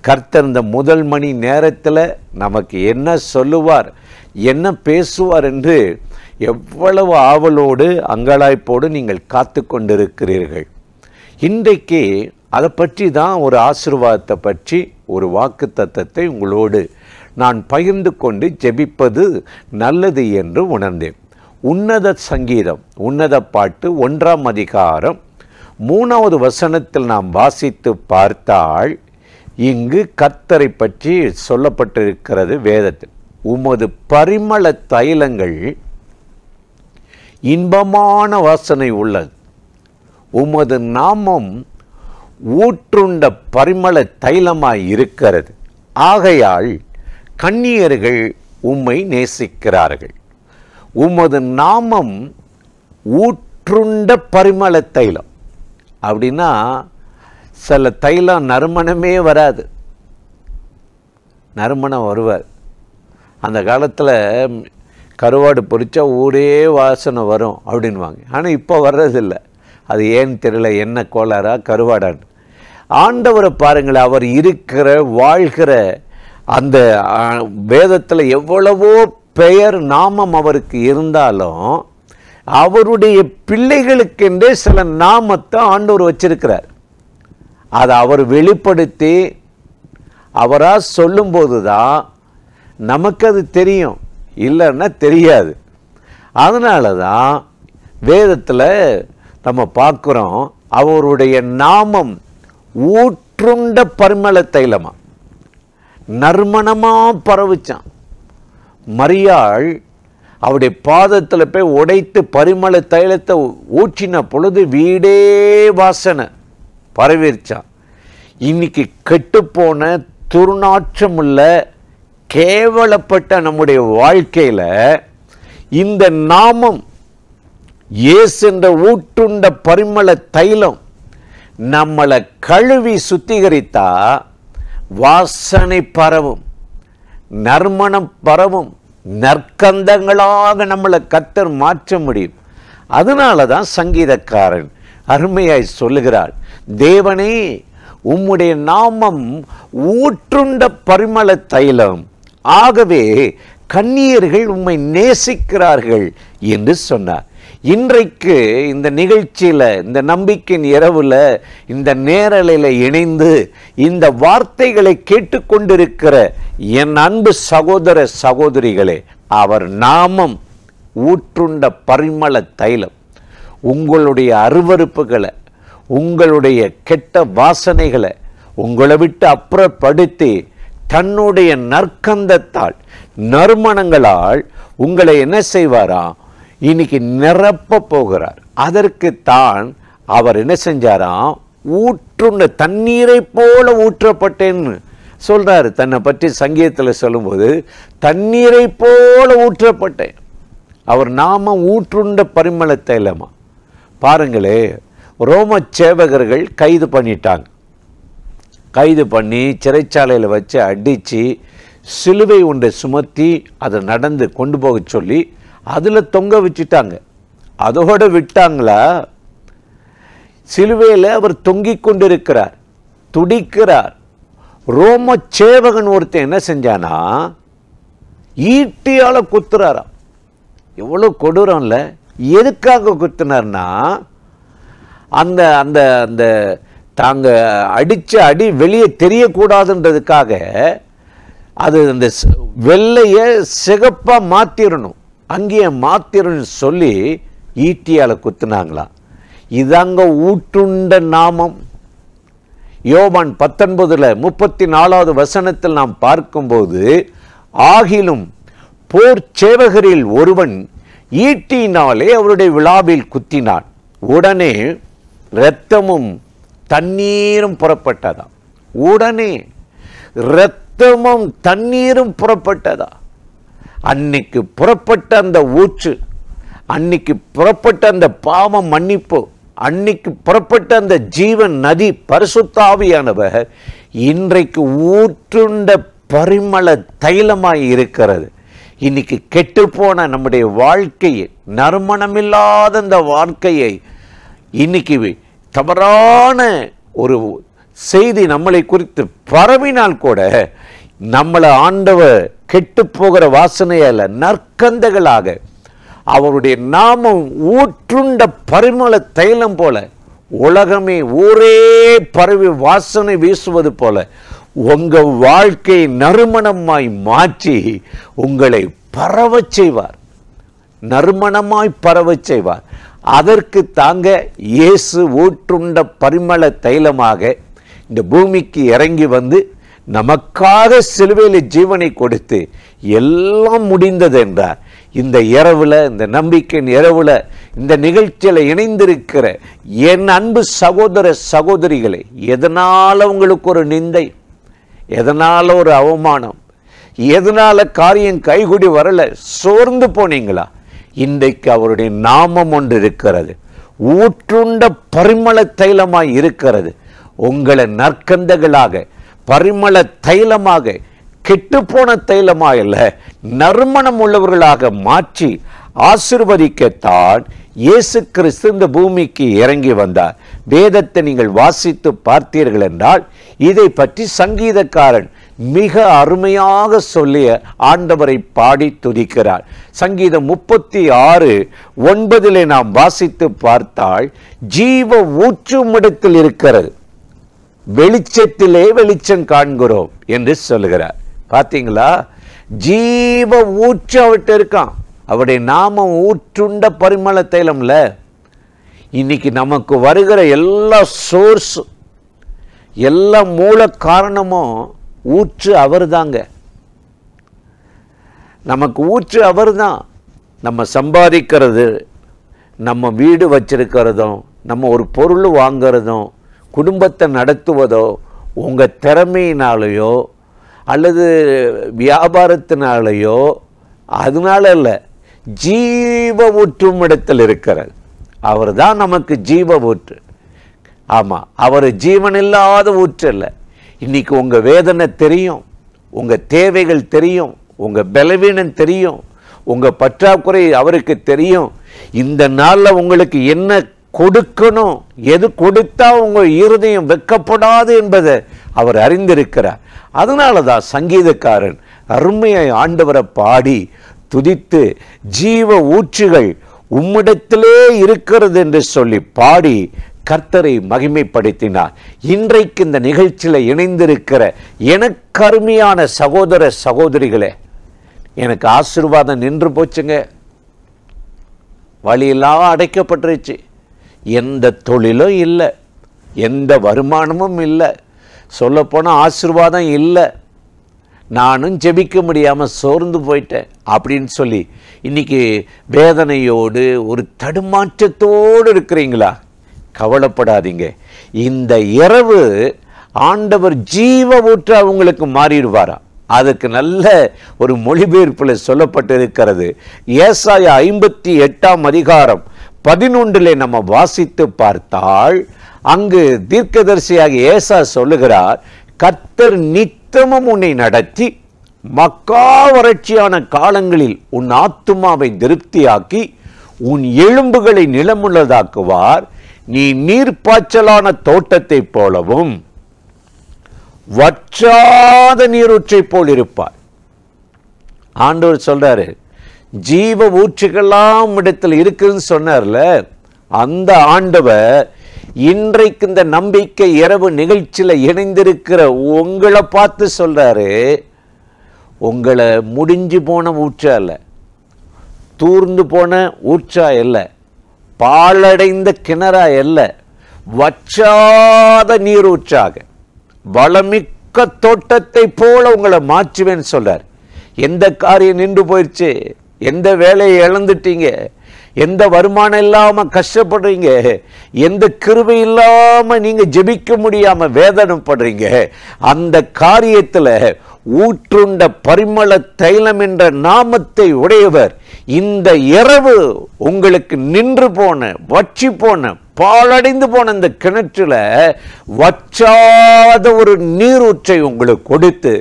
கர்த்தர் இந்த முதல் மணி நேரத்தில் நமக்கு என்ன சொல்லுவார், என்ன பேசுவார் என்று எவ்வளவு ஆவலோடு அங்கலாய்ப்போடு நீங்கள் காத்து கொண்டிருக்கிறீர்கள். இன்றைக்கு அதை பற்றி தான் ஒரு ஆசீர்வாதத்தை பற்றி ஒரு வாக்குத்தத்தத்தை உங்களோடு நான் பகிர்ந்து கொண்டு ஜெபிப்பது நல்லது என்று உணர்ந்தேன். உன்னத சங்கீதம், உன்னத பாட்டு 1ஆம் அதிகாரம் 3வது வசனத்தில் நாம் வாசித்து பார்த்தால் இங்கு கர்த்தரை பற்றி சொல்லப்பட்டிருக்கிறது வேதத்தில். உமது பரிமள தைலங்கள் இன்பமான வாசனை உள்ளது, உமது நாமம் ஊற்றுண்ட பரிமள தைலமாய் இருக்கிறது, ஆகையால் கன்னியர்கள் உம்மை நேசிக்கிறார்கள். உமது நாமம் ஊற்றுண்ட பரிமள தைலம் அப்படின்னா சில தைலம் நறுமணமே வராது, நறுமணம் வருவார். அந்த காலத்தில் கருவாடு பொரிச்சா ஊரே வாசனை வரும் அப்படின்வாங்க. ஆனால் இப்போ வர்றதில்லை. அது ஏன்னு தெரியல, என்ன கோளாறா கருவாடான்னு. ஆண்டவரை பாருங்கள், அவர் இருக்கிற வாழ்கிற அந்த வேதத்தில் எவ்வளவோ பெயர் நாமம் அவருக்கு இருந்தாலும் அவருடைய பிள்ளைகளுக்கென்றே சில நாமத்தை ஆண்டவர் வச்சிருக்கிறார். அதை அவர் வெளிப்படுத்தி அவராக சொல்லும்போது தான் நமக்கு அது தெரியும், இல்லைன்னா தெரியாது. அதனால தான் வேதத்தில் நம்ம பார்க்குறோம், அவருடைய நாமம் ஊற்றுண்ட பரிமள தைலமா நறுமணமாக பரவிச்சான். மரியாள் அவருடைய பாதத்தில் போய் உடைத்து பரிமள தைலத்தை ஊற்றின பொழுது வீடே வாசனை பரவிருச்சான். இன்னைக்கு கெட்டுப்போன துர்நாற்றமுள்ள கேவலப்பட்ட நம்முடைய வாழ்க்கையில் இந்த நாமம் இயேசு என்ற ஊற்றுண்ட பரிமள தைலம் நம்மளை கழுவி சுத்திகரித்தா வாசனை பரவும், நறுமணம் பரவும், நற்கந்தங்களாக நம்மளை கர்த்தர் மாற்ற முடியும். அதனால தான் சங்கீதக்காரன் அருமையாய் சொல்லுகிறார், தேவனே உம்முடைய நாமம் ஊற்றுண்ட பரிமள தைலம், ஆகவே கன்னியர்கள் உம்மை நேசிக்கிறார்கள் என்று சொன்னார். இன்றைக்கு இந்த நிகழ்ச்சியில், இந்த நம்பிக்கையின் இரவில், இந்த நேரலையில் இணைந்து இந்த வார்த்தைகளை கேட்டுக்கொண்டிருக்கிற என் அன்பு சகோதர சகோதரிகளே, அவர் நாமம் ஊற்றுண்ட பரிமள தைலம் உங்களுடைய அருவருப்புகளை, உங்களுடைய கெட்ட வாசனைகளை உங்களை விட்டு அப்புறப்படுத்தி தன்னுடைய நற்கந்தத்தால் நறுமணங்களால் உங்களை என்ன செய்வாராம், இன்னைக்கு நிரப்ப போகிறார். அதற்குத்தான் அவர் என்ன செஞ்சாராம், ஊற்றுண்ட தண்ணீரை போல ஊற்றப்பட்டேன்னு சொல்றாரு. தன்னை பற்றி சங்கீதத்தில் சொல்லும்போது தண்ணீரை போல ஊற்றப்பட்டேன். அவர் நாம ஊற்றுண்ட பரிமள தைலமா. பாருங்களே, ரோம சேவகர்கள் கைது பண்ணிட்டாங்க. கைது பண்ணி சிறைச்சாலையில் வச்சு அடித்து சிலுவை ஒன்றை சுமத்தி அதை நடந்து கொண்டு போக சொல்லி அதில் தொங்க வச்சுட்டாங்க. அதோடு விட்டாங்களா? சிலுவையில் அவர் தொங்கிக் கொண்டிருக்கிறார், துடிக்கிறார். ரோம சேவகன் ஒருத்தன் என்ன செஞ்சானா, ஈட்டியால் குத்துறாராம். எவ்வளோ கொடூரம் இல்லை? எதுக்காக குத்துனார்னா, அந்த அந்த அந்த தாங்க அடித்த அடி வெளியே தெரியக்கூடாதுன்றதுக்காக அது அந்த வெள்ளையை சிகப்பாக மாற்றிடணும், அங்கேயே மாத்திரன்னு சொல்லி ஈட்டியால் குத்துனாங்களா. இதாங்க ஊற்றுண்ட நாமம். யோவான் 19:34 வசனத்தில் நாம் பார்க்கும்போது, ஆகிலும் போர் சேவகரில் ஒருவன் ஈட்டினாலே அவருடைய விழாவில் குத்தினான், உடனே இரத்தமும் தண்ணீரும் புறப்பட்டதா. உடனே இரத்தமும் தண்ணீரும் புறப்பட்டதா. அன்னைக்கு புறப்பட்ட அந்த ஊற்று, அன்னைக்கு புறப்பட்ட அந்த பாவம் மன்னிப்பு, அன்னைக்கு புறப்பட்ட அந்த ஜீவன் நதி பரிசுத்த ஆவியானவர் இன்றைக்கு ஊற்றுண்ட பரிமள தைலமாய் இருக்கிறது. இன்னைக்கு கெட்டுப்போன நம்முடைய வாழ்க்கையை, நறுமணமில்லாத அந்த வாழ்க்கையை இன்னைக்கு தவறான ஒரு செய்தி நம்மளை குறித்து பரவினால் கூட நம்மளை ஆண்டவர் கெட்டு போகிற வாசனையல்ல, நற்கந்தங்களாக அவருடைய நாமம் ஊற்றுண்ட பரிமள தைலம் போல உலகமே ஊரே பரவி வாசனை வீசுவது போல உங்க வாழ்க்கை நறுமணமாய் மாற்றி உங்களை பரவச் செய்வார், நறுமணமாய் பரவச் செய்வார். அதற்கு தாங்க இயேசு ஊற்றுண்ட பரிமள தைலமாக இந்த பூமிக்கு இறங்கி வந்து நமக்காக சிலுவையில் ஜீவனை கொடுத்து எல்லாம் முடிந்தது என்றார். இந்த இரவுல, இந்த நம்பிக்கையின் இரவுல, இந்த நிகழ்ச்சியில் இணைந்திருக்கிற என் அன்பு சகோதர சகோதரிகளே, எதனால உங்களுக்கு ஒரு நிந்தை, எதனால ஒரு அவமானம், எதனால காரியம் கைகூடி வரல, சோர்ந்து போனீங்களா? இன்றைக்கு அவருடைய நாமம் ஒன்று இருக்கிறது, ஊற்றுண்ட பரிமள தைலமாய் இருக்கிறது. உங்களை நற்கந்தங்களாக பரிமள தைலமாக, கெட்டுப்போன தைலமாக அல்ல, நறுமணம் உள்ளவர்களாக மாற்றி ஆசீர்வதிக்கத்தான் இயேசு கிறிஸ்து இந்த பூமிக்கு இறங்கி வந்தார். வேதத்தை நீங்கள் வாசித்து பார்த்தீர்கள் என்றால் இதை பற்றி சங்கீதக்காரன் மிக அருமையாக சொல்லிய ஆண்டவரை பாடி துதிக்கிறார். சங்கீதம் 36:9 நாம் வாசித்து பார்த்தால், ஜீவ ஊற்றுமிடத்தில் இருக்கிறது, வெளிச்சத்திலே வெளிச்சம் காண்கிறோம் என்று சொல்லுகிறார். பார்த்தீங்களா? ஜீவ ஊற்று அவர்கிட்ட இருக்கான். அவருடைய நாமம் ஊற்றுண்ட பரிமள தைலம்ல. இன்னைக்கு நமக்கு வருகிற எல்லா சோர்ஸ், எல்லா மூல காரணமும் ஊற்று அவர் தாங்க. நமக்கு ஊற்று அவர் தான். நம்ம சம்பாதிக்கிறது, நம்ம வீடு வச்சிருக்கிறதும், நம்ம ஒரு பொருள் வாங்கிறதும், குடும்பத்தை நடத்துவதோ உங்கள் திறமையினாலேயோ அல்லது வியாபாரத்தினாலேயோ அதனால இல்லை, ஜீவ ஊற்றும் இடத்தில் இருக்கிறது. அவர் தான் நமக்கு ஜீவ ஊற்று. ஆமாம், அவர் ஜீவனில்லாத ஊற்று இல்லை. இன்னைக்கு உங்கள் வேதனை தெரியும், உங்கள் தேவைகள் தெரியும், உங்கள் பலவீனம் தெரியும், உங்கள் பற்றாக்குறை அவருக்கு தெரியும். இந்த நாளில் உங்களுக்கு என்ன கொடுக்கணும், எது கொடுத்தா உங்கள் இருதயம் வெட்கப்படாது என்பதை அவர் அறிந்திருக்கிறார். அதனால தான் சங்கீதக்காரன் அருமையாய் ஆண்டவரை பாடி துதித்து, ஜீவ ஊற்றுகள் உம்மிடத்திலே இருக்கிறது என்று சொல்லி பாடி கர்த்தரை மகிமைப்படுத்தினார். இன்றைக்கு இந்த நிகழ்ச்சியில் இணைந்திருக்கிற எனக்கு அருமையான சகோதர சகோதரிகளே, எனக்கு ஆசீர்வாதம் நின்று போச்சுங்க. வழியெல்லாம் அடைக்கப்பட்டுருச்சு. எந்த தொழிலும் இல்லை, எந்த வருமானமும் இல்லை, சொல்லப்போனால் ஆசீர்வாதம் இல்லை, நானும் ஜெபிக்க முடியாமல் சோர்ந்து போயிட்டேன் அப்படின்னு சொல்லி இன்னைக்கு வேதனையோடு ஒரு தடுமாற்றத்தோடு இருக்கிறீங்களா? கவலைப்படாதீங்க. இந்த இரவு ஆண்டவர் ஜீவ ஊற்று அவங்களுக்கு மாறிடுவாரா? அதுக்கு நல்ல ஒரு மொழிபெயர்ப்பில் சொல்லப்பட்டிருக்கிறது. ஏசாயா 58:11 நம்ம வாசித்து பார்த்தால் அங்கு தீர்க்கதரிசியாக ஏசா சொல்லுகிறார், கர்த்தர் நித்தமும் உன்னை நடத்தி மக்கா வறட்சியான காலங்களில் உன் ஆத்துமாவை திருப்தியாக்கி உன் எலும்புகளை நிலமுள்ளதாக்குவார். நீ நீர்ப்பாய்ச்சலான தோட்டத்தை போலவும் வற்றாத நீரூற்றை போல் இருப்பார். ஆண்டவர் சொல்றாரு, ஜீவ ஊற்றுகள்லாம் இடத்துல இருக்குன்னு சொன்னார்ல, அந்த ஆண்டவர் இன்றைக்கு இந்த நம்பிக்கை இரவு நிகழ்ச்சியில் இணைந்திருக்கிற உங்களை பார்த்து சொல்றாரு, உங்களை முடிஞ்சு போன ஊற்றா இல்லை, தூர்ந்து போன ஊற்றா இல்லை, பாழடைந்த கிணறா இல்லை, வற்றாத நீரூற்றாக வளமிக்க தோட்டத்தை போல உங்களை மாற்றுவேன்னு சொல்றார். எந்த காரியம் நின்று போயிடுச்சு, எந்த வேலையை இழந்துட்டீங்க, எந்த வருமானம் இல்லாம கஷ்டப்படுறீங்க, எந்த கிருபை இல்லாம நீங்க ஜெபிக்க முடியாம வேதனைப்படுறீங்க, அந்த காரியத்துல ஊற்றுண்ட பரிமள தைலம் என்ற நாமத்தை உடையவர் இந்த இரவு உங்களுக்கு நின்று போன, வற்றி போன, பாழடைந்து போன இந்த கிணற்றுல வற்றாத ஒரு நீரூற்றை உங்களுக்கு கொடுத்து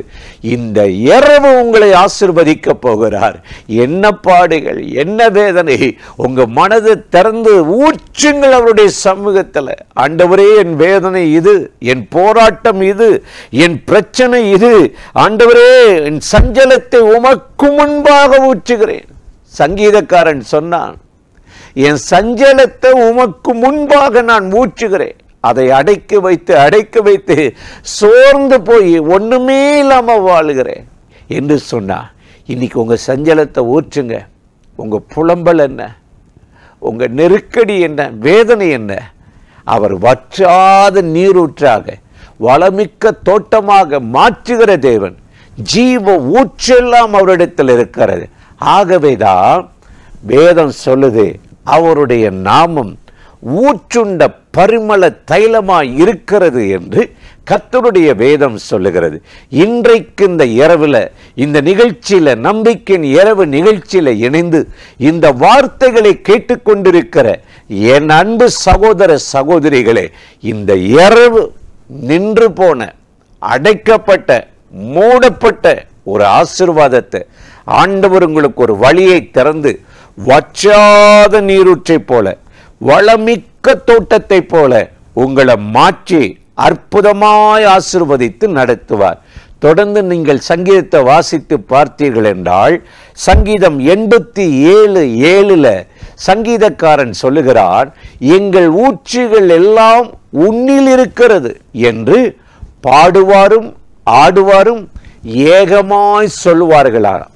இந்த இரவு உங்களை ஆசீர்வதிக்க போகிறார். என்ன பாடுகள், என்ன வேதனை, உங்க மனதை திறந்து ஊற்றுங்கள் அவருடைய சமூகத்தில். ஆண்டவரே, என் வேதனை இது, என் போராட்டம் இது, என் பிரச்சனை இது. ஆண்டவரே, என் சஞ்சலத்தை உமக்கு முன்பாக ஊற்றுகிறேன். சங்கீதக்காரன் சொன்னான், என் சஞ்சலத்தை உமக்கு முன்பாக நான் ஊற்றுகிறேன். அதை அடைக்க வைத்து சோர்ந்து போய் ஒண்ணுமே இல்லாம வாழுகிறேன் என்று சொன்னா. இன்னைக்கு உங்க சஞ்சலத்தை ஊற்றுங்க. உங்க புலம்பல் என்ன, உங்க நெருக்கடி என்ன, வேதனை என்ன, அவர் வற்றாத நீரூற்றாக, வளமிக்க தோட்டமாக மாற்றுகிற தேவன். ஜீவ ஊற்றெல்லாம் அவரிடத்தில் இருக்கிறது. ஆகவேதான் வேதம் சொல்லுது, அவருடைய நாமம் ஊற்றுண்ட பரிமள தைலமாய் இருக்கிறது என்று கர்த்தருடைய வேதம் சொல்லுகிறது. இன்றைக்கு இந்த இரவுல, இந்த நிகழ்ச்சியில, நம்பிக்கையின் இரவு நிகழ்ச்சியில இணைந்து இந்த வார்த்தைகளை கேட்டுக்கொண்டிருக்கிற என் அன்பு சகோதர சகோதரிகளே, இந்த இரவு நின்று போன, அடைக்கப்பட்ட, மூடப்பட்ட ஒரு ஆசீர்வாதத்தை ஆண்டவர் உங்களுக்கு ஒரு வழியை திறந்து வற்றாத நீரூற்றை போல, வளமிக்க தோட்டத்தை போல உங்களை மாற்றி அற்புதமாய் ஆசீர்வதித்து நடத்துவார். தொடர்ந்து நீங்கள் சங்கீதத்தை வாசித்து பார்த்தீர்கள் என்றால், சங்கீதம் 87:7 சங்கீதக்காரன் சொல்லுகிறான், எங்கள் ஊற்றுகள் எல்லாம் உன்னில் இருக்கிறது என்று பாடுவாரும் ஆடுவாரும் ஏகமாய் சொல்லுவார்களாம்.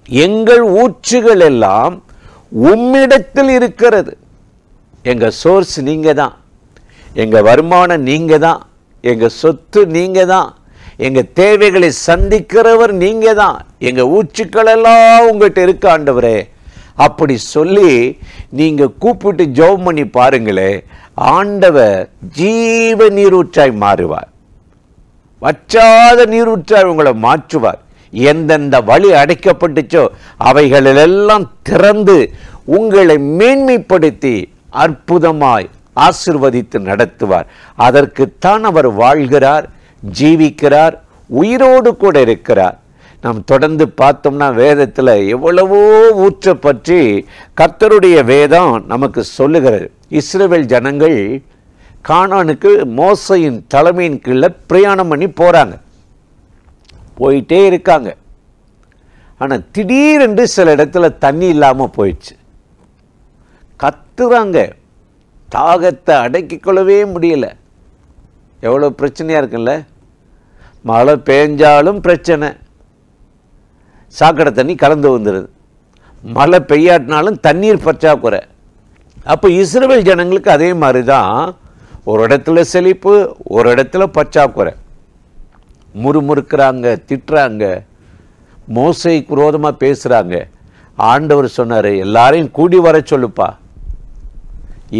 எங்கள் ஊற்றுகள் எல்லாம் உம்மிடத்தில் இருக்கிறது. எங்க சோர்ஸ் நீங்க தான், எங்க வருமானம் நீங்க தான், எங்க சொத்து நீங்க தான், எங்க தேவைகளை சந்திக்கிறவர் நீங்க தான், எங்க ஊற்றுக்கள் எல்லாம் உங்கள்கிட்ட இருக்க ஆண்டவரே. அப்படி சொல்லி நீங்க கூப்பிட்டு ஜெபம் பண்ணி பாருங்களே, ஆண்டவர் ஜீவ நீரூற்றாய் மாறுவார். வற்றாத நீரூற்றாய் உங்களை மாற்றுவார். எந்தெந்த வழி அடைக்கப்பட்டுச்சோ அவைகளெல்லாம் திறந்து உங்களை மேன்மைப்படுத்தி அற்புதமாய் ஆசீர்வதித்து நடத்துவார். அதற்குத்தான் அவர் வாழ்கிறார், ஜீவிக்கிறார், உயிரோடு கூட இருக்கிறார். நாம் தொடர்ந்து பார்த்தோம்னா வேதத்தில் எவ்வளவோ ஊற்றை பற்றி கர்த்தருடைய வேதம் நமக்கு சொல்லுகிறது. இஸ்ரவேல் ஜனங்கள் கானானுக்கு மோசையின் தலைமையின் கீழே பிரயாணம் பண்ணி போறாங்க, போயிட்டே இருக்காங்க. ஆனால் திடீரென்று சில இடத்துல தண்ணி இல்லாமல் போயிடுச்சு. கத்துறாங்க, தாகத்தை அடக்கிக்கொள்ளவே முடியல. எவ்வளோ பிரச்சனையாக இருக்குல்ல. மழை பெஞ்சாலும் பிரச்சனை, சாக்கடை தண்ணி கலந்து வந்துடுது. மழை பெய்யாட்டினாலும் தண்ணீர் பற்றாக்குறை. அப்போ இஸ்ரவேல் ஜனங்களுக்கு அதே மாதிரி தான், ஒரு இடத்துல செழிப்பு, ஒரு இடத்துல பற்றாக்குறை. முறுமுறுக்கிறாங்க, திட்டுறாங்க, மோசைக்கு விரோதமாக பேசுகிறாங்க. ஆண்டவர் சொன்னார், எல்லாரையும் கூடி வர சொல்லுப்பா.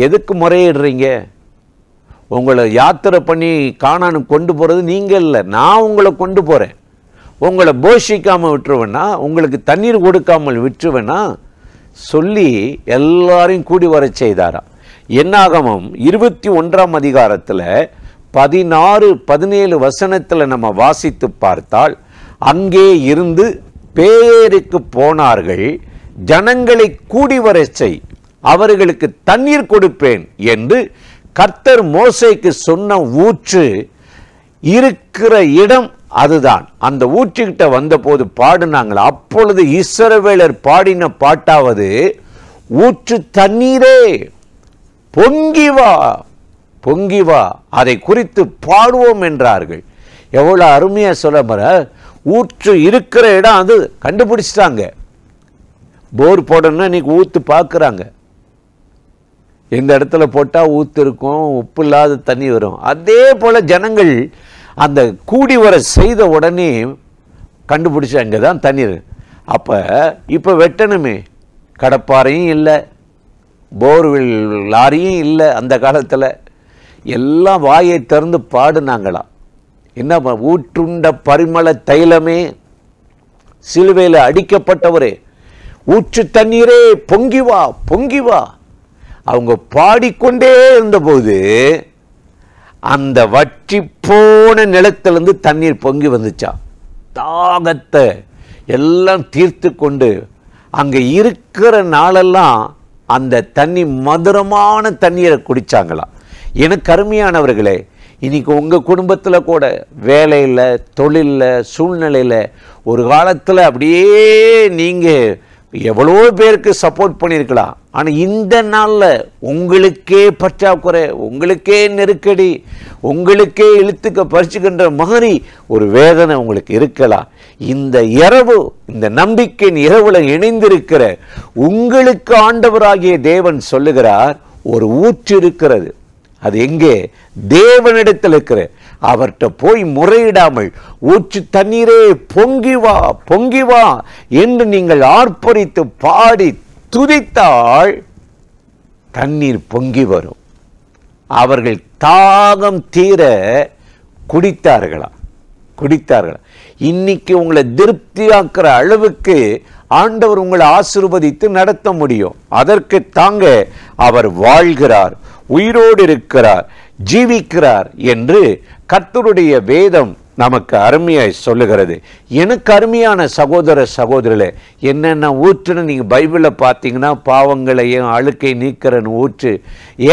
எதுக்கு முறையிடுறீங்க? உங்களை யாத்திரை பண்ணி கானானு கொண்டு போகிறது நீங்கள் இல்லை, நான் உங்களை கொண்டு போகிறேன். உங்களை போஷிக்காமல் விட்டுருவேன்னா, உங்களுக்கு தண்ணீர் கொடுக்காமல் விட்டுருவேன்னா சொல்லி எல்லாரையும் கூடி வர செய்தாராம். என்னாகமம் 21ஆம் அதிகாரத்தில் 16-17 வசனத்தில் நம்ம வாசித்து பார்த்தால், அங்கே இருந்து பேருக்கு போனார்கள், ஜனங்களை கூடி வர செய், அவர்களுக்கு தண்ணீர் கொடுப்பேன் என்று கர்த்தர் மோசேக்கு சொன்ன ஊற்று இருக்கிற இடம் அதுதான். அந்த ஊற்றுக்கிட்ட வந்த போது பாடினாங்களா. அப்பொழுது இஸ்ரவேலர் பாடின பாட்டாவது, ஊற்று தண்ணீரே பொங்கி வா, பொங்கி வா, அதை குறித்து பாடுவோம் என்றார்கள். எவ்வளோ அருமையா சொல்ல மர, ஊற்று இருக்கிற இடம் அது கண்டுபிடிச்சிட்டாங்க. போர் போடணும்னா இன்னைக்கு ஊத்து பார்க்குறாங்க, எந்த இடத்துல போட்டால் ஊத்து இருக்கும், உப்பு இல்லாத தண்ணி வரும். அதே போல் ஜனங்கள் அந்த கூடி வர செய்த உடனே கண்டுபிடிச்சா அங்கே தான் தண்ணீர். அப்போ இப்போ வெட்டணுமே, கடப்பாறையும் இல்லை, போர்வெல் லாரியும் இல்லை. அந்த காலத்தில் எல்லாம் வாயை திறந்து பாடுனாங்களாம். என்ன, ஊற்றுண்ட பரிமள தைலமே, சிலுவையில் அடிக்கப்பட்டவரே, ஊற்று தண்ணீரே பொங்கி வா பொங்கி வா. அவங்க பாடிக்கொண்டே இருந்தபோது அந்த வற்றி போன நிலத்திலிருந்து தண்ணீர் பொங்கி வந்துச்சா. தாகத்தை எல்லாம் தீர்த்து கொண்டு அங்கே இருக்கிற நாளெல்லாம் அந்த தண்ணி மதுரமான தண்ணீரை குடித்தாங்களாம். எனக்கு அருமையானவர்களே, இன்னைக்கு உங்கள் குடும்பத்தில் கூட வேலையில், தொழிலில், சூழ்நிலையில் ஒரு காலத்தில் அப்படியே நீங்கள் எவ்வளோ பேருக்கு சப்போர்ட் பண்ணியிருக்கலாம். ஆனால் இந்த நாளில் உங்களுக்கே பற்றாக்குறை, உங்களுக்கே நெருக்கடி, உங்களுக்கே இழுத்துக்க பறிச்சுக்கின்ற மாதிரி ஒரு வேதனை உங்களுக்கு இருக்கலாம். இந்த இரவு, இந்த நம்பிக்கையின் இரவுல இணைந்திருக்கிற உங்களுக்கு ஆண்டவராகிய தேவன் சொல்லுகிறார், ஒரு ஊற்று இருக்கிறது. அது எங்கே? தேவனிடத்தில் இருக்கிற. அவர்கிட்ட போய் முறையிடாமல் ஊற்று தண்ணீரே பொங்கி வா பொங்கி வா என்று நீங்கள் ஆர்ப்பரித்து பாடி துதித்தால் தண்ணீர் பொங்கி வரும். அவர்கள் தாகம் தீர குடித்தார்களா. இன்னைக்கு உங்களை திருப்தியாக்குற அளவுக்கு ஆண்டவர் உங்களை ஆசீர்வதித்து நடத்த முடியும். அதற்கு தாங்க அவர் வாழ்கிறார், உயிரோடு இருக்கிறார், ஜீவிக்கிறார் என்று கர்த்தருடைய வேதம் நமக்கு அருமையாய் சொல்லுகிறது. எனக்கு அருமையான சகோதர சகோதரிகளே, என்னென்ன ஊற்றுன்னு நீங்கள் பைபிளில் பார்த்தீங்கன்னா பாவங்களையும் அழுக்கை நீக்கிறன்னு ஊற்று.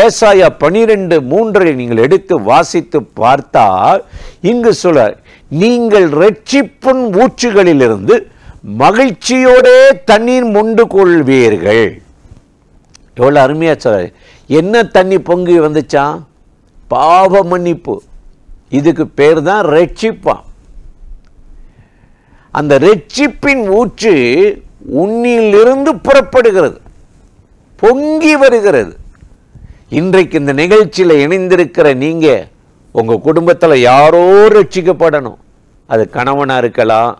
ஏசாயா 12:3 நீங்கள் எடுத்து வாசித்து பார்த்தால் இங்கு சொல்ல, நீங்கள் இரட்சிப்பின் ஊற்றுகளிலிருந்து மகிழ்ச்சியோடே தண்ணீர் மொண்டு கொள்வீர்கள். எவ்வளோ அருமையாக சொல்ல. என்ன தண்ணி பொங்கி வந்துச்சான்? பாவ மன்னிப்பு. இதுக்கு பேர் தான் ரட்சிப்பா. அந்த ரட்சிப்பின் ஊற்று உன்னிலிருந்து புறப்படுகிறது, பொங்கி வருகிறது. இன்றைக்கு இந்த நிகழ்ச்சியில் இணைந்திருக்கிற நீங்க உங்க குடும்பத்தில் யாரோ ரட்சிக்கப்படணும். அது கணவனா இருக்கலாம்,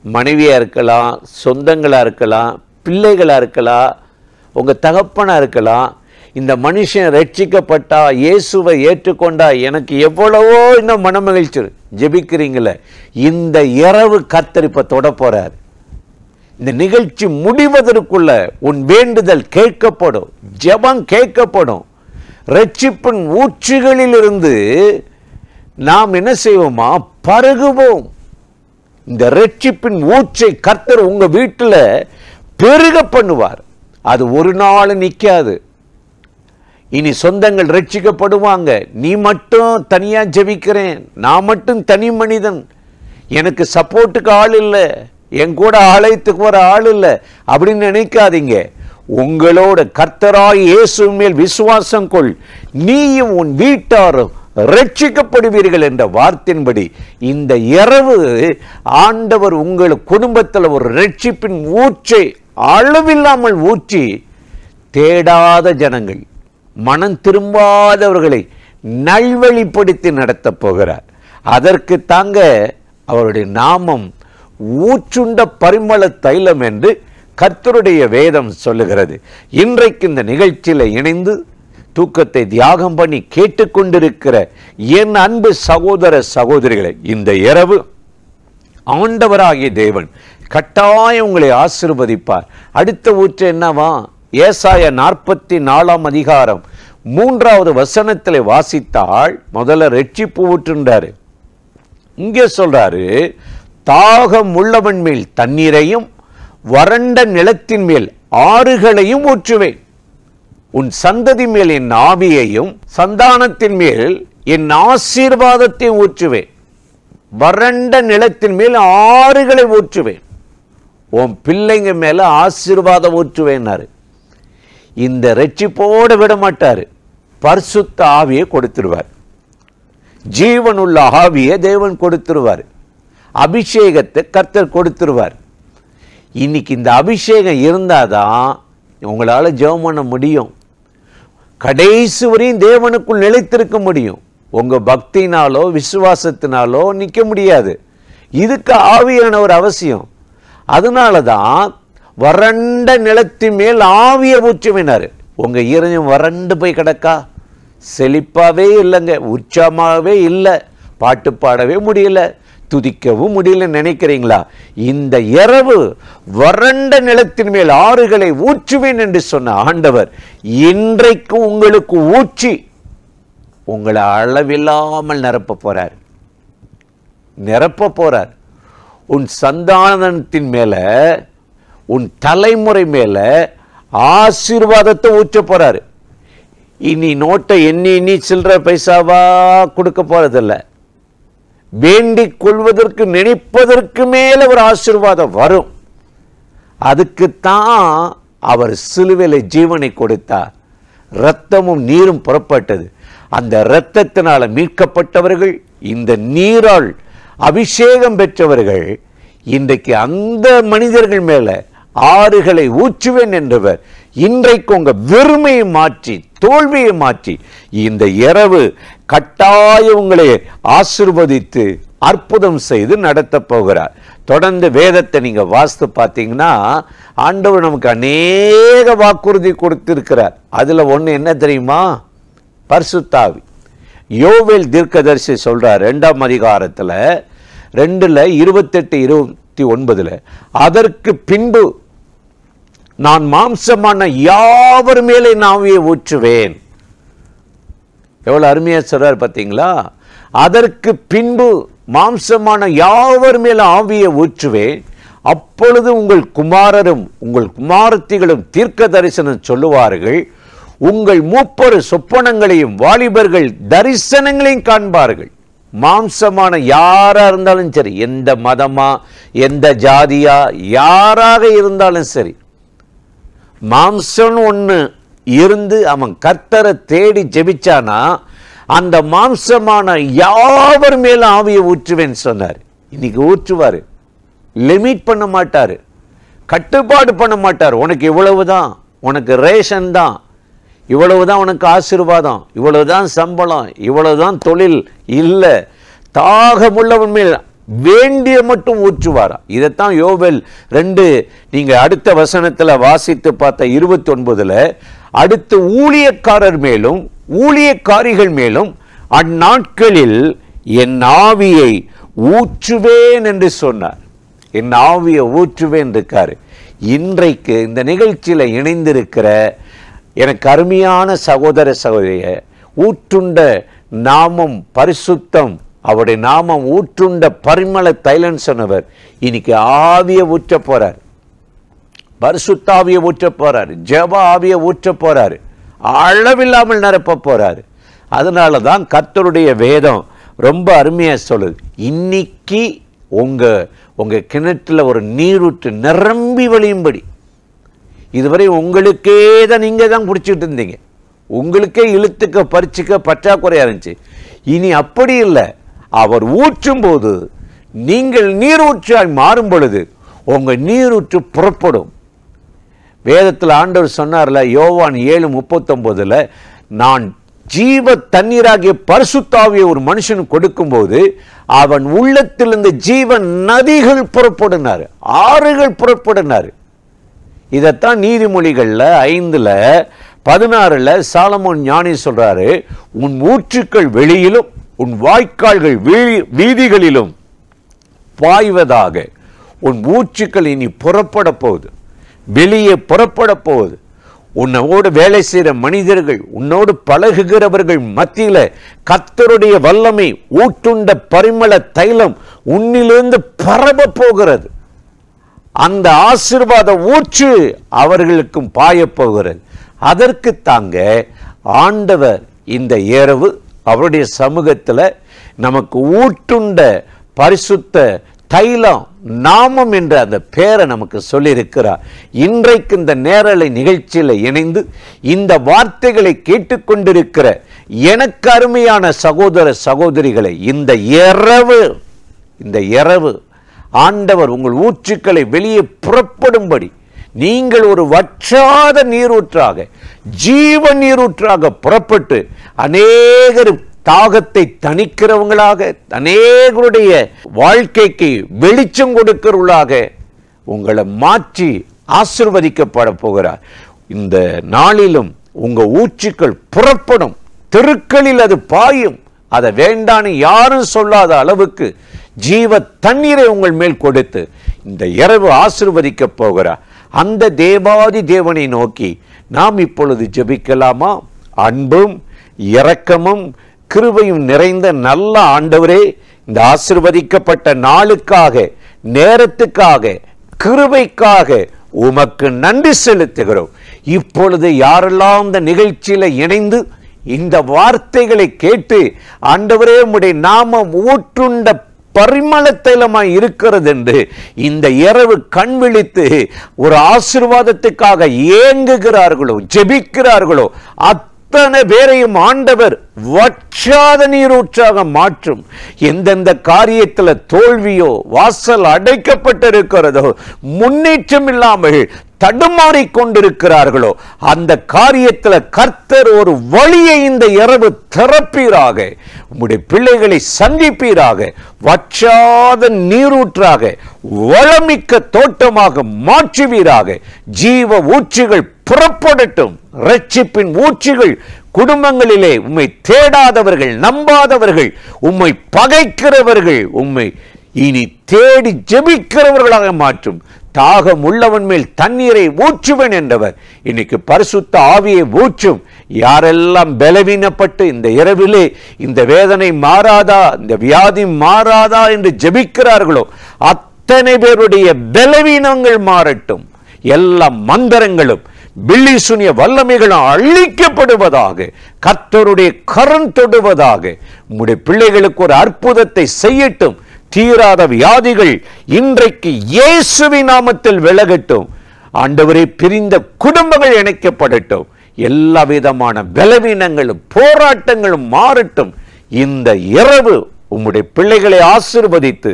மனைவியா இருக்கலாம், சொந்தங்களா இருக்கலாம், பிள்ளைகளா இருக்கலாம், உங்க தகப்பனா இருக்கலாம். இந்த மனுஷன் ரட்சிக்கப்பட்டா, இயேசுவை ஏற்றுக்கொண்டா எனக்கு எவ்வளவோ இன்னும் மனமகிழ்ச்சி. ஜெபிக்கிறீங்களே, இந்த இரவு கர்த்தர் இப்ப தொட போறார். இந்த நிகழ்ச்சி முடிவதற்குள்ள உன் வேண்டுதல் கேட்கப்படும், ஜெபம் கேட்கப்படும். ரட்சிப்பின் ஊற்றுகளிலிருந்து நாம் என்ன செய்வோமா? பருகுவோம். இந்த ரட்சிப்பின் ஊற்றை கர்த்தர் உங்க வீட்டில் பெருக பண்ணுவார். அது ஒரு நாள் நிற்காது. இனி சொந்தங்கள் ரட்சிக்கப்படுவாங்க. நீ மட்டும் தனியா ஜெபிக்கிறேன், நான் மட்டும் தனி மனிதன், எனக்கு சப்போர்ட்டுக்கு ஆள் இல்லை, என் கூட ஆலயத்துக்கு வர ஆள் இல்லை அப்படின்னு நினைக்காதீங்க. உங்களோட கர்த்தராய் இயேசு மேல் விசுவாசம் கொள், நீயும் உன் வீட்டாரும் ரட்சிக்கப்படுவீர்கள் என்ற வார்த்தையின்படி இந்த இரவு ஆண்டவர் உங்கள் குடும்பத்தில் ஒரு ரட்சிப்பின் ஊற்றை அளவில்லாமல் ஊற்றி, தேடாத ஜனங்கள், மனம் திரும்பாதவர்களை நல்வழிப்படுத்தி நடத்தப் போகிறார். அதற்கு தாங்க அவருடைய நாமம் ஊற்றுண்ட பரிமள தைலம் என்று கர்த்தருடைய வேதம் சொல்லுகிறது. இன்றைக்கு இந்த நிகழ்ச்சியில் இணைந்து தூக்கத்தை தியாகம் பண்ணி கேட்டுக்கொண்டிருக்கிற என் அன்பு சகோதர சகோதரிகளை, இந்த இரவு ஆண்டவராகிய தேவன் கட்டாயம் உங்களை ஆசீர்வதிப்பார். அடுத்த ஊற்று என்னவா? ஏசாயா 44:3 வாசித்தால் முதல்ல ரட்சிப்பு ஊற்றுன்றாரு. இங்கே சொல்றாரு, தாகம் உள்ளவன் மேல் தண்ணீரையும் வறண்ட நிலத்தின் மேல் ஆறுகளையும் ஊற்றுவேன். உன் சந்ததி மேல் என் ஆவியையும் சந்தானத்தின் மேல் என் ஆசீர்வாதத்தையும் ஊற்றுவேன். வறண்ட நிலத்தின் மேல் ஆறுகளை ஊற்றுவேன். உன் பிள்ளைங்க மேல ஆசீர்வாதம் ஊற்றுவேன்னாரு. இந்த ரட்சிப்போடு விட மாட்டாரு. பரிசுத்த ஆவியை கொடுத்துருவார். ஜீவனுள்ள ஆவியை தேவன் கொடுத்துருவார். அபிஷேகத்தை கர்த்தர் கொடுத்துருவார். இன்னைக்கு இந்த அபிஷேகம் இருந்தாதான் உங்களால் ஜெபம் பண்ண முடியும். கடைசி வரையும் தேவனுக்குள் நிலைத்திருக்க முடியும். உங்க பக்தினாலோ விசுவாசத்தினாலோ நிற்க முடியாது. இதுக்கு ஆவியானவர் அவசியம். அதனால தான் வறண்ட நிலத்தின் மேல் ஆவியை ஊற்றுவினார். உங்க ஈரஞ்சம் வறண்டு போய் கிடக்கா? செழிப்பாவே இல்லைங்க, உற்சாகமாகவே இல்லை, பாட்டு பாடவே முடியல, துதிக்கவும் முடியல நினைக்கிறீங்களா? இந்த இரவு வறண்ட நிலத்தின் மேல் ஆறுகளை ஊற்றுவேன் என்று சொன்ன ஆண்டவர் இன்றைக்கு உங்களுக்கு ஊற்றி உங்களை அளவில்லாமல் நிரப்ப போறார். உன் சந்தானத்தின் மேல, உன் தலைமுறை மேல ஆசீர்வாதத்தை ஊற்ற போறாரு. இனி நோட்டை எண்ணி சில்லற பைசாவா கொடுக்க போறதில்ல. வேண்டிக் கொள்வதற்கு நினைப்பதற்கு மேல ஒரு ஆசீர்வாதம் வரும். அதுக்குத்தான் அவர் சிலுவையில ஜீவனை கொடுத்தார். இரத்தமும் நீரும் புறப்பட்டது. அந்த இரத்தத்தினால மீட்கப்பட்டவர்கள், இந்த நீரால் அபிஷேகம் பெற்றவர்கள், இன்றைக்கு அந்த மனிதர்கள் மேல ஆறுகளை ஊற்றுவேன் என்றவர் இன்றைக்கு உங்க வெறுமையை மாற்றி, தோல்வியை மாற்றி, இந்த இரவு கட்டாய உங்களை ஆசீர்வதித்து அற்புதம் செய்து நடத்த போகிறார். தொடர்ந்து வேதத்தை நீங்க வாசித்து பார்த்தீங்கன்னா ஆண்டவர் நமக்கு அநேக வாக்குறுதி கொடுத்திருக்கிறார். அதுல ஒண்ணு என்ன தெரியுமா? பரிசுத்தாவி. யோவேல் தீர்க்கதரிசி சொல்றார் 2ஆம் அதிகாரத்துல 2:28-29, அதற்கு பின்பு நான் மாம்சமான யாவர் மேலே ஆவியை ஊற்றுவேன். எவ்வளவு அருமையா சொல்றார் பார்த்தீங்களா? அதற்கு பின்பு மாம்சமான யாவர் மேல ஆவியை ஊற்றுவேன். அப்பொழுது உங்கள் குமாரரும் உங்கள் குமாரத்திகளும் தீர்க்க தரிசனம் சொல்லுவார்கள். உங்கள் மூப்பர் சொப்பனங்களையும் வாலிபர்கள் தரிசனங்களையும் காண்பார்கள். மாம்சமான யாரா இருந்தாலும் சரி, எந்த மதமா, எந்த ஜாதியா, யாராக இருந்தாலும் சரி, மாம்சம் ஒன்று இருந்து அவன் கர்த்தரை தேடி ஜெபிச்சானா அந்த மாம்சமான யாவர் மேல ஆவியை ஊற்றுவேன் சொன்னார். இன்னைக்கு ஊற்றுவாரு. லிமிட் பண்ண மாட்டாரு, கட்டுப்பாடு பண்ண மாட்டார். உனக்கு இவ்வளவுதான், உனக்கு ரேஷன் தான், இவ்வளவுதான் உனக்கு ஆசீர்வாதம், இவ்வளவுதான் சம்பளம், இவ்வளவுதான் தொழில் இல்லை. தாகமுள்ளவன் மேல் வேண்டிய மட்டும் ஊற்றுவாரா. இதைத்தான் யோவேல் 2 நீங்க அடுத்த வசனத்துல வாசித்து பார்த்த 29ல அடுத்து ஊழியக்காரர் மேலும் ஊழியக்காரிகள் மேலும் அந்நாட்களில் என் ஆவியை ஊற்றுவேன் என்று சொன்னார். என் ஆவியை ஊற்றுவேன் இருக்காரு. இன்றைக்கு இந்த நிகழ்ச்சியில இணைந்திருக்கிற எனக்கு அருமையான சகோதர சகோதரிய, ஊற்றுண்ட நாமம் பரிசுத்தம், அவருடைய நாமம் ஊற்றுண்ட பரிமள தைலன் சொன்னவர் இன்னைக்கு ஆவியை ஊற்ற போறார். பரிசுத்தாவியை ஊற்ற போறாரு. ஜெப ஆவியை ஊற்ற போறாரு. அளவில்லாமல் நிரப்ப போறாரு. அதனால தான் கர்த்தருடைய வேதம் ரொம்ப அருமையா சொல்லுது. இன்னைக்கு உங்க கிணற்றுல ஒரு நீரூற்று நிரம்பி வழியும்படி. இதுவரை உங்களுக்கே தான் நீங்க தான் பிடிச்சிட்டு இருந்தீங்க. உங்களுக்கே இழுத்துக்க பறிச்சுக்க பற்றாக்குறையா இருந்துச்சு. இனி அப்படி இல்லை. அவர் ஊற்றும் போது நீங்கள் நீரூற்றாய் மாறும் பொழுது உங்க நீரூற்று புறப்படும். வேதத்தில் ஆண்டவர் சொன்னார்ல, யோவான் 7:39, நான் ஜீவ தண்ணீராகிய பரிசுத்தாவியை ஒரு மனுஷனுக்கு கொடுக்கும் போது அவன் உள்ளத்திலிருந்து ஜீவன் நதிகள் புறப்படினார், ஆறுகள் புறப்படினார். இதைத்தான் நீதிமொழிகள்ல 5:16 சாலமோன் ஞானி சொல்றாரு, உன் ஊற்றுக்கள் வெளியிலும் உன் வாய்க்கால்கள் வீதிகளிலும் பாய்வதாக. உன் ஊற்றுக்கள் இனி புறப்பட போகுது, வெளியே புறப்பட போகுது. உன்னோடு வேலை செய்கிற மனிதர்கள், உன்னோடு பழகுகிறவர்கள் மத்தியில கர்த்தருடைய வல்லமை ஊற்றுண்ட பரிமள தைலம் உன்னிலிருந்து பரவ போகிறது. அந்த ஆசீர்வாத ஊற்று அவர்களுக்கும் பாய போகிறது. அதற்கு தாங்க ஆண்டவர் இந்த இரவு அவருடைய சமூகத்தில் நமக்கு ஊற்றுண்ட பரிசுத்த தைலம் நாமம் என்ற அந்த பேரை நமக்கு சொல்லியிருக்கிறார். இன்றைக்கு இந்த நேரலை நிகழ்ச்சியில் இணைந்து இந்த வார்த்தைகளை கேட்டுக்கொண்டிருக்கிற எனக்கு அருமையான சகோதர சகோதரிகளை, இந்த இரவு ஆண்டவர் உங்கள் ஊற்றுக்களை வெளியே புறப்படும்படி நீங்கள் ஒரு வற்றாத நீரூற்றாக, ஜீவ நீரூற்றாக புறப்பட்டு அநேகர் தாகத்தை தணிக்கிறவங்களாக, அநேகருடைய வாழ்க்கைக்கு வெளிச்சம் கொடுக்கிறவர்களாக உங்களை மாற்றி ஆசீர்வதிக்கப்பட போகிறார். இந்த நாளிலும் உங்க ஊற்றுக்கள் புறப்படும். தெருக்களில் அது பாயும். அதை வேண்டான்னு யாரும் சொல்லாத அளவுக்கு ஜீவ தண்ணீரை உங்கள் மேல் கொடுத்து இந்த இரவு ஆசீர்வதிக்க போகிறார். அந்த தேவாதி தேவனை நோக்கி நாம் இப்பொழுது ஜெபிக்கலாமா? அன்பும் இரக்கமும் கிருபையும் நிறைந்த நல்ல ஆண்டவரே, இந்த ஆசீர்வதிக்கப்பட்ட நாளுக்காக, நேரத்துக்காக, கிருபைக்காக உமக்கு நன்றி செலுத்துகிறோம். இப்பொழுது யாரெல்லாம் இந்த நிகழ்ச்சியில இணைந்து இந்த வார்த்தைகளை கேட்டு ஆண்டவரே உம்முடைய நாமம் ஊற்றுண்ட பரிமள தைலமாய் இருக்கிறது என்று இந்த இரவு கண் விழித்து ஒரு ஆசீர்வாதத்துக்காக ஏங்குகிறார்களோ, ஜெபிக்கிறார்களோ, அத்தனை பேரையும் ஆண்டவர் வற்றாத நீரூற்றாக மாற்றும். எந்தெந்த காரியத்தில் தோல்வியோ, வாசல் அடைக்கப்பட்டிருக்கிறதோ, முன்னேற்றம் இல்லாமல் தடுமாறி கொண்டிருக்கிறார்களோ, அந்த காரியத்தில் கர்த்தர் ஒரு வழியை இந்த இரவு திறப்பீராக. உம்முடைய பிள்ளைகளை சந்திப்பீராக. வற்றாத நீரூற்றாக, வளமிக்க தோட்டமாக மாற்றுவீராக. ஜீவ ஊற்றுகள் புறப்படட்டும். இரட்சிப்பின் ஊற்றுகள் குடும்பங்களிலே உம்மை தேடாதவர்கள், நம்பாதவர்கள், உம்மை பகைக்கிறவர்கள் உம்மை இனி தேடி ஜெபிக்கிறவர்களாக மாற்றும். தாகம் உள்ளவன் மேல் தண்ணீரை ஊற்றுவேன் என்றவர் இன்னைக்கு பரிசுத்த ஆவியை ஊற்றும். யாரெல்லாம் பலவீனப்பட்டு இந்த இரவிலே இந்த வேதனை மாறாதா, இந்த வியாதி மாறாதா என்று ஜெபிக்கிறார்களோ, அத்தனை பேருடைய பலவீனங்கள் மாறட்டும். எல்லா மந்திரங்களும் பில்லி சுனிய வல்லமைகளும் அழிக்கப்படுவதாக. கர்த்தருடைய கரம் தொடுவதாக. உம்முடைய பிள்ளைகளுக்கு ஒரு அற்புதத்தை செய்யட்டும். தீராத வியாதிகள் இன்றைக்கு இயேசுவின் நாமத்தில் விலகட்டும். ஆண்டவரே, பிரிந்த குடும்பங்கள் இணைக்கப்படட்டும். எல்லா விதமான பலவீனங்களும் போராட்டங்களும் மாறட்டும். இந்த இரவு உம்முடைய பிள்ளைகளை ஆசீர்வதித்து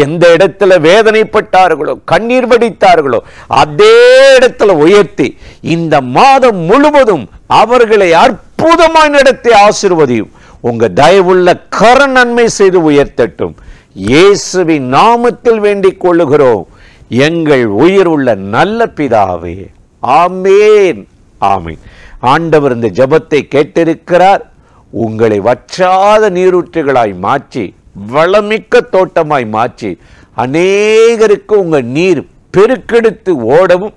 எந்த இடத்துல வேதனைப்பட்டார்களோ, கண்ணீர் வடித்தார்களோ, அதே இடத்துல உயர்த்தி இந்த மாதம் முழுவதும் அவர்களை அற்புதமாய் நடத்தி ஆசீர்வதியும். உங்க தயவுள்ள கர நன்மை செய்து உயர்த்தட்டும். இயேசுவின் நாமத்தில் வேண்டிக் கொள்ளுகிறோம் எங்கள் உயிர் உள்ள நல்ல பிதாவே. ஆமேன், ஆமீன். ஆண்டவர் இந்த ஜெபத்தை கேட்டிருக்கிறார். உங்களை வற்றாத நீரூற்றுகளாய் மாற்றி, வளமிக்க தோட்டமாய் மாற்றி, அநேகருக்கு உங்கள் நீர் பெருக்கெடுத்து ஓடவும்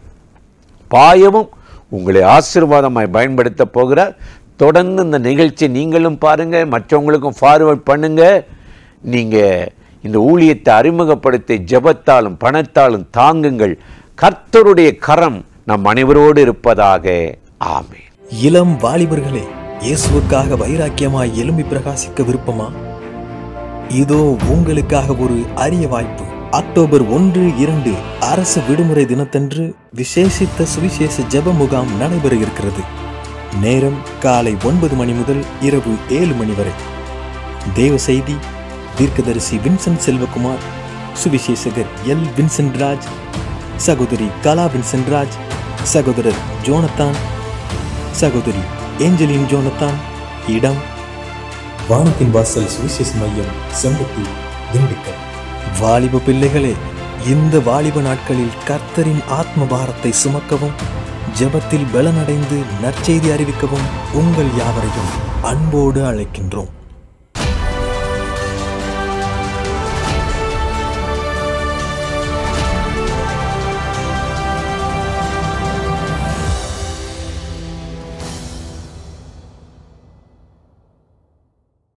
பாயவும் உங்களை ஆசீர்வாதமாய் பயன்படுத்த போகிறார். தொடர்ந்து இந்த நிகழ்ச்சி நீங்களும் பாருங்க, மற்றவங்களுக்கும் ஃபார்வர்ட் பண்ணுங்க. நீங்க இந்த ஊழியத்தை அறிமுகப்படுத்தி ஜெபத்தாலும் பணத்தாலும் தாங்குங்கள். கர்த்தருடைய கரம் நம் அனைவரோடு இருப்பதாக. ஆமென். இளம் வாலிபர்களே, இயேசுவுக்காக வைராக்கியமாய் எழும்பி பிரகாசிக்க விருப்பமா? இதோ உங்களுக்காக ஒரு அரிய வாய்ப்பு. அக்டோபர் 1, 2 அரசு விடுமுறை தினத்தன்று விசேஷித்த சுவிசேஷ ஜெப முகாம் நடைபெற இருக்கிறது. நேரம் காலை 9 மணி முதல் இரவு 7 மணி வரை. தேவ செய்தி தீர்க்கதரிசி வின்சென்ட் செல்வகுமார், சுவிசேஷகர் எல். வின்சென்ட் ராஜ், சகோதரி கலா வின்சென்ட் ராஜ், சகோதரர் ஜோனத்தான், சகோதரி ஏஞ்சலின் ஜோனத்தான். இடம் வானத்தின் வாசல் சுவிசேஷ மையம், செம்பட்டி, திண்டுக்கல். வாலிப பிள்ளைகளே, இந்த வாலிப நாட்களில் கர்த்தரின் ஆத்ம பாரத்தை சுமக்கவும், ஜெபத்தில் பலனடைந்து நற்செய்தி அறிவிக்கவும் உங்கள் யாவரையும் அன்போடு அழைக்கின்றோம்.